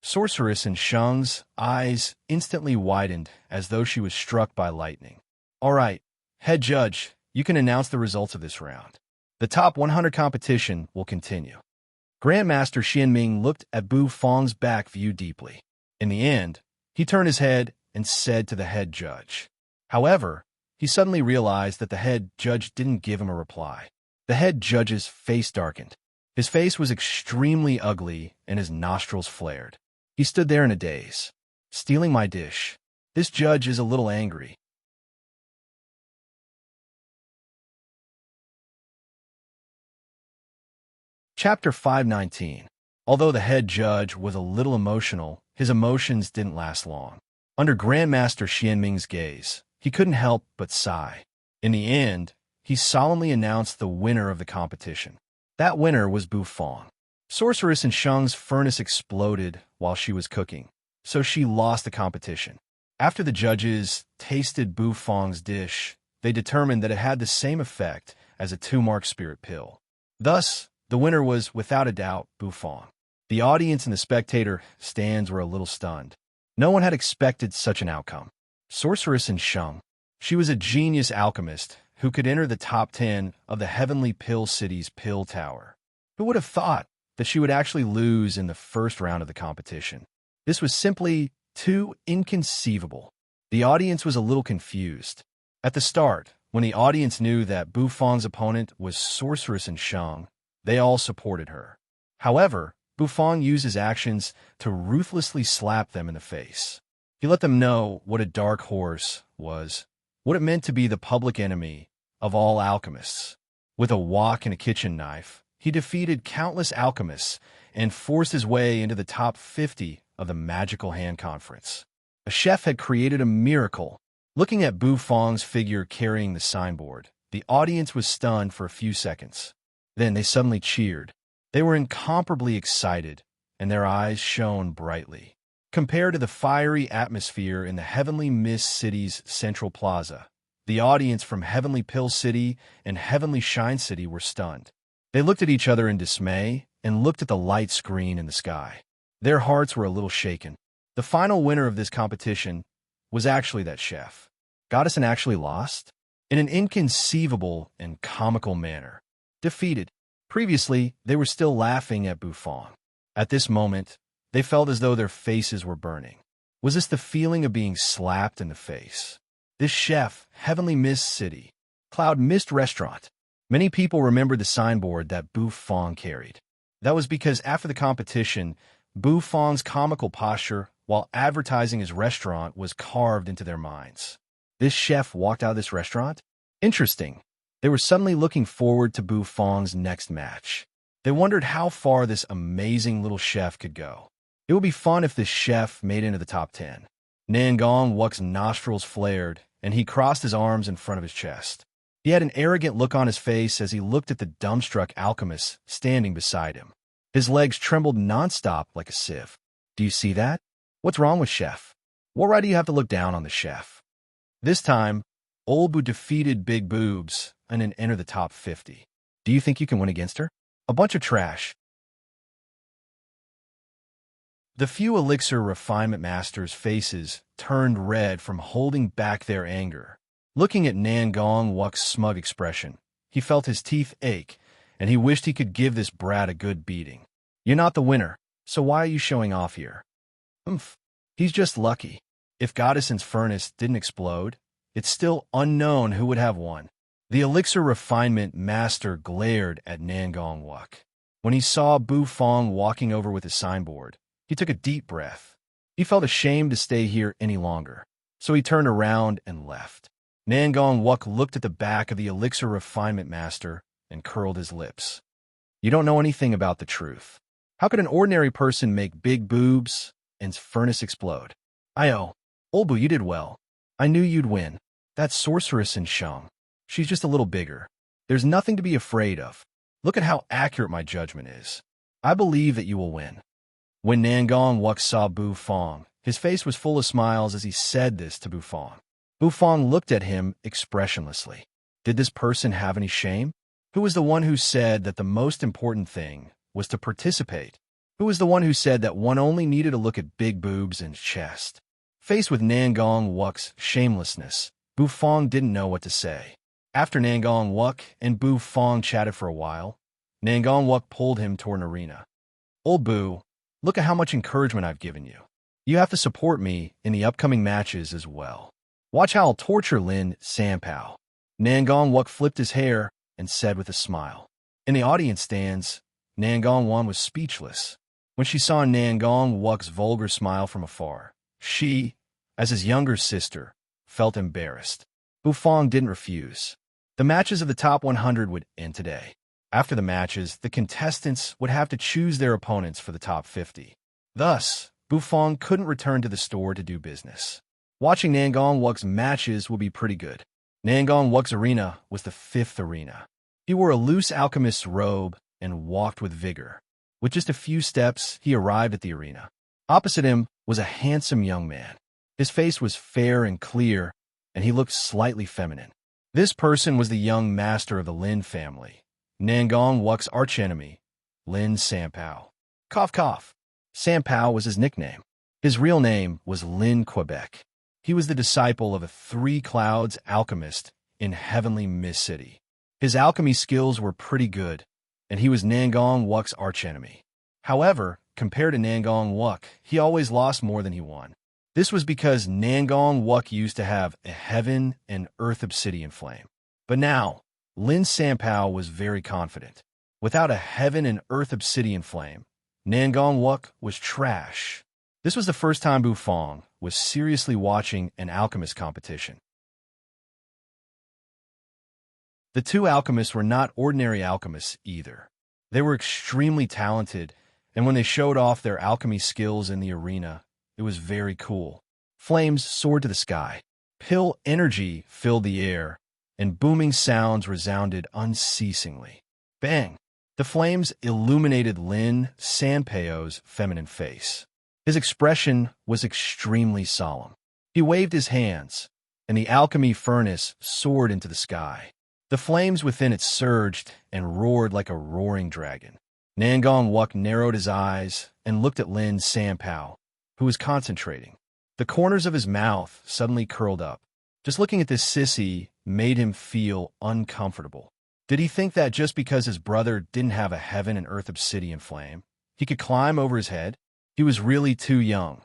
Sorceress and Sheng's eyes instantly widened as though she was struck by lightning. All right, Head judge, you can announce the results of this round. The top 100 competition will continue. Grandmaster Xianming looked at Bu Fang's back view deeply. In the end, he turned his head and said to the head judge. However, he suddenly realized that the head judge didn't give him a reply. The head judge's face darkened. His face was extremely ugly and his nostrils flared. He stood there in a daze. Stealing my dish. This judge is a little angry. Chapter 519. Although the head judge was a little emotional, his emotions didn't last long. Under Grandmaster Xianming's gaze, he couldn't help but sigh. In the end, he solemnly announced the winner of the competition. That winner was Bu Fang. Sorceress in Sheng's furnace exploded while she was cooking, so she lost the competition. After the judges tasted Bu Fang's dish, they determined that it had the same effect as a 2-mark spirit pill. Thus, the winner was, without a doubt, Bu Fang. The audience and the spectator stands were a little stunned. No one had expected such an outcome. Sorceress in Sheng. She was a genius alchemist who could enter the top 10 of the Heavenly Pill City's Pill Tower. Who would have thought that she would actually lose in the first round of the competition? This was simply too inconceivable. The audience was a little confused. At the start, when the audience knew that Bu Fang's opponent was Sorceress in Sheng, they all supported her. However, Bu Fang used his actions to ruthlessly slap them in the face. He let them know what a dark horse was, what it meant to be the public enemy of all alchemists. With a wok and a kitchen knife, he defeated countless alchemists and forced his way into the top 50 of the Magical Hand Conference. A chef had created a miracle. Looking at Bu Fang's figure carrying the signboard, the audience was stunned for a few seconds. Then they suddenly cheered. They were incomparably excited, and their eyes shone brightly. Compared to the fiery atmosphere in the Heavenly Mist City's Central Plaza, the audience from Heavenly Pill City and Heavenly Shine City were stunned. They looked at each other in dismay and looked at the light screen in the sky. Their hearts were a little shaken. The final winner of this competition was actually that chef. Goddessin actually lost? In an inconceivable and comical manner. Defeated. Previously, they were still laughing at Bu Fang. At this moment, they felt as though their faces were burning. Was this the feeling of being slapped in the face? This chef, Heavenly Mist City, Cloud Mist Restaurant. Many people remembered the signboard that Bu Fang carried. That was because after the competition, Bu Fang's comical posture while advertising his restaurant was carved into their minds. This chef walked out of this restaurant? Interesting. They were suddenly looking forward to Bu Fang's next match. They wondered how far this amazing little chef could go. It would be fun if this chef made it into the top 10. Nangong Wuk's nostrils flared, and he crossed his arms in front of his chest. He had an arrogant look on his face as he looked at the dumbstruck alchemist standing beside him. His legs trembled nonstop like a sieve. Do you see that? What's wrong with Chef? What right do you have to look down on the chef? This time, Old Boo defeated Big Boobs and then entered the top 50. Do you think you can win against her? A bunch of trash. The few elixir refinement masters' faces turned red from holding back their anger. Looking at Nangong Wuk's smug expression, he felt his teeth ache, and he wished he could give this brat a good beating. You're not the winner, so why are you showing off here? He's just lucky. If Goddessin's furnace didn't explode, it's still unknown who would have won. The elixir refinement master glared at Nangong Wuk. When he saw Bu Fang walking over with his signboard, he took a deep breath. He felt ashamed to stay here any longer, so he turned around and left. Nangong Wuk looked at the back of the elixir refinement master and curled his lips. You don't know anything about the truth. How could an ordinary person make big boobs and furnace explode? Olbu, you did well. I knew you'd win. That sorceress in Shang. She's just a little bigger. There's nothing to be afraid of. Look at how accurate my judgment is. I believe that you will win. When Nangong Wuk saw Bu Fang, his face was full of smiles as he said this to Bu Fang. Bu Fang looked at him expressionlessly. Did this person have any shame? Who was the one who said that the most important thing was to participate? Who was the one who said that one only needed to look at big boobs and chest? Faced with Nangong Wuk's shamelessness, Bu Fong didn't know what to say. After Nangong Wuk and Bu Fong chatted for a while, Nangong Wuk pulled him toward an arena. Old Bu, look at how much encouragement I've given you. You have to support me in the upcoming matches as well. Watch how I'll torture Lin Sanpao. Nangong Wuk flipped his hair and said with a smile. In the audience stands, Nangong Wan was speechless. When she saw Nangong Wuk's vulgar smile from afar, she, as his younger sister, felt embarrassed. Bu Fong didn't refuse. The matches of the top 100 would end today. After the matches, the contestants would have to choose their opponents for the top 50. Thus, Bu Fong couldn't return to the store to do business. Watching Nangong Wuk's matches would be pretty good. Nangong Wuk's arena was the 5th arena. He wore a loose alchemist's robe and walked with vigor. With just a few steps, he arrived at the arena. Opposite him was a handsome young man. His face was fair and clear, and he looked slightly feminine. This person was the young master of the Lin family, Nangong Wuk's archenemy, Lin Sanpao. Cough, cough. Sanpao was his nickname. His real name was Lin Quebec. He was the disciple of a Three Clouds alchemist in heavenly Mist City. His alchemy skills were pretty good, and he was Nangong Wuk's archenemy. However, compared to Nangong Wuk, he always lost more than he won. This was because Nangong Wuk used to have a heaven and earth obsidian flame. But now, Lin Sanpao was very confident. Without a heaven and earth obsidian flame, Nangong Wuk was trash. This was the first time Bu Fong was seriously watching an alchemist competition. The two alchemists were not ordinary alchemists either. They were extremely talented, and when they showed off their alchemy skills in the arena, it was very cool. Flames soared to the sky. Pill energy filled the air, and booming sounds resounded unceasingly. Bang! The flames illuminated Lin Sanpao's feminine face. His expression was extremely solemn. He waved his hands, and the alchemy furnace soared into the sky. The flames within it surged and roared like a roaring dragon. Nangong Wuk narrowed his eyes and looked at Lin Sanpao, who was concentrating. The corners of his mouth suddenly curled up. Just looking at this sissy made him feel uncomfortable. Did he think that just because his brother didn't have a heaven and earth obsidian flame, he could climb over his head? He was really too young.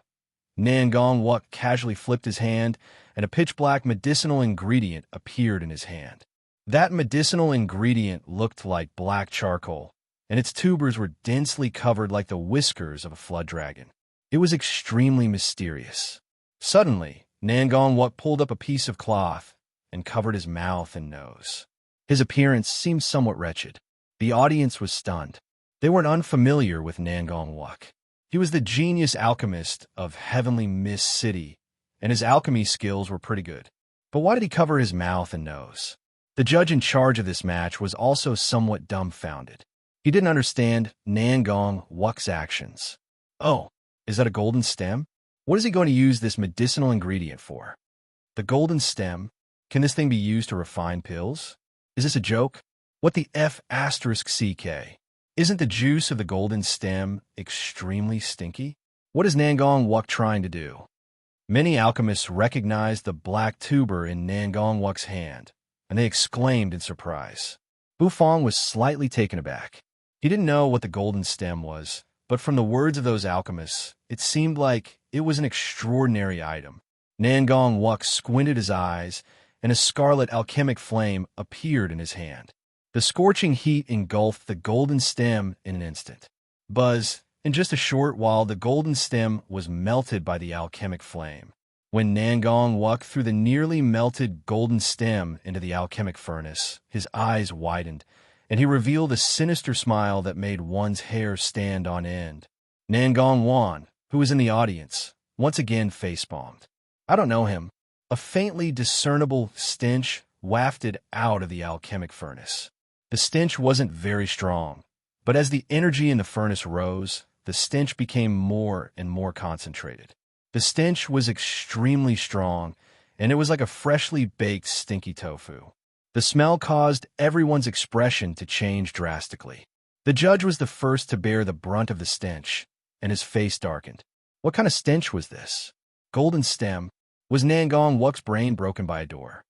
Nangong Wuk casually flipped his hand, and a pitch-black medicinal ingredient appeared in his hand. That medicinal ingredient looked like black charcoal, and its tubers were densely covered like the whiskers of a flood dragon. It was extremely mysterious. Suddenly, Nangong Wuk pulled up a piece of cloth and covered his mouth and nose. His appearance seemed somewhat wretched. The audience was stunned. They weren't unfamiliar with Nangong Wuk. He was the genius alchemist of heavenly Mist City, and his alchemy skills were pretty good. But why did he cover his mouth and nose? The judge in charge of this match was also somewhat dumbfounded. He didn't understand Nangong Wuk's actions. Oh, is that a golden stem? What is he going to use this medicinal ingredient for? The golden stem? Can this thing be used to refine pills? Is this a joke? What the F***CK? Isn't the juice of the golden stem extremely stinky? What is Nangong Wuk trying to do? Many alchemists recognized the black tuber in Nangong Wuk's hand, and they exclaimed in surprise. Bu Fong was slightly taken aback. He didn't know what the golden stem was, but from the words of those alchemists, it seemed like it was an extraordinary item. Nangong Wuk squinted his eyes, and a scarlet alchemic flame appeared in his hand. The scorching heat engulfed the golden stem in an instant. Buzz, in just a short while, the golden stem was melted by the alchemic flame. When Nangong Wuk threw the nearly melted golden stem into the alchemic furnace, his eyes widened, and he revealed a sinister smile that made one's hair stand on end. Nangong Wan, who was in the audience, once again facepalmed. I don't know him. A faintly discernible stench wafted out of the alchemic furnace. The stench wasn't very strong, but as the energy in the furnace rose, the stench became more and more concentrated. The stench was extremely strong, and it was like a freshly baked stinky tofu. The smell caused everyone's expression to change drastically. The judge was the first to bear the brunt of the stench, and his face darkened. What kind of stench was this? Golden stem? Was Nangong Wuk's brain broken by a door?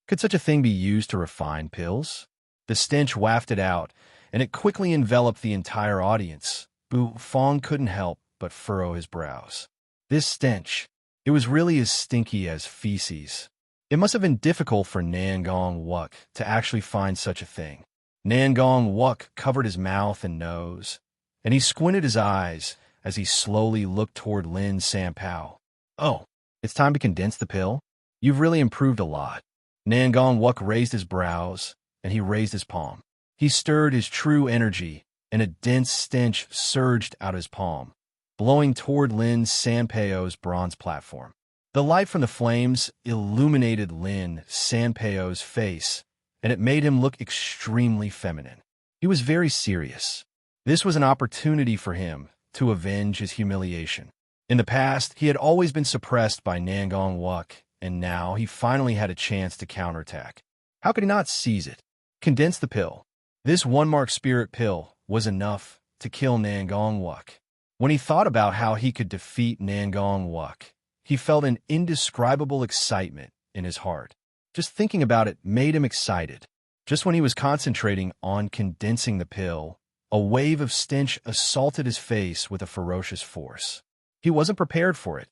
Could such a thing be used to refine pills? The stench wafted out, and it quickly enveloped the entire audience. Bu Fong couldn't help but furrow his brows. This stench, it was really as stinky as feces. It must have been difficult for Nangong Wuk to actually find such a thing. Nangong Wuk covered his mouth and nose, and he squinted his eyes as he slowly looked toward Lin Sanpao. Oh, it's time to condense the pill? You've really improved a lot. Nangong Wuk raised his brows, and he raised his palm. He stirred his true energy, and a dense stench surged out his palm, blowing toward Lin Sanpao's bronze platform. The light from the flames illuminated Lin Sanpao's face, and it made him look extremely feminine. He was very serious. This was an opportunity for him to avenge his humiliation. In the past, he had always been suppressed by Nangong Wuk, and now he finally had a chance to counterattack. How could he not seize it? Condense the pill. This one-mark spirit pill was enough to kill Nangong Wuk. When he thought about how he could defeat Nangong Wuk, he felt an indescribable excitement in his heart. Just thinking about it made him excited. Just when he was concentrating on condensing the pill, a wave of stench assaulted his face with a ferocious force. He wasn't prepared for it,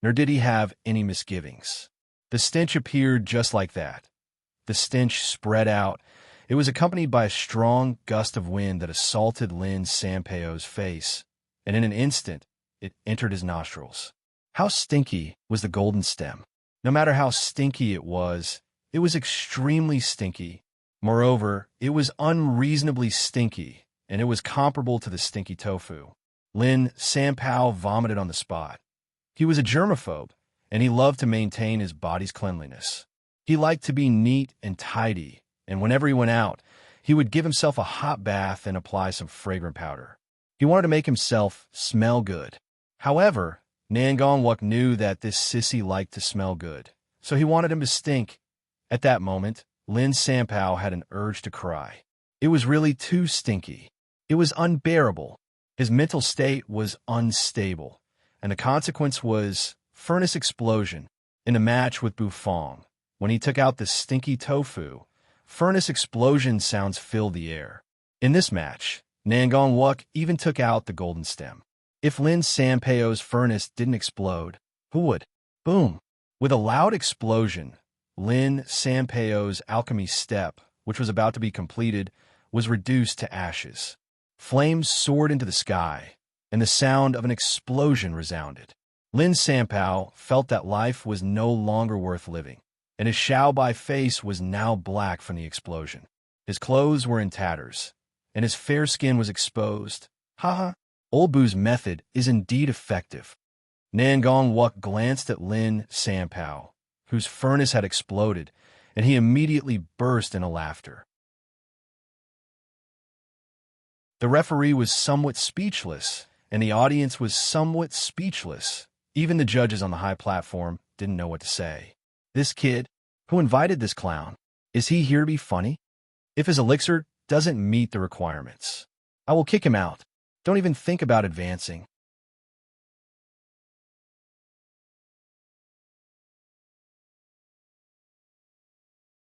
nor did he have any misgivings. The stench appeared just like that. The stench spread out. It was accompanied by a strong gust of wind that assaulted Lin Sanpao's face, and in an instant, it entered his nostrils. How stinky was the golden stem? No matter how stinky it was extremely stinky. Moreover, it was unreasonably stinky, and it was comparable to the stinky tofu. Lin Sanpao vomited on the spot. He was a germaphobe, and he loved to maintain his body's cleanliness. He liked to be neat and tidy, and whenever he went out, he would give himself a hot bath and apply some fragrant powder. He wanted to make himself smell good. However, Nangong Wuk knew that this sissy liked to smell good, so he wanted him to stink. At that moment, Lin Sanpao had an urge to cry. It was really too stinky. It was unbearable. His mental state was unstable, and the consequence was furnace explosion. In a match with Bu Fong, when he took out the stinky tofu, furnace explosion sounds filled the air. In this match, Nangong Wuk even took out the golden stem. If Lin Sanpao's furnace didn't explode, who would? Boom! With a loud explosion, Lin Sanpao's alchemy step, which was about to be completed, was reduced to ashes. Flames soared into the sky, and the sound of an explosion resounded. Lin Sanpao felt that life was no longer worth living, and his Xiaobai face was now black from the explosion. His clothes were in tatters, and his fair skin was exposed. Haha, Old Bu's method is indeed effective. Nangong Wuk glanced at Lin Sanpao, whose furnace had exploded, and he immediately burst into laughter. The referee was somewhat speechless, and the audience was somewhat speechless. Even the judges on the high platform didn't know what to say. This kid, who invited this clown, is he here to be funny? If his elixir doesn't meet the requirements, I will kick him out. Don't even think about advancing.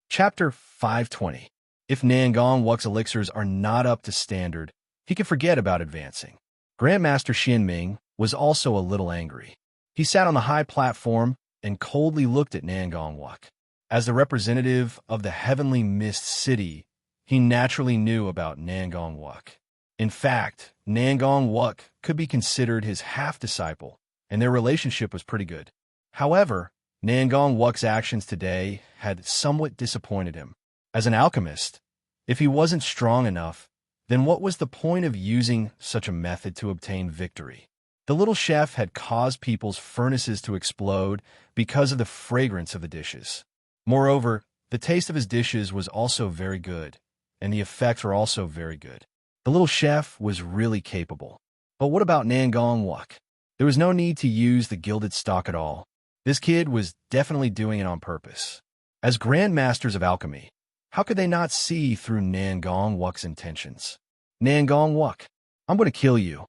Chapter 520. If Nangong Wuk's elixirs are not up to standard, he can forget about advancing. Grandmaster Xinming was also a little angry. He sat on the high platform and coldly looked at Nangong Wuk. As the representative of the Heavenly Mist City, he naturally knew about Nangong Wuk. In fact, Nangong Wuk could be considered his half-disciple, and their relationship was pretty good. However, Nangong Wuk's actions today had somewhat disappointed him. As an alchemist, if he wasn't strong enough, then what was the point of using such a method to obtain victory? The little chef had caused people's furnaces to explode because of the fragrance of the dishes. Moreover, the taste of his dishes was also very good, and the effects were also very good. The little chef was really capable. But what about Nangong Wuk? There was no need to use the gilded stock at all. This kid was definitely doing it on purpose. As grandmasters of alchemy, how could they not see through Nangong Wuk's intentions? Nangong Wuk, I'm going to kill you.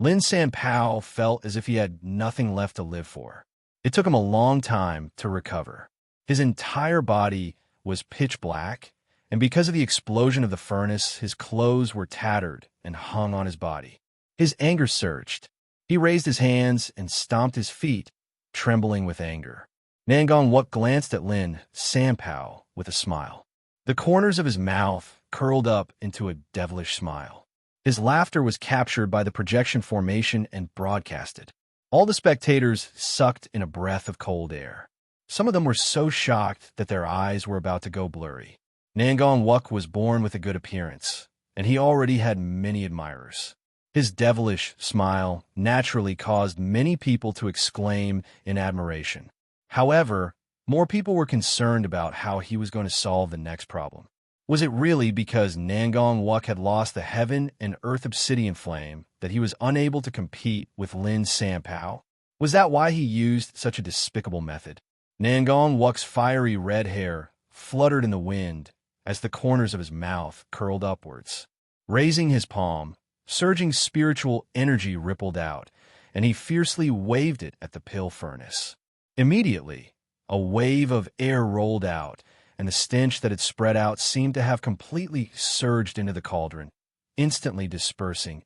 Lin Sanpao felt as if he had nothing left to live for. It took him a long time to recover. His entire body was pitch black, and because of the explosion of the furnace, his clothes were tattered and hung on his body. His anger surged. He raised his hands and stomped his feet, trembling with anger. Nangong Wuk glanced at Lin Sanpao with a smile. The corners of his mouth curled up into a devilish smile. His laughter was captured by the projection formation and broadcasted. All the spectators sucked in a breath of cold air. Some of them were so shocked that their eyes were about to go blurry. Nangong Wuk was born with a good appearance, and he already had many admirers. His devilish smile naturally caused many people to exclaim in admiration. However, more people were concerned about how he was going to solve the next problem. Was it really because Nangong Wuk had lost the heaven and earth obsidian flame that he was unable to compete with Lin Sanpao? Was that why he used such a despicable method? Nangong Wuk's fiery red hair fluttered in the wind as the corners of his mouth curled upwards. Raising his palm, surging spiritual energy rippled out, and he fiercely waved it at the pill furnace. Immediately, a wave of air rolled out, and the stench that had spread out seemed to have completely surged into the cauldron, instantly dispersing.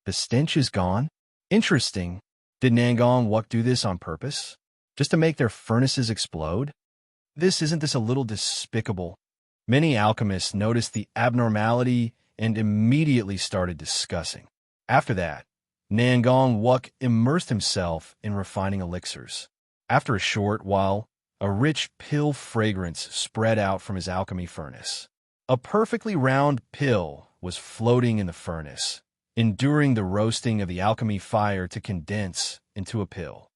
The stench is gone? Interesting. Did Nangong Wuk do this on purpose? Just to make their furnaces explode? Isn't this a little despicable? Many alchemists noticed the abnormality and immediately started discussing. After that, Nangong Wuk immersed himself in refining elixirs. After a short while, a rich pill fragrance spread out from his alchemy furnace. A perfectly round pill was floating in the furnace, enduring the roasting of the alchemy fire to condense into a pill.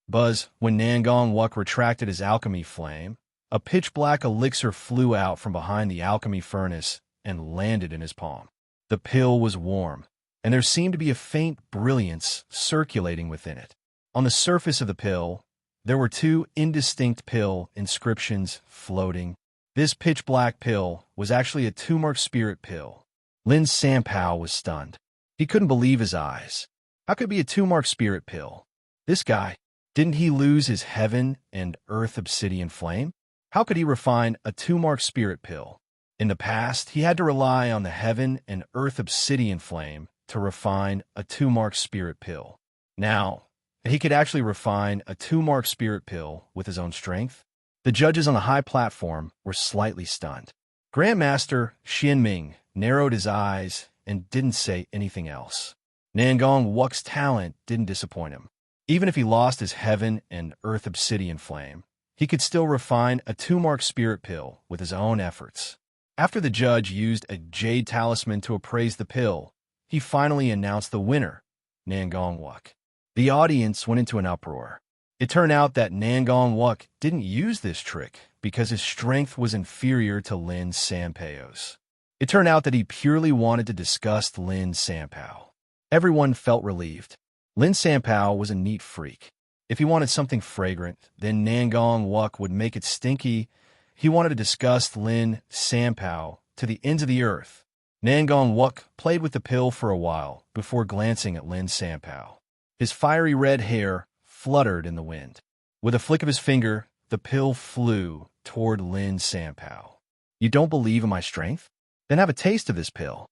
Buzz, when Nangong Wuk retracted his alchemy flame, a pitch-black elixir flew out from behind the alchemy furnace and landed in his palm. The pill was warm, and there seemed to be a faint brilliance circulating within it. On the surface of the pill, there were two indistinct pill inscriptions floating. This pitch-black pill was actually a two-mark spirit pill. Lin Sanpao was stunned. He couldn't believe his eyes. How could it be a two-mark spirit pill? This guy, didn't he lose his heaven and earth obsidian flame? How could he refine a two-mark spirit pill? In the past, he had to rely on the heaven and earth obsidian flame to refine a two-mark spirit pill. Now, he could actually refine a two-mark spirit pill with his own strength. The judges on the high platform were slightly stunned. Grandmaster Xianming narrowed his eyes and didn't say anything else. Nangong Wuk's talent didn't disappoint him. Even if he lost his heaven and earth obsidian flame, he could still refine a two-mark spirit pill with his own efforts. After the judge used a jade talisman to appraise the pill, he finally announced the winner, Nangong Wuk. The audience went into an uproar. It turned out that Nangong Wuk didn't use this trick because his strength was inferior to Lin Sanpao's. It turned out that he purely wanted to disgust Lin Sanpao. Everyone felt relieved. Lin Sanpao was a neat freak. If he wanted something fragrant, then Nangong Wuk would make it stinky. He wanted to disgust Lin Sanpao to the ends of the earth. Nangong Wuk played with the pill for a while before glancing at Lin Sanpao. His fiery red hair fluttered in the wind. With a flick of his finger, the pill flew toward Lin Sanpao. You don't believe in my strength? Then have a taste of this pill.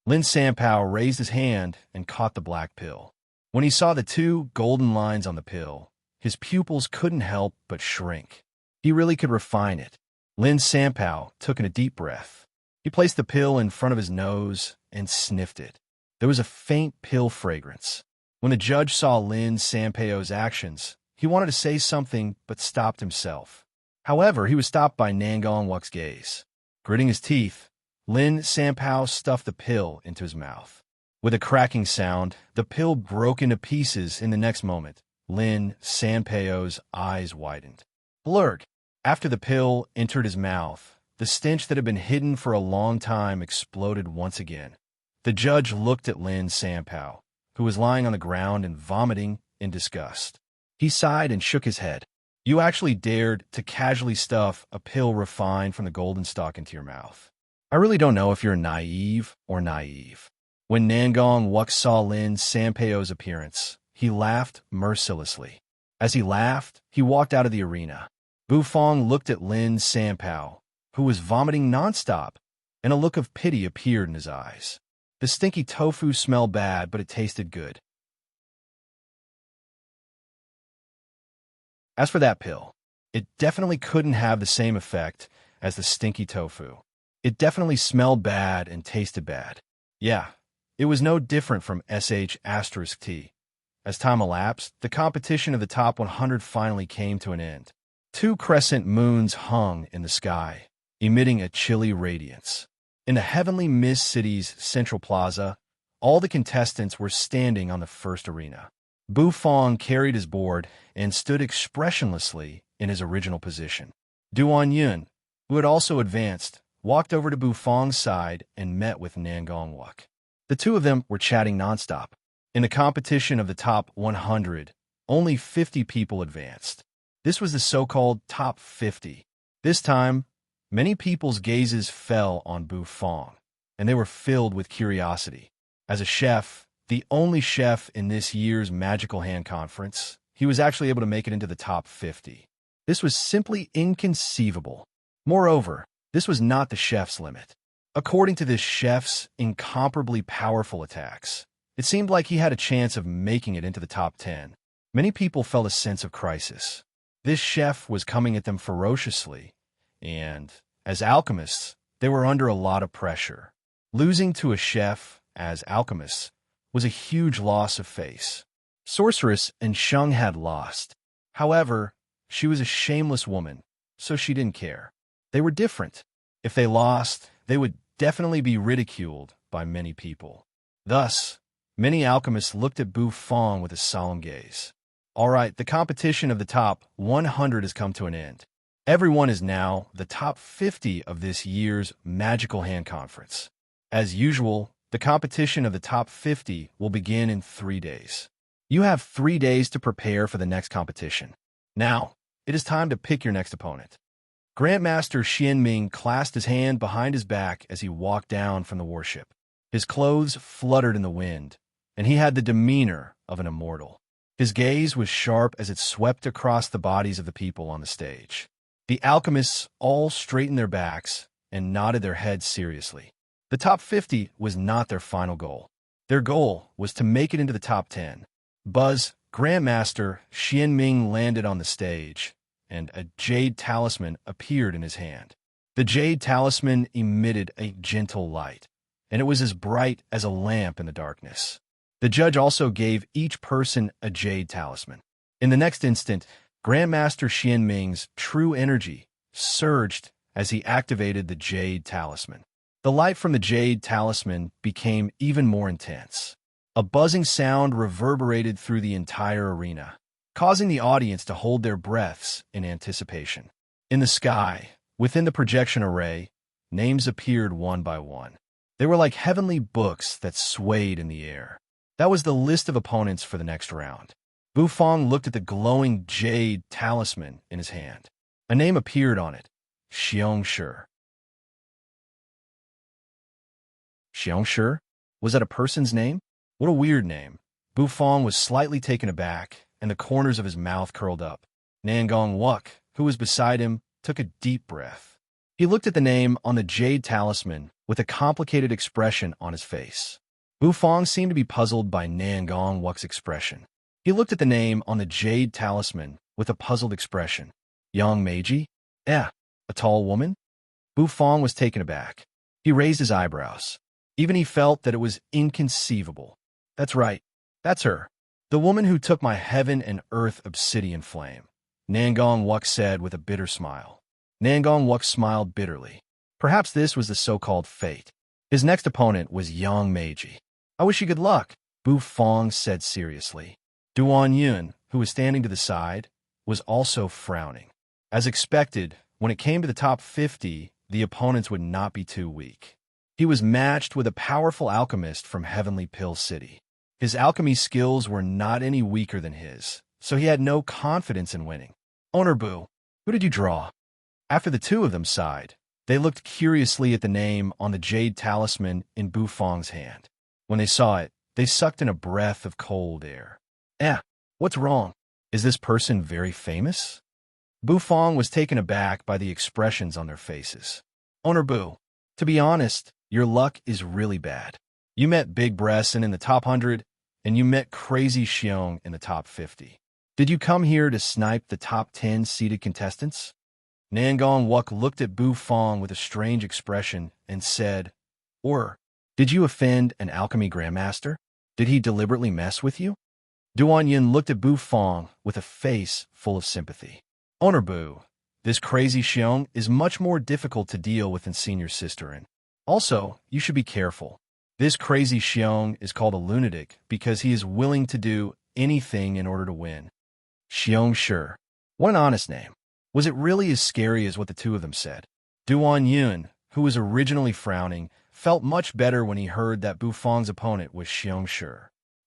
Lin Sanpao raised his hand and caught the black pill. When he saw the two golden lines on the pill, his pupils couldn't help but shrink. He really could refine it. Lin Sanpao took in a deep breath. He placed the pill in front of his nose and sniffed it. There was a faint pill fragrance. When the judge saw Lin Sanpao's actions, he wanted to say something but stopped himself. However, he was stopped by Nangong Wuk's gaze. Gritting his teeth, Lin Sanpao stuffed the pill into his mouth. With a cracking sound, the pill broke into pieces in the next moment. Lin Sanpao's eyes widened. Blurg! After the pill entered his mouth, the stench that had been hidden for a long time exploded once again. The judge looked at Lin Sanpao, who was lying on the ground and vomiting in disgust. He sighed and shook his head. You actually dared to casually stuff a pill refined from the golden stalk into your mouth. I really don't know if you're naive or naive. When Nangong Wuk saw Lin Sanpao's appearance, he laughed mercilessly. As he laughed, he walked out of the arena. Bufong looked at Lin Sanpao, who was vomiting nonstop, and a look of pity appeared in his eyes. The stinky tofu smelled bad, but it tasted good. As for that pill, it definitely couldn't have the same effect as the stinky tofu. It definitely smelled bad and tasted bad. Yeah, it was no different from sh*t. As time elapsed, the competition of the top 100 finally came to an end. 2 crescent moons hung in the sky, emitting a chilly radiance. In the heavenly mist city's central plaza, all the contestants were standing on the first arena. Bufong carried his board and stood expressionlessly in his original position. Duan Yun, who had also advanced, walked over to Bufong's side and met with Nangong Wuk. The two of them were chatting nonstop. In the competition of the top 100, only 50 people advanced. This was the so-called top 50. This time, many people's gazes fell on Bufong, and they were filled with curiosity. As a chef, the only chef in this year's Magical Hand Conference, he was actually able to make it into the top 50. This was simply inconceivable. Moreover, this was not the chef's limit. According to this chef's incomparably powerful attacks, it seemed like he had a chance of making it into the top 10. Many people felt a sense of crisis. This chef was coming at them ferociously, and, as alchemists, they were under a lot of pressure. Losing to a chef, as alchemists, was a huge loss of face. Sorceress and Sheng had lost. However, she was a shameless woman, so she didn't care. They were different. If they lost, they would definitely be ridiculed by many people. Thus, many alchemists looked at Bufong with a solemn gaze. All right, the competition of the top 100 has come to an end. Everyone is now the top 50 of this year's Magical Hand Conference. As usual, the competition of the top 50 will begin in 3 days. You have 3 days to prepare for the next competition. Now, it is time to pick your next opponent. Grandmaster Xianming clasped his hand behind his back as he walked down from the warship. His clothes fluttered in the wind, and he had the demeanor of an immortal. His gaze was sharp as it swept across the bodies of the people on the stage. The alchemists all straightened their backs and nodded their heads seriously. The top 50 was not their final goal. Their goal was to make it into the top 10. Buzz, Grandmaster Xianming landed on the stage, and a jade talisman appeared in his hand. The jade talisman emitted a gentle light, and it was as bright as a lamp in the darkness. The judge also gave each person a jade talisman. In the next instant, Grandmaster Xianming's true energy surged as he activated the jade talisman. The light from the jade talisman became even more intense. A buzzing sound reverberated through the entire arena, causing the audience to hold their breaths in anticipation. In the sky, within the projection array, names appeared one by one. They were like heavenly books that swayed in the air. That was the list of opponents for the next round. Bufong looked at the glowing jade talisman in his hand. A name appeared on it, Xiongshi. Xiongshi? Was that a person's name? What a weird name. Bufong was slightly taken aback, and the corners of his mouth curled up. Nangong Wuk, who was beside him, took a deep breath. He looked at the name on the jade talisman with a complicated expression on his face. Bufong seemed to be puzzled by Nangong Wuk's expression. He looked at the name on the jade talisman with a puzzled expression. Young Meiji? A tall woman? Bufong was taken aback. He raised his eyebrows. Even he felt that it was inconceivable. That's right. That's her. The woman who took my heaven and earth obsidian flame, Nangong Wuk said with a bitter smile. Nangong Wuk smiled bitterly. Perhaps this was the so-called fate. His next opponent was young Meiji. I wish you good luck, Bufong said seriously. Duan Yun, who was standing to the side, was also frowning. As expected, when it came to the top 50, the opponents would not be too weak. He was matched with a powerful alchemist from Heavenly Pill City. His alchemy skills were not any weaker than his, so he had no confidence in winning. Owner Bu, who did you draw? After the two of them sighed, they looked curiously at the name on the jade talisman in Bufong's hand. When they saw it, they sucked in a breath of cold air. What's wrong? Is this person very famous? Bu Fong was taken aback by the expressions on their faces. Owner Bu, to be honest, your luck is really bad. You met Big Bresson in the top 100, and you met Crazy Xiong in the top 50. Did you come here to snipe the top 10 seeded contestants? Nangong Wuk looked at Bu Fong with a strange expression and said, Or, did you offend an alchemy grandmaster? Did he deliberately mess with you? Duan Yin looked at Bu Fong with a face full of sympathy. Owner Bu, this Crazy Xiong is much more difficult to deal with than Senior Sister, and also, you should be careful. This Crazy Xiong is called a lunatic because he is willing to do anything in order to win. Xiong Shi. What an honest name. Was it really as scary as what the two of them said? Duan Yun, who was originally frowning, felt much better when he heard that Bu Fong's opponent was Xiong Shi.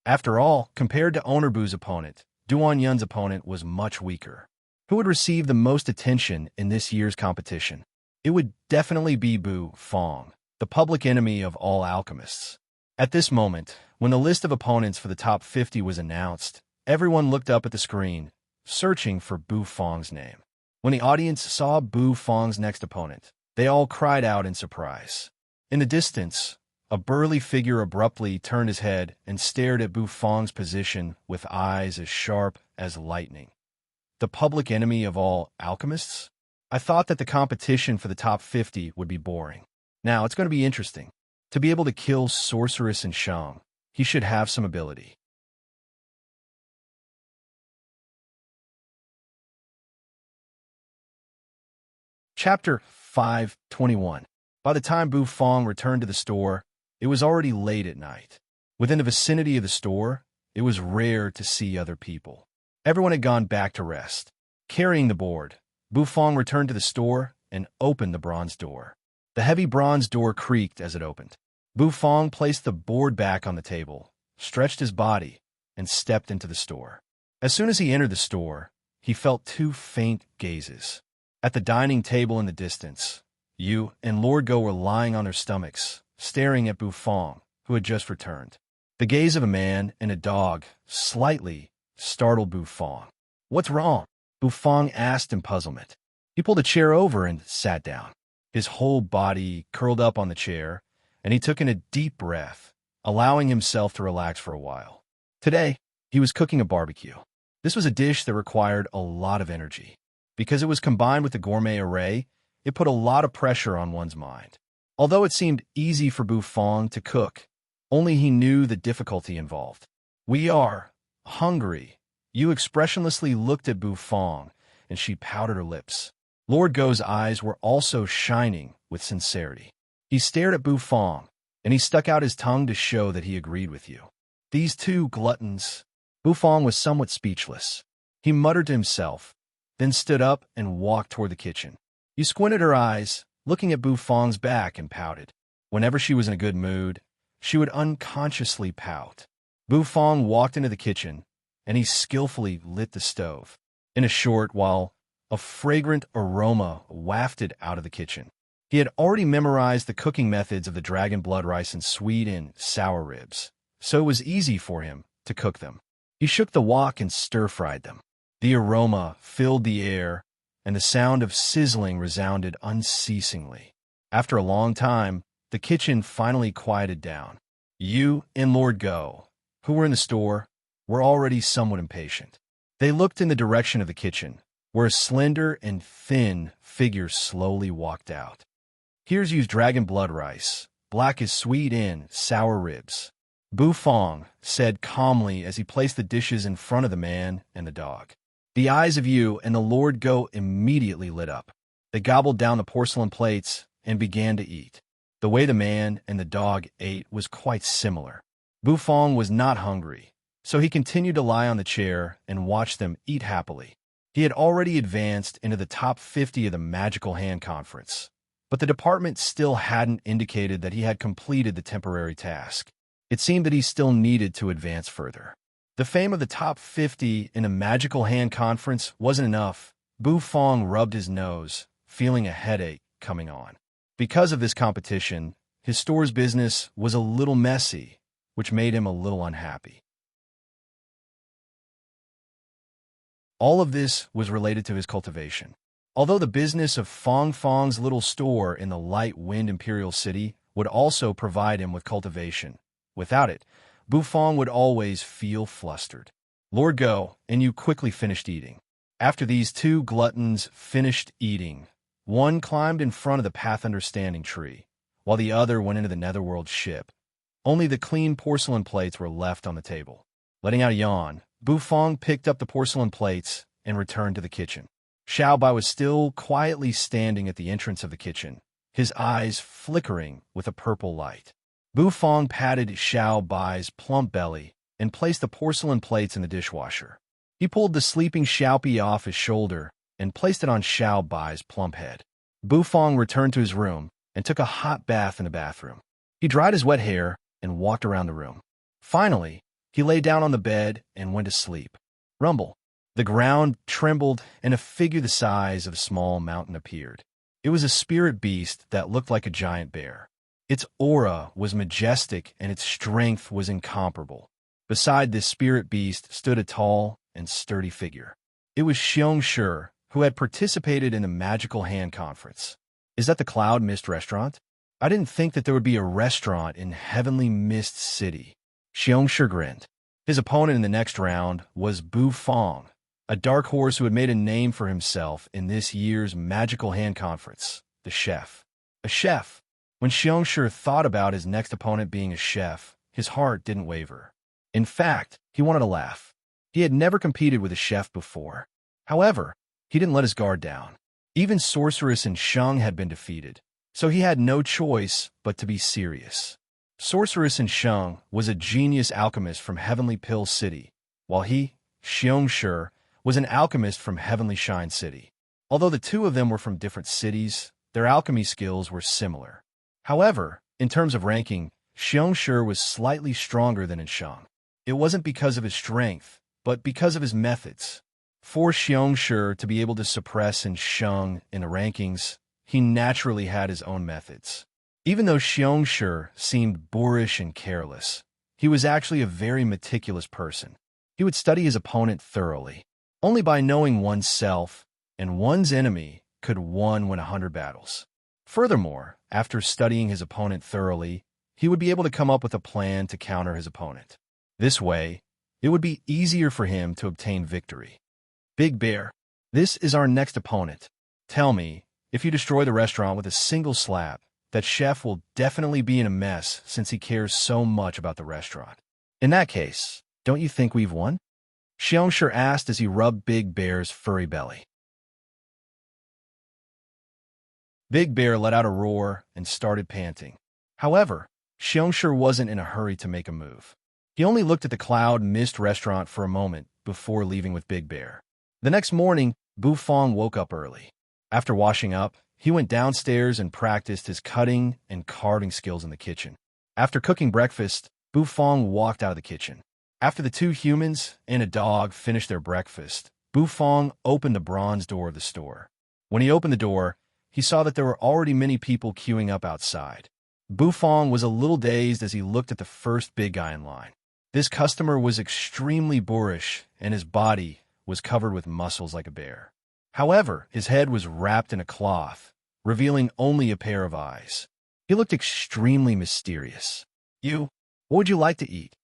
After all, compared to Owner Bu's opponent, Duan Yun's opponent was much weaker. Who would receive the most attention in this year's competition? It would definitely be Bu Fong, the public enemy of all alchemists. At this moment, when the list of opponents for the top 50 was announced, everyone looked up at the screen, searching for Bu Fong's name. When the audience saw Bu Fong's next opponent, they all cried out in surprise. In the distance, a burly figure abruptly turned his head and stared at Bu Fong's position with eyes as sharp as lightning. The public enemy of all alchemists? I thought that the competition for the top 50 would be boring. Now, it's going to be interesting. To be able to kill Sorceress and Shang, he should have some ability. Chapter 5:21. By the time Bu Fong returned to the store, it was already late at night. Within the vicinity of the store, it was rare to see other people. Everyone had gone back to rest. Carrying the board, Bu Fong returned to the store and opened the bronze door. The heavy bronze door creaked as it opened. Bu Fong placed the board back on the table, stretched his body, and stepped into the store. As soon as he entered the store, he felt two faint gazes. At the dining table in the distance, Yu and Lord Go were lying on their stomachs, staring at Bu Fong, who had just returned. The gaze of a man and a dog slightly startled Bu Fong. What's wrong? Bu Fong asked in puzzlement. He pulled a chair over and sat down. His whole body curled up on the chair, and he took in a deep breath, allowing himself to relax for a while. Today, he was cooking a barbecue. This was a dish that required a lot of energy. Because it was combined with the gourmet array, it put a lot of pressure on one's mind. Although it seemed easy for Bu Fong to cook, only he knew the difficulty involved. We are hungry. Yu expressionlessly looked at Bu Fong, and she pouted her lips. Lord Go's eyes were also shining with sincerity. He stared at Bu Fong, and he stuck out his tongue to show that he agreed with you. These two gluttons. Bu Fong was somewhat speechless. He muttered to himself, then stood up and walked toward the kitchen. Yu squinted her eyes, looking at Bu Fong's back, and pouted. Whenever she was in a good mood, she would unconsciously pout. Bu Fong walked into the kitchen, and he skillfully lit the stove. In a short while, a fragrant aroma wafted out of the kitchen. He had already memorized the cooking methods of the dragon blood rice and sweet and sour ribs, so it was easy for him to cook them. He shook the wok and stir-fried them. The aroma filled the air, and the sound of sizzling resounded unceasingly. After a long time, the kitchen finally quieted down. Yu and Lord Go, who were in the store, were already somewhat impatient. They looked in the direction of the kitchen, where a slender and thin figure slowly walked out. Here's Yu's dragon blood rice, black as sweet and sour ribs. Bu Fong said calmly as he placed the dishes in front of the man and the dog. The eyes of Yu and the Lord Go immediately lit up. They gobbled down the porcelain plates and began to eat. The way the man and the dog ate was quite similar. Bu Fong was not hungry, so he continued to lie on the chair and watch them eat happily. He had already advanced into the top 50 of the Magical Hand Conference, but the department still hadn't indicated that he had completed the temporary task. It seemed that he still needed to advance further. The fame of the top 50 in a Magical Hand Conference wasn't enough. Bu Fong rubbed his nose, feeling a headache coming on. Because of this competition, his store's business was a little messy, which made him a little unhappy. All of this was related to his cultivation. Although the business of Fong Fong's little store in the light wind imperial city would also provide him with cultivation, without it, Bu Fong would always feel flustered. Lord Go, and you quickly finished eating. After these two gluttons finished eating, one climbed in front of the Path Understanding tree, while the other went into the Netherworld ship. Only the clean porcelain plates were left on the table. Letting out a yawn, Bu Fong picked up the porcelain plates and returned to the kitchen. Xiao Bai was still quietly standing at the entrance of the kitchen, his eyes flickering with a purple light. Bu Fong patted Xiao Bai's plump belly and placed the porcelain plates in the dishwasher. He pulled the sleeping Xiaopi off his shoulder and placed it on Xiao Bai's plump head. Bu Fong returned to his room and took a hot bath in the bathroom. He dried his wet hair and walked around the room. Finally, he lay down on the bed and went to sleep. Rumble. The ground trembled and a figure the size of a small mountain appeared. It was a spirit beast that looked like a giant bear. Its aura was majestic and its strength was incomparable. Beside this spirit beast stood a tall and sturdy figure. It was Xiong Shi, who had participated in the Magical Hand Conference. Is that the Cloud Mist restaurant? I didn't think that there would be a restaurant in Heavenly Mist City. Xiong Shi grinned. His opponent in the next round was Bu Fong, a dark horse who had made a name for himself in this year's Magical Hand Conference, the chef. A chef. When Xiong Shi thought about his next opponent being a chef, his heart didn't waver. In fact, he wanted to laugh. He had never competed with a chef before. However, he didn't let his guard down. Even Sorceress and Sheng had been defeated, so he had no choice but to be serious. Sorceress and Sheng was a genius alchemist from Heavenly Pill City, while he, Xiong Shi, was an alchemist from Heavenly Shine City. Although the two of them were from different cities, their alchemy skills were similar. However, in terms of ranking, Xiong Shi was slightly stronger than Sheng. It wasn't because of his strength, but because of his methods. For Xiong Shi to be able to suppress Sheng in the rankings, he naturally had his own methods. Even though Xiong Shi seemed boorish and careless, he was actually a very meticulous person. He would study his opponent thoroughly. Only by knowing oneself and one's enemy could one win 100 battles. Furthermore, after studying his opponent thoroughly, he would be able to come up with a plan to counter his opponent. This way, it would be easier for him to obtain victory. Big Bear, this is our next opponent. Tell me, if you destroy the restaurant with a single slap, that chef will definitely be in a mess since he cares so much about the restaurant. In that case, don't you think we've won? Xiong Shi asked as he rubbed Big Bear's furry belly. Big Bear let out a roar and started panting. However, Xiong Shi wasn't in a hurry to make a move. He only looked at the Cloud Mist restaurant for a moment before leaving with Big Bear. The next morning, Bu Fong woke up early. After washing up, he went downstairs and practiced his cutting and carving skills in the kitchen. After cooking breakfast, Bu Fong walked out of the kitchen. After the two humans and a dog finished their breakfast, Bu Fong opened the bronze door of the store. When he opened the door, he saw that there were already many people queuing up outside. Bu Fong was a little dazed as he looked at the first big guy in line. This customer was extremely boorish, and his body was covered with muscles like a bear. However, his head was wrapped in a cloth, revealing only a pair of eyes. He looked extremely mysterious. What would you like to eat?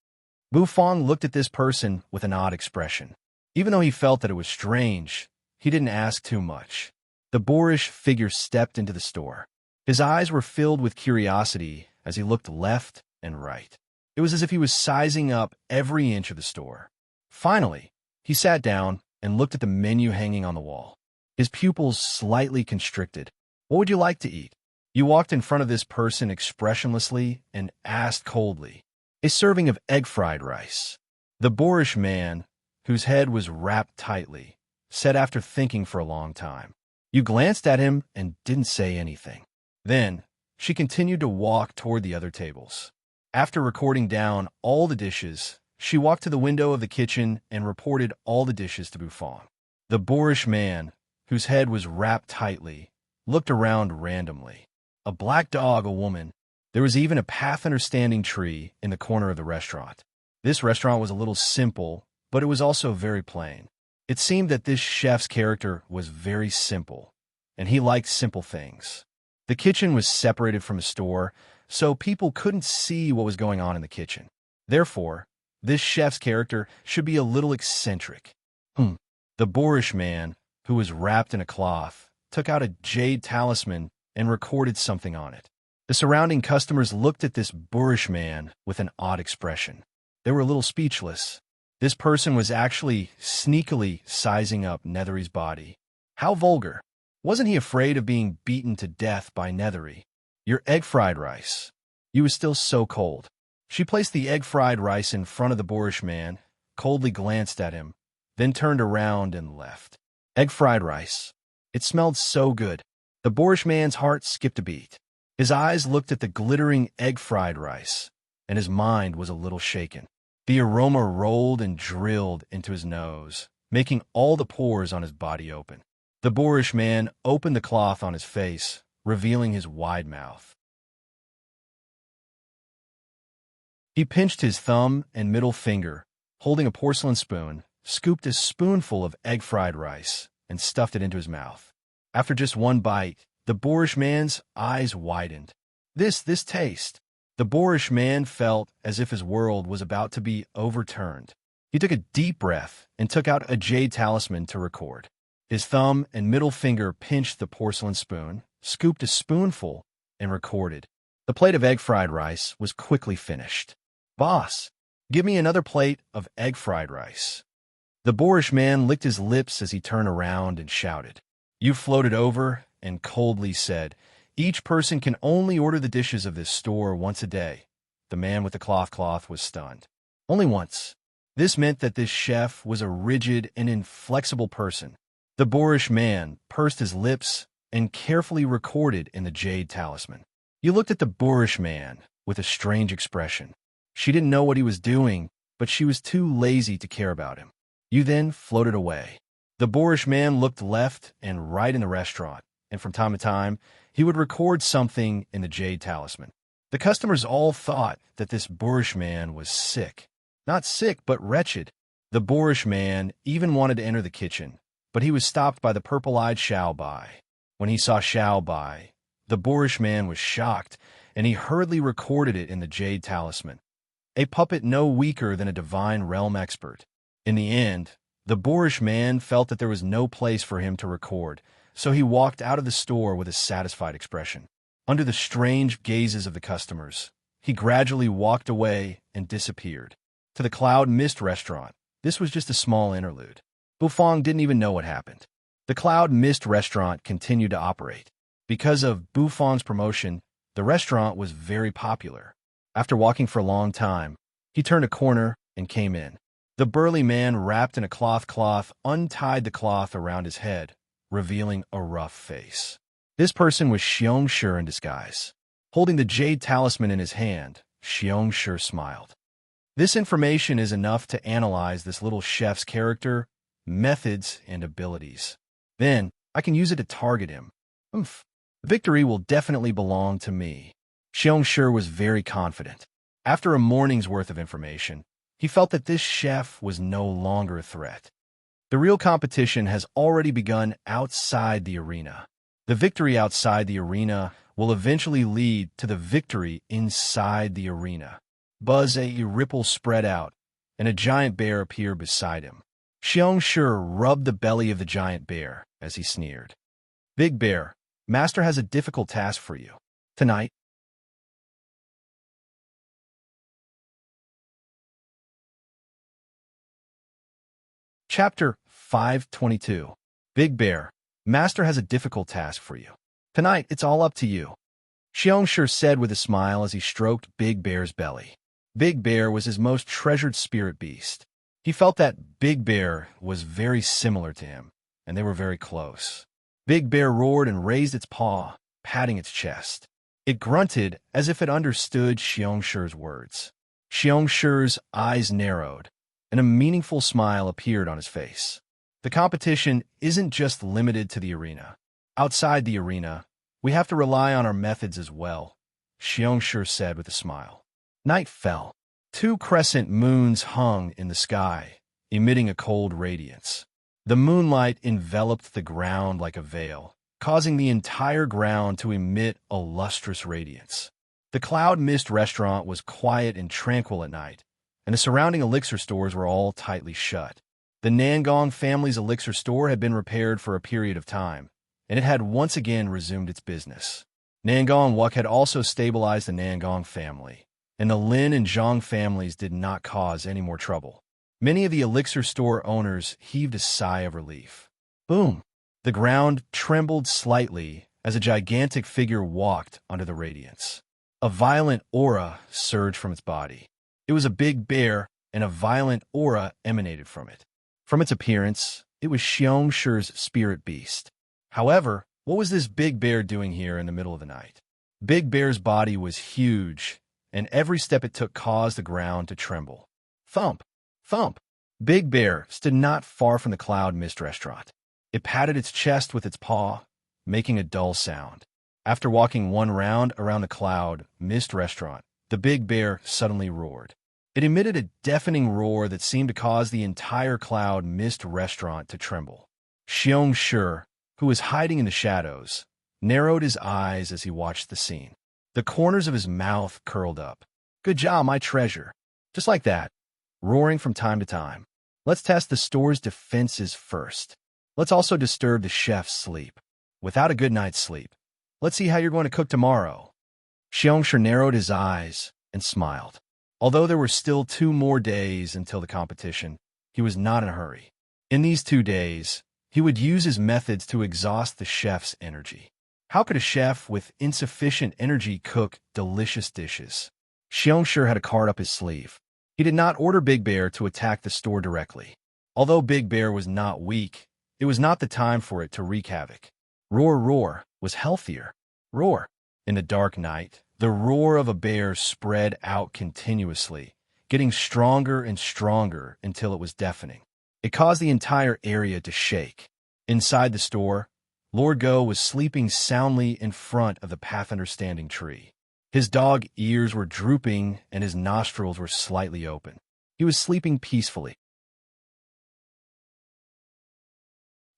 Bu Fong looked at this person with an odd expression. Even though he felt that it was strange, he didn't ask too much. The boorish figure stepped into the store. His eyes were filled with curiosity as he looked left and right. It was as if he was sizing up every inch of the store. Finally, he sat down and looked at the menu hanging on the wall. His pupils slightly constricted. What would you like to eat? You walked in front of this person expressionlessly and asked coldly. A serving of egg fried rice. The boorish man, whose head was wrapped tightly, said after thinking for a long time. You glanced at him and didn't say anything. Then, she continued to walk toward the other tables. After recording down all the dishes, she walked to the window of the kitchen and reported all the dishes to Bu Fong. The boorish man, whose head was wrapped tightly, looked around randomly. A black dog, a woman, There was even a path understanding tree in the corner of the restaurant. This restaurant was a little simple, but it was also very plain. It seemed that this chef's character was very simple, and he liked simple things. The kitchen was separated from a store, so people couldn't see what was going on in the kitchen. Therefore, this chef's character should be a little eccentric. The boorish man, who was wrapped in a cloth, took out a jade talisman and recorded something on it. The surrounding customers looked at this boorish man with an odd expression. They were a little speechless. This person was actually sneakily sizing up Nethery's body. How vulgar. Wasn't he afraid of being beaten to death by Nethery? Your egg fried rice. You was still so cold. She placed the egg fried rice in front of the boorish man, coldly glanced at him, then turned around and left. Egg fried rice. It smelled so good. The boorish man's heart skipped a beat. His eyes looked at the glittering egg fried rice, and his mind was a little shaken. The aroma rolled and drilled into his nose, making all the pores on his body open. The boorish man opened the cloth on his face, revealing his wide mouth. He pinched his thumb and middle finger, holding a porcelain spoon, scooped a spoonful of egg fried rice, and stuffed it into his mouth. After just one bite, the boorish man's eyes widened. This taste. The boorish man felt as if his world was about to be overturned. He took a deep breath and took out a jade talisman to record. His thumb and middle finger pinched the porcelain spoon, scooped a spoonful, and recorded. The plate of egg fried rice was quickly finished. "Boss, give me another plate of egg fried rice." The boorish man licked his lips as he turned around and shouted. You floated over and coldly said, "Each person can only order the dishes of this store once a day." The man with the cloth was stunned. Only once. This meant that this chef was a rigid and inflexible person. The boorish man pursed his lips and carefully recorded in the jade talisman. You looked at the boorish man with a strange expression. She didn't know what he was doing, but she was too lazy to care about him. You then floated away. The boorish man looked left and right in the restaurant, and from time to time, he would record something in the jade talisman. The customers all thought that this boorish man was sick. Not sick, but wretched. The boorish man even wanted to enter the kitchen, but he was stopped by the purple-eyed Xiao Bai. When he saw Xiao Bai, the boorish man was shocked, and he hurriedly recorded it in the jade talisman. A puppet no weaker than a divine realm expert. In the end, the boorish man felt that there was no place for him to record, so he walked out of the store with a satisfied expression. Under the strange gazes of the customers, he gradually walked away and disappeared. To the Cloud Mist restaurant, this was just a small interlude. Bufang didn't even know what happened. The Cloud Mist restaurant continued to operate. Because of Bufang's promotion, the restaurant was very popular. After walking for a long time, he turned a corner and came in. The burly man wrapped in a cloth untied the cloth around his head, revealing a rough face. This person was Xiongshi in disguise. Holding the jade talisman in his hand, Xiongshi smiled. This information is enough to analyze this little chef's character, methods, and abilities. Then, I can use it to target him. Victory will definitely belong to me. Xiongshi was very confident. After a morning's worth of information, he felt that this chef was no longer a threat. The real competition has already begun outside the arena. The victory outside the arena will eventually lead to the victory inside the arena. Buzz, a ripple spread out, and a giant bear appeared beside him. Xiongshi rubbed the belly of the giant bear as he sneered. "Big Bear, Master has a difficult task for you. Tonight, Chapter 522. Big Bear, Master has a difficult task for you. Tonight, it's all up to you," Xiongshi said with a smile as he stroked Big Bear's belly. Big Bear was his most treasured spirit beast. He felt that Big Bear was very similar to him, and they were very close. Big Bear roared and raised its paw, patting its chest. It grunted as if it understood Xiongshi's words. Xiongshi's eyes narrowed, and a meaningful smile appeared on his face. The competition isn't just limited to the arena. Outside the arena, we have to rely on our methods as well, Xiongshi said with a smile. Night fell. 2 crescent moons hung in the sky, emitting a cold radiance. The moonlight enveloped the ground like a veil, causing the entire ground to emit a lustrous radiance. The Cloud Mist restaurant was quiet and tranquil at night, and the surrounding elixir stores were all tightly shut. The Nangong family's elixir store had been repaired for a period of time, and it had once again resumed its business. Nangong Wuk had also stabilized the Nangong family, and the Lin and Zhang families did not cause any more trouble. Many of the elixir store owners heaved a sigh of relief. Boom! The ground trembled slightly as a gigantic figure walked under the radiance. A violent aura surged from its body. It was a big bear, and a violent aura emanated from it. From its appearance, it was Xiongshir's spirit beast. However, what was this big bear doing here in the middle of the night? Big Bear's body was huge, and every step it took caused the ground to tremble. Thump! Thump! Big Bear stood not far from the Cloud Mist restaurant. It patted its chest with its paw, making a dull sound. After walking 1 round around the Cloud Mist restaurant, the big bear suddenly roared. It emitted a deafening roar that seemed to cause the entire Cloud Mist restaurant to tremble. Xiongshi, who was hiding in the shadows, narrowed his eyes as he watched the scene. The corners of his mouth curled up. Good job, my treasure. Just like that, roaring from time to time. Let's test the store's defenses first. Let's also disturb the chef's sleep. Without a good night's sleep, let's see how you're going to cook tomorrow. Xiongshi narrowed his eyes and smiled. Although there were still 2 more days until the competition, he was not in a hurry. In these 2 days, he would use his methods to exhaust the chef's energy. How could a chef with insufficient energy cook delicious dishes? Xiongshi had a card up his sleeve. He did not order Big Bear to attack the store directly. Although Big Bear was not weak, it was not the time for it to wreak havoc. Roar, roar was healthier. Roar. In the dark night, the roar of a bear spread out continuously, getting stronger and stronger until it was deafening. It caused the entire area to shake. Inside the store, Lord Go was sleeping soundly in front of the path understanding tree. His dog ears were drooping and his nostrils were slightly open. He was sleeping peacefully.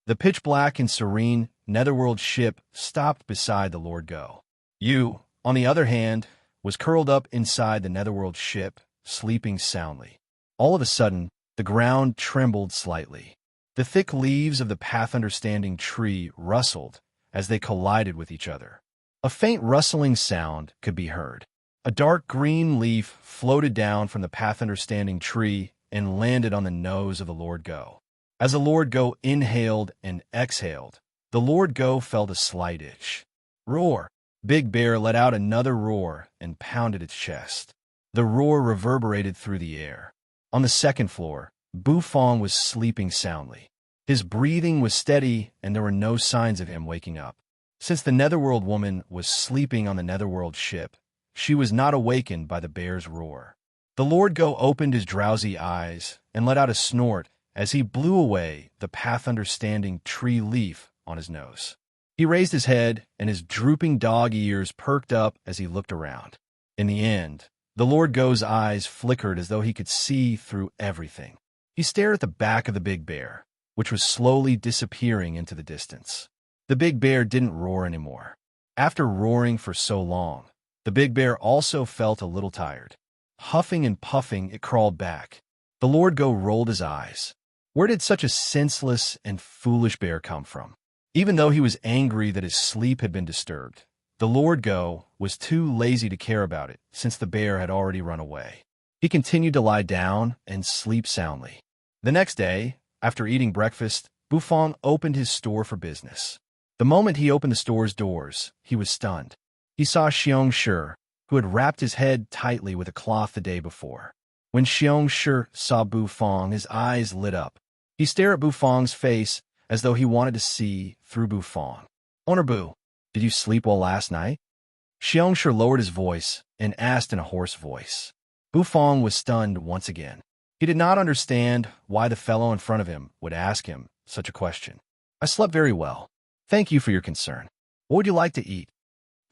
The pitch-black and serene netherworld ship stopped beside the Lord Go. Yu, on the other hand, was curled up inside the netherworld ship, sleeping soundly. All of a sudden, the ground trembled slightly. The thick leaves of the path understanding tree rustled as they collided with each other. A faint rustling sound could be heard. A dark green leaf floated down from the path understanding tree and landed on the nose of the Lord Go. As the Lord Go inhaled and exhaled, the Lord Go felt a slight itch. Roar! Big Bear let out another roar and pounded its chest. The roar reverberated through the air. On the 2nd floor, Bufong was sleeping soundly. His breathing was steady and there were no signs of him waking up. Since the Netherworld woman was sleeping on the Netherworld ship, she was not awakened by the bear's roar. The Lord Go opened his drowsy eyes and let out a snort as he blew away the path understanding tree leaf on his nose. He raised his head and his drooping dog ears perked up as he looked around. In the end, the Lord Go's eyes flickered as though he could see through everything. He stared at the back of the big bear, which was slowly disappearing into the distance. The big bear didn't roar anymore. After roaring for so long, the big bear also felt a little tired. Huffing and puffing, it crawled back. The Lord Go rolled his eyes. Where did such a senseless and foolish bear come from? Even though he was angry that his sleep had been disturbed, the Lord Go was too lazy to care about it since the bear had already run away. He continued to lie down and sleep soundly. The next day, after eating breakfast, Bufong opened his store for business. The moment he opened the store's doors, he was stunned. He saw Xiongshi, who had wrapped his head tightly with a cloth the day before. When Xiongshi saw Bufong, his eyes lit up. He stared at Bufong's face as though he wanted to see through Bufong. Owner Bu, did you sleep well last night? Xiongshi lowered his voice and asked in a hoarse voice. Bufong was stunned once again. He did not understand why the fellow in front of him would ask him such a question. I slept very well. Thank you for your concern. What would you like to eat?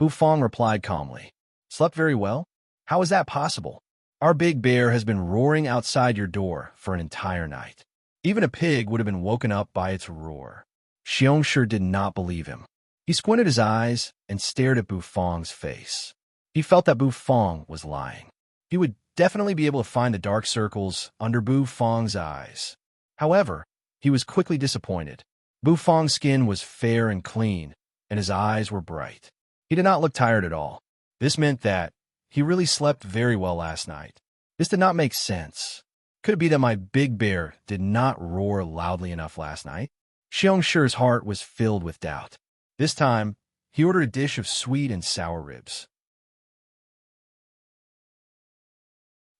Bufong replied calmly. Slept very well? How is that possible? Our big bear has been roaring outside your door for an entire night. Even a pig would have been woken up by its roar. Xiongshi did not believe him. He squinted his eyes and stared at Bufang's face. He felt that Bufang was lying. He would definitely be able to find the dark circles under Bufang's eyes. However, he was quickly disappointed. Bufang's skin was fair and clean, and his eyes were bright. He did not look tired at all. This meant that he really slept very well last night. This did not make sense. Could it be that my big bear did not roar loudly enough last night? Xiongshir's heart was filled with doubt. This time, he ordered a dish of sweet and sour ribs.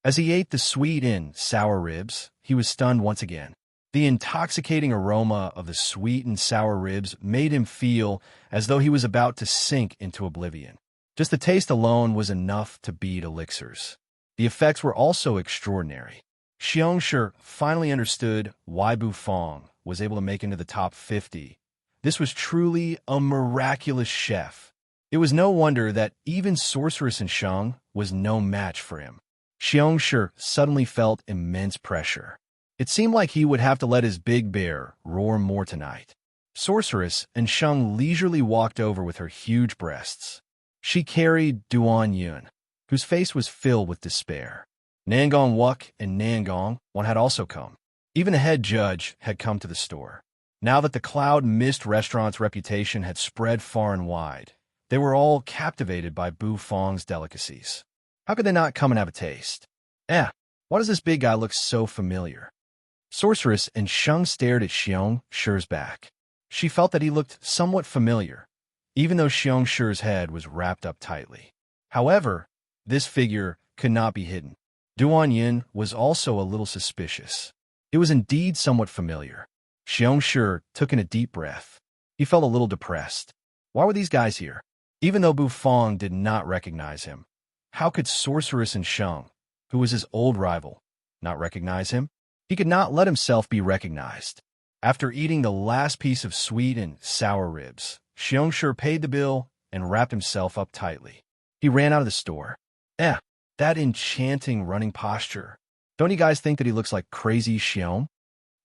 As he ate the sweet and sour ribs, he was stunned once again. The intoxicating aroma of the sweet and sour ribs made him feel as though he was about to sink into oblivion. Just the taste alone was enough to beat elixirs. The effects were also extraordinary. Xiongshi finally understood why Bufang was able to make it into the top 50. This was truly a miraculous chef. It was no wonder that even Sorceress and Sheng was no match for him. Xiongshi suddenly felt immense pressure. It seemed like he would have to let his big bear roar more tonight. Sorceress and Sheng leisurely walked over with her huge breasts. She carried Duan Yun, whose face was filled with despair. Nangong Wuk and Nangong Wan had also come. Even the head judge had come to the store. Now that the Cloud Mist restaurant's reputation had spread far and wide, they were all captivated by Bufang's delicacies. How could they not come and have a taste? Why does this big guy look so familiar? Sorceress and Sheng stared at Xiongshir's back. She felt that he looked somewhat familiar, even though Xiongshir's head was wrapped up tightly. However, this figure could not be hidden. Duan Yin was also a little suspicious. It was indeed somewhat familiar. Xiongshi took in a deep breath. He felt a little depressed. Why were these guys here? Even though Bufang did not recognize him, how could Sorceress and Sheng, who was his old rival, not recognize him? He could not let himself be recognized. After eating the last piece of sweet and sour ribs, Xiongshi paid the bill and wrapped himself up tightly. He ran out of the store. That enchanting running posture. Don't you guys think that he looks like crazy Xiong?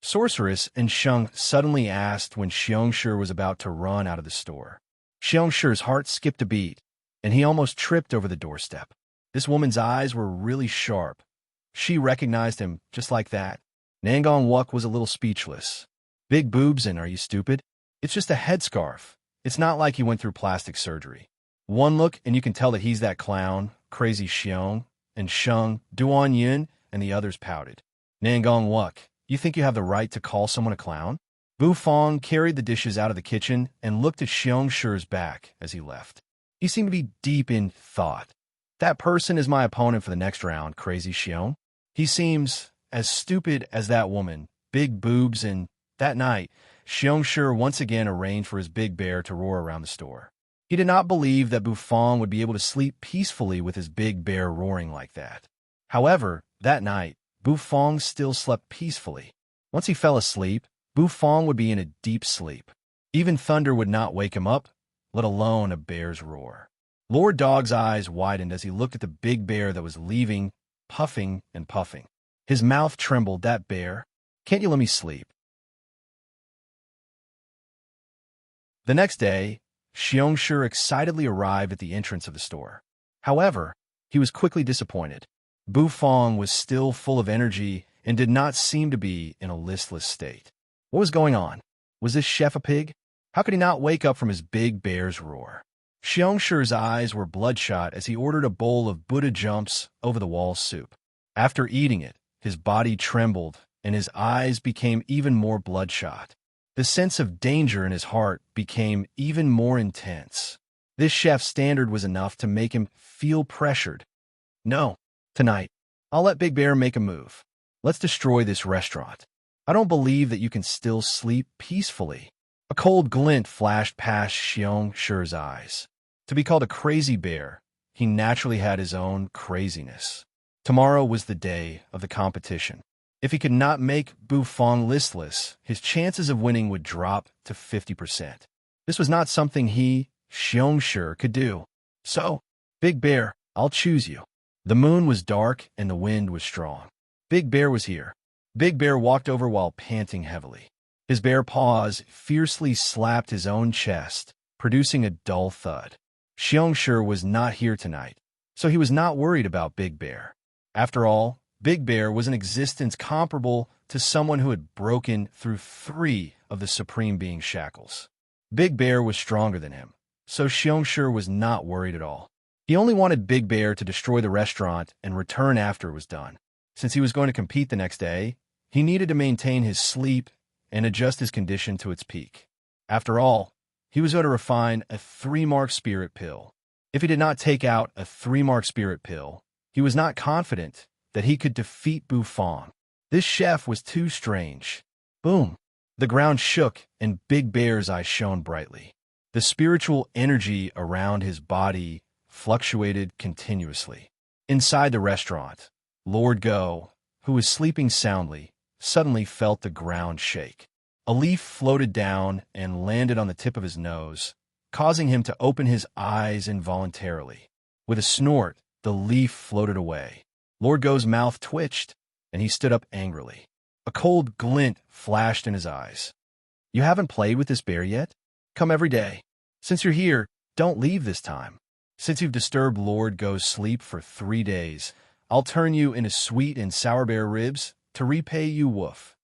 Sorceress and Sheng suddenly asked when Xiongshi was about to run out of the store. Xiongshir's heart skipped a beat, and he almost tripped over the doorstep. This woman's eyes were really sharp. She recognized him just like that. Nangong Wuk was a little speechless. Big boobs and are you stupid? It's just a headscarf. It's not like he went through plastic surgery. One look and you can tell that he's that clown, crazy Xiong, and Sheng, Duan Yun, and the others pouted. Nangong Wuk, you think you have the right to call someone a clown? Bufang carried the dishes out of the kitchen and looked at Xiongshir's back as he left. He seemed to be deep in thought. That person is my opponent for the next round, crazy Xiong. He seems as stupid as that woman, big boobs, and that night, Xiongshi once again arranged for his big bear to roar around the store. He did not believe that Bufang would be able to sleep peacefully with his big bear roaring like that. However, that night, Bufang still slept peacefully. Once he fell asleep, Bufang would be in a deep sleep. Even thunder would not wake him up, let alone a bear's roar. Lord Dog's eyes widened as he looked at the big bear that was leaving, puffing and puffing. His mouth trembled. That bear. Can't you let me sleep? The next day, Xiongshi excitedly arrived at the entrance of the store. However, he was quickly disappointed. Bufang was still full of energy and did not seem to be in a listless state. What was going on? Was this chef a pig? How could he not wake up from his big bear's roar? Xiongshir's eyes were bloodshot as he ordered a bowl of Buddha jumps over the wall soup. After eating it, his body trembled and his eyes became even more bloodshot. The sense of danger in his heart became even more intense. This chef's standard was enough to make him feel pressured. No, tonight, I'll let Big Bear make a move. Let's destroy this restaurant. I don't believe that you can still sleep peacefully. A cold glint flashed past Xiongshir's eyes. To be called a crazy bear, he naturally had his own craziness. Tomorrow was the day of the competition. If he could not make Bufang listless, his chances of winning would drop to 50%. This was not something he, Xiongshi, could do. So, Big Bear, I'll choose you. The moon was dark and the wind was strong. Big Bear was here. Big Bear walked over while panting heavily. His bare paws fiercely slapped his own chest, producing a dull thud. Xiongshi was not here tonight, so he was not worried about Big Bear. After all, Big Bear was an existence comparable to someone who had broken through 3 of the Supreme Being's shackles. Big Bear was stronger than him, so Xiongshi was not worried at all. He only wanted Big Bear to destroy the restaurant and return after it was done. Since he was going to compete the next day, he needed to maintain his sleep and adjust his condition to its peak. After all, he was going to refine a 3-mark spirit pill. If he did not take out a 3-mark spirit pill, he was not confident that he could defeat Buffon. This chef was too strange. Boom! The ground shook and Big Bear's eyes shone brightly. The spiritual energy around his body fluctuated continuously. Inside the restaurant, Lord Go, who was sleeping soundly, suddenly felt the ground shake. A leaf floated down and landed on the tip of his nose, causing him to open his eyes involuntarily. With a snort, the leaf floated away. Lord Go's mouth twitched, and he stood up angrily. A cold glint flashed in his eyes. You haven't played with this bear yet? Come every day. Since you're here, don't leave this time. Since you've disturbed Lord Go's sleep for 3 days, I'll turn you into sweet and sour bear ribs to repay you, woof.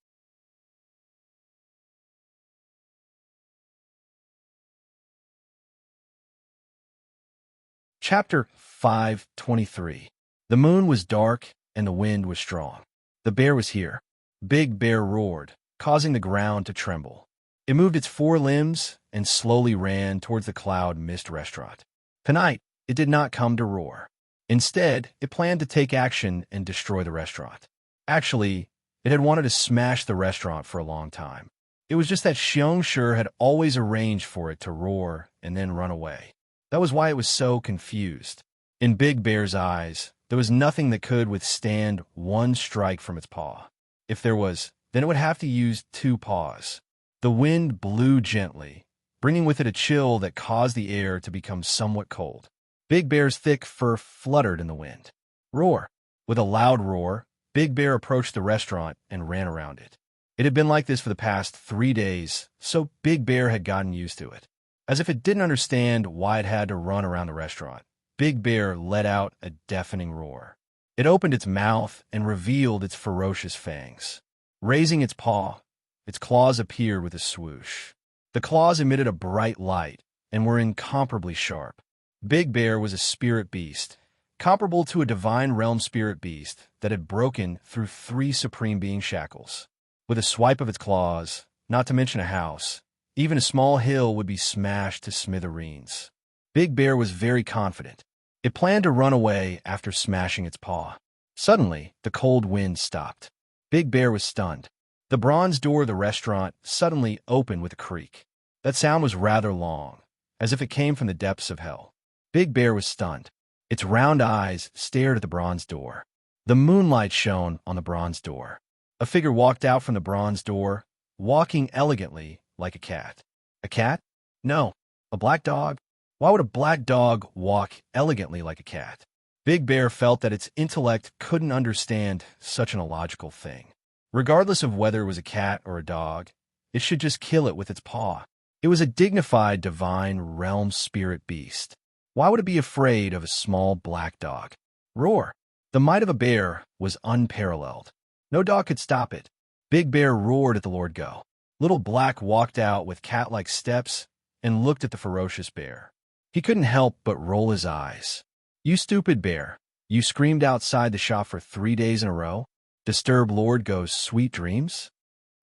Chapter 5:23. The moon was dark and the wind was strong. The bear was here. Big Bear roared, causing the ground to tremble. It moved its 4 limbs and slowly ran towards the Cloud Mist restaurant. Tonight, it did not come to roar. Instead, it planned to take action and destroy the restaurant. Actually, it had wanted to smash the restaurant for a long time. It was just that Xiongshi had always arranged for it to roar and then run away. That was why it was so confused. In Big Bear's eyes, there was nothing that could withstand 1 strike from its paw. If there was, then it would have to use 2 paws. The wind blew gently, bringing with it a chill that caused the air to become somewhat cold. Big Bear's thick fur fluttered in the wind. Roar! With a loud roar, Big Bear approached the restaurant and ran around it. It had been like this for the past 3 days, so Big Bear had gotten used to it. As if it didn't understand why it had to run around the restaurant, Big Bear let out a deafening roar. It opened its mouth and revealed its ferocious fangs. Raising its paw, its claws appeared with a swoosh. The claws emitted a bright light and were incomparably sharp. Big Bear was a spirit beast, comparable to a divine realm spirit beast that had broken through 3 Supreme Being shackles. With a swipe of its claws, not to mention a house, even a small hill would be smashed to smithereens. Big Bear was very confident. It planned to run away after smashing its paw. Suddenly, the cold wind stopped. Big Bear was stunned. The bronze door of the restaurant suddenly opened with a creak. That sound was rather long, as if it came from the depths of hell. Big Bear was stunned. Its round eyes stared at the bronze door. The moonlight shone on the bronze door. A figure walked out from the bronze door, walking elegantly like a cat. A cat? No, a black dog. Why would a black dog walk elegantly like a cat? Big Bear felt that its intellect couldn't understand such an illogical thing. Regardless of whether it was a cat or a dog, it should just kill it with its paw. It was a dignified divine realm spirit beast. Why would it be afraid of a small black dog? Roar! The might of a bear was unparalleled. No dog could stop it. Big Bear roared at the Lord Go. Little Black walked out with cat-like steps and looked at the ferocious bear. He couldn't help but roll his eyes. You stupid bear, you screamed outside the shop for 3 days in a row? Disturb Lord Go's sweet dreams?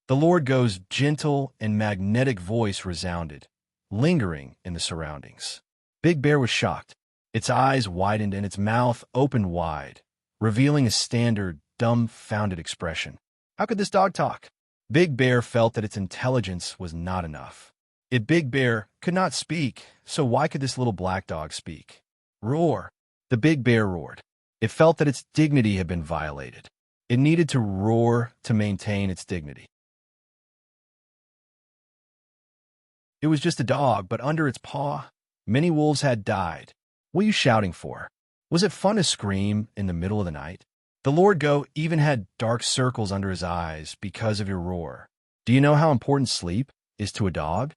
The Lord Go's gentle and magnetic voice resounded, lingering in the surroundings. Big Bear was shocked. Its eyes widened and its mouth opened wide, revealing a standard, dumbfounded expression. How could this dog talk? Big Bear felt that its intelligence was not enough. If Big Bear could not speak, so why could this little black dog speak? Roar! The Big Bear roared. It felt that its dignity had been violated. It needed to roar to maintain its dignity. It was just a dog, but under its paw, many wolves had died. What are you shouting for? Was it fun to scream in the middle of the night? The Lord Go even had dark circles under his eyes because of your roar. Do you know how important sleep is to a dog?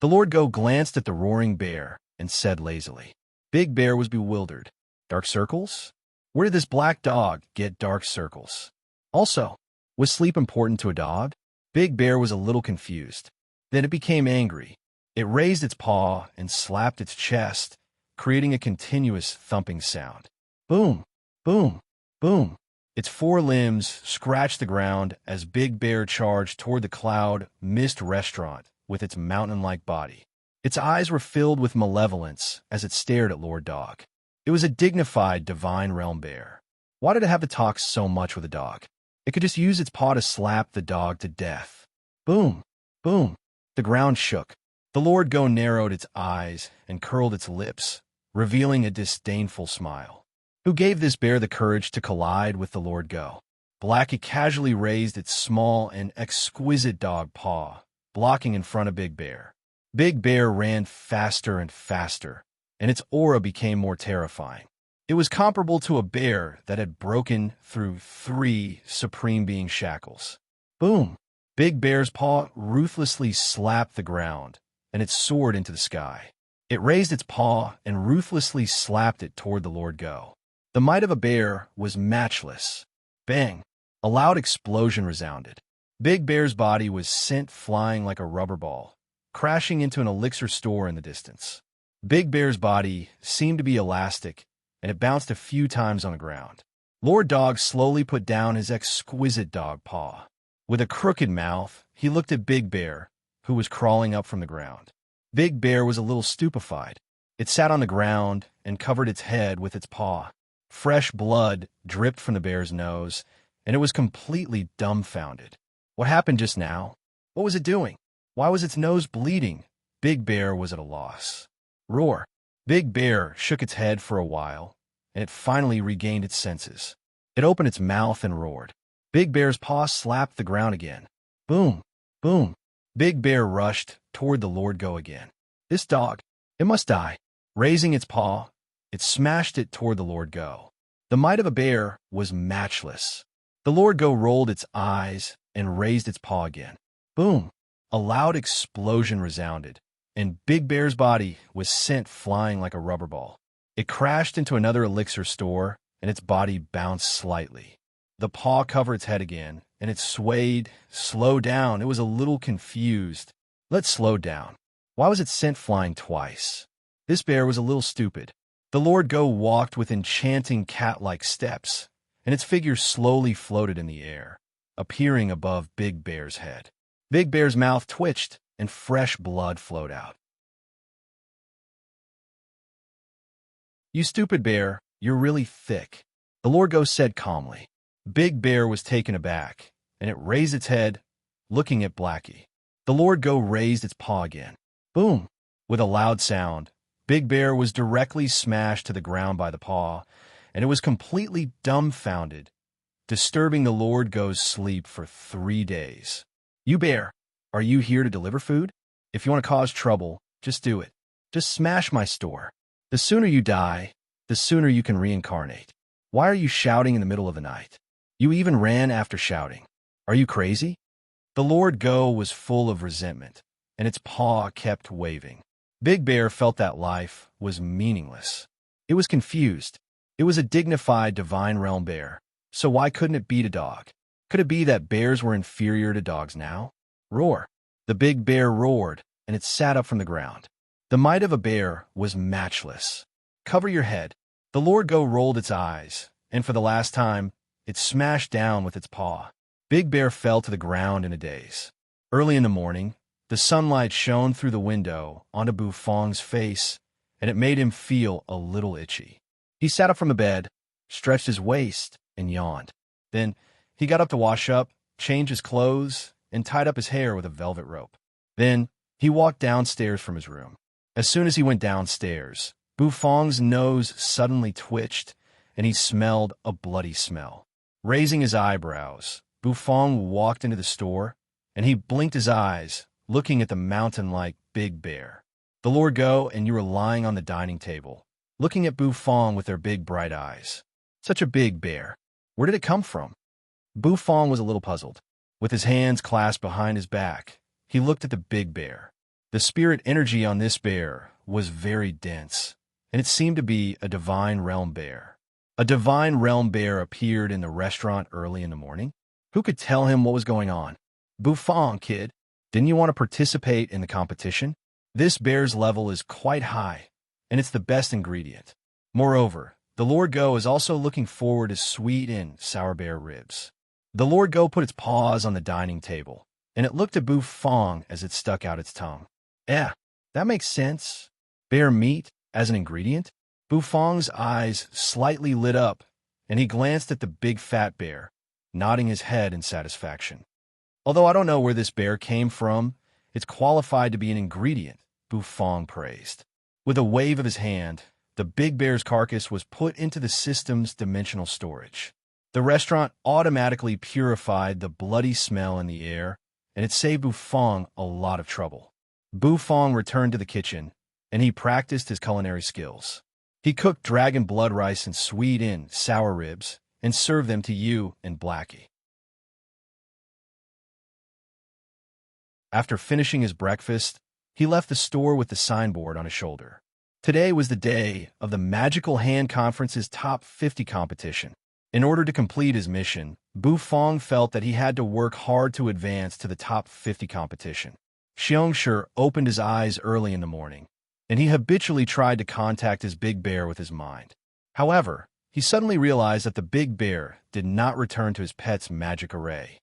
The Lord Go glanced at the roaring bear and said lazily. Big Bear was bewildered. Dark circles? Where did this black dog get dark circles? Also, was sleep important to a dog? Big Bear was a little confused. Then it became angry. It raised its paw and slapped its chest, creating a continuous thumping sound. Boom, boom, boom. Its four limbs scratched the ground as Big Bear charged toward the cloud mist restaurant with its mountain-like body. Its eyes were filled with malevolence as it stared at Lord Dog. It was a dignified divine realm bear. Why did it have to talk so much with a dog? It could just use its paw to slap the dog to death. Boom, boom. The ground shook. The Lord Go narrowed its eyes and curled its lips, revealing a disdainful smile. Who gave this bear the courage to collide with the Lord Go? Blackie casually raised its small and exquisite dog paw, blocking in front of Big Bear. Big Bear ran faster and faster, and its aura became more terrifying. It was comparable to a bear that had broken through 3 supreme being shackles. Boom! Big Bear's paw ruthlessly slapped the ground, and it soared into the sky. It raised its paw and ruthlessly slapped it toward the Lord Go. The might of a bear was matchless. Bang! A loud explosion resounded. Big Bear's body was sent flying like a rubber ball, crashing into an elixir store in the distance. Big Bear's body seemed to be elastic, and it bounced a few times on the ground. Lord Dog slowly put down his exquisite dog paw. With a crooked mouth, he looked at Big Bear, who was crawling up from the ground. Big Bear was a little stupefied. It sat on the ground and covered its head with its paw. Fresh blood dripped from the bear's nose, and it was completely dumbfounded. What happened just now? What was it doing? Why was its nose bleeding? Big Bear was at a loss. Roar! Big Bear shook its head for a while, and it finally regained its senses. It opened its mouth and roared. Big Bear's paw slapped the ground again. Boom! Boom! Big Bear rushed toward the Lord Go again. This dog, it must die. Raising its paw, it smashed it toward the Lord Go. The might of a bear was matchless. The Lord Go rolled its eyes and raised its paw again. Boom! A loud explosion resounded, and Big Bear's body was sent flying like a rubber ball. It crashed into another elixir store, and its body bounced slightly. The paw covered its head again, and it swayed, slowed down. It was a little confused. Let's slow down. Why was it sent flying twice? This bear was a little stupid. The Lord Go walked with enchanting cat-like steps, and its figure slowly floated in the air, appearing above Big Bear's head. Big Bear's mouth twitched, and fresh blood flowed out. You stupid bear, you're really thick, the Lord Go said calmly. Big Bear was taken aback, and it raised its head, looking at Blackie. The Lord Go raised its paw again. Boom! With a loud sound, Big Bear was directly smashed to the ground by the paw, and it was completely dumbfounded, disturbing the Lord Go's sleep for 3 days. You bear, are you here to deliver food? If you want to cause trouble, just do it. Just smash my store. The sooner you die, the sooner you can reincarnate. Why are you shouting in the middle of the night? You even ran after shouting. Are you crazy? The Lord Go was full of resentment, and its paw kept waving. Big Bear felt that life was meaningless. It was confused. It was a dignified divine realm bear, so why couldn't it beat a dog? Could it be that bears were inferior to dogs now? Roar! The big bear roared, and it sat up from the ground. The might of a bear was matchless. Cover your head. The Lord Go rolled its eyes, and for the last time, it smashed down with its paw. Big Bear fell to the ground in a daze. Early in the morning, the sunlight shone through the window onto Bufong's face, and it made him feel a little itchy. He sat up from the bed, stretched his waist, and yawned. Then he got up to wash up, change his clothes, and tied up his hair with a velvet rope. Then he walked downstairs from his room. As soon as he went downstairs, Bufong's nose suddenly twitched, and he smelled a bloody smell. Raising his eyebrows, Bufong walked into the store, and he blinked his eyes, looking at the mountain-like Big Bear. The Lord Go and you were lying on the dining table, looking at Bufong with their big bright eyes. Such a big bear. Where did it come from? Bufong was a little puzzled. With his hands clasped behind his back, he looked at the big bear. The spirit energy on this bear was very dense, and it seemed to be a divine realm bear. A divine realm bear appeared in the restaurant early in the morning. Who could tell him what was going on? Bufong, kid, didn't you want to participate in the competition? This bear's level is quite high, and it's the best ingredient. Moreover, the Lord Go is also looking forward to sweet and sour bear ribs. The Lord Go put its paws on the dining table, and it looked at Bufong as it stuck out its tongue. Yeah, that makes sense. Bear meat as an ingredient? Bufong's eyes slightly lit up, and he glanced at the big fat bear, nodding his head in satisfaction. Although I don't know where this bear came from, it's qualified to be an ingredient, Bufong praised. With a wave of his hand, the big bear's carcass was put into the system's dimensional storage. The restaurant automatically purified the bloody smell in the air, and it saved Bufong a lot of trouble. Bufong returned to the kitchen, and he practiced his culinary skills. He cooked dragon blood rice and sweet and sour ribs, and served them to you and Blackie. After finishing his breakfast, he left the store with the signboard on his shoulder. Today was the day of the Magical Hand Conference's Top 50 competition. In order to complete his mission, Bufong felt that he had to work hard to advance to the Top 50 competition. Xiongshi opened his eyes early in the morning, and he habitually tried to contact his big bear with his mind. However, he suddenly realized that the big bear did not return to his pet's magic array.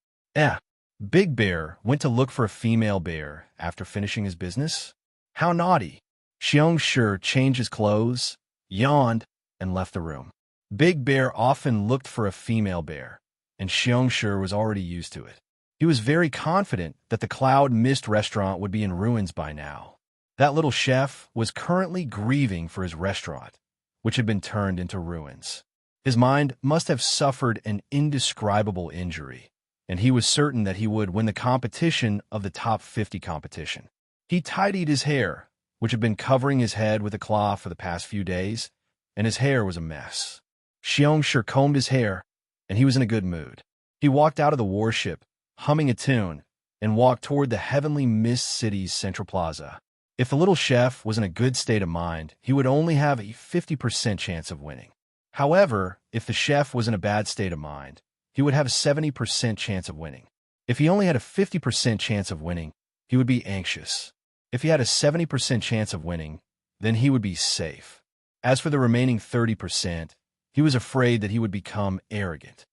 Big Bear went to look for a female bear after finishing his business? How naughty! Xiongshi changed his clothes, yawned, and left the room. Big Bear often looked for a female bear, and Xiongshi was already used to it. He was very confident that the Cloud Mist restaurant would be in ruins by now. That little chef was currently grieving for his restaurant, which had been turned into ruins. His mind must have suffered an indescribable injury, and he was certain that he would win the competition of the Top 50 competition. He tidied his hair, which had been covering his head with a cloth for the past few days, and his hair was a mess. Xiongshi combed his hair, and he was in a good mood. He walked out of the warship, humming a tune, and walked toward the heavenly Mist City's central plaza. If the little chef was in a good state of mind, he would only have a 50% chance of winning. However, if the chef was in a bad state of mind, he would have a 70% chance of winning. If he only had a 50% chance of winning, he would be anxious. If he had a 70% chance of winning, then he would be safe. As for the remaining 30%, he was afraid that he would become arrogant.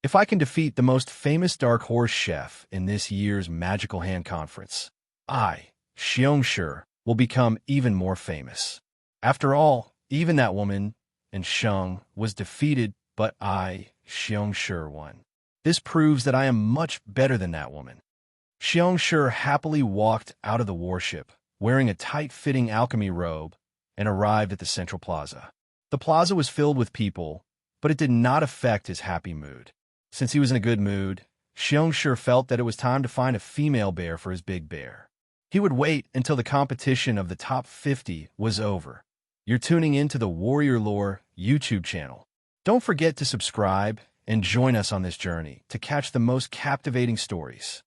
If I can defeat the most famous Dark Horse chef in this year's Magical Hand Conference, I, Xiongshi, will become even more famous. After all, even that woman, and Sheng, was defeated, but I, Xiongshi, won. This proves that I am much better than that woman. Xiongshi happily walked out of the warship, wearing a tight-fitting alchemy robe, and arrived at the central plaza. The plaza was filled with people, but it did not affect his happy mood. Since he was in a good mood, Xiongshi felt that it was time to find a female bear for his big bear. He would wait until the competition of the Top 50 was over. You're tuning in to the Warrior Lore YouTube channel. Don't forget to subscribe and join us on this journey to catch the most captivating stories.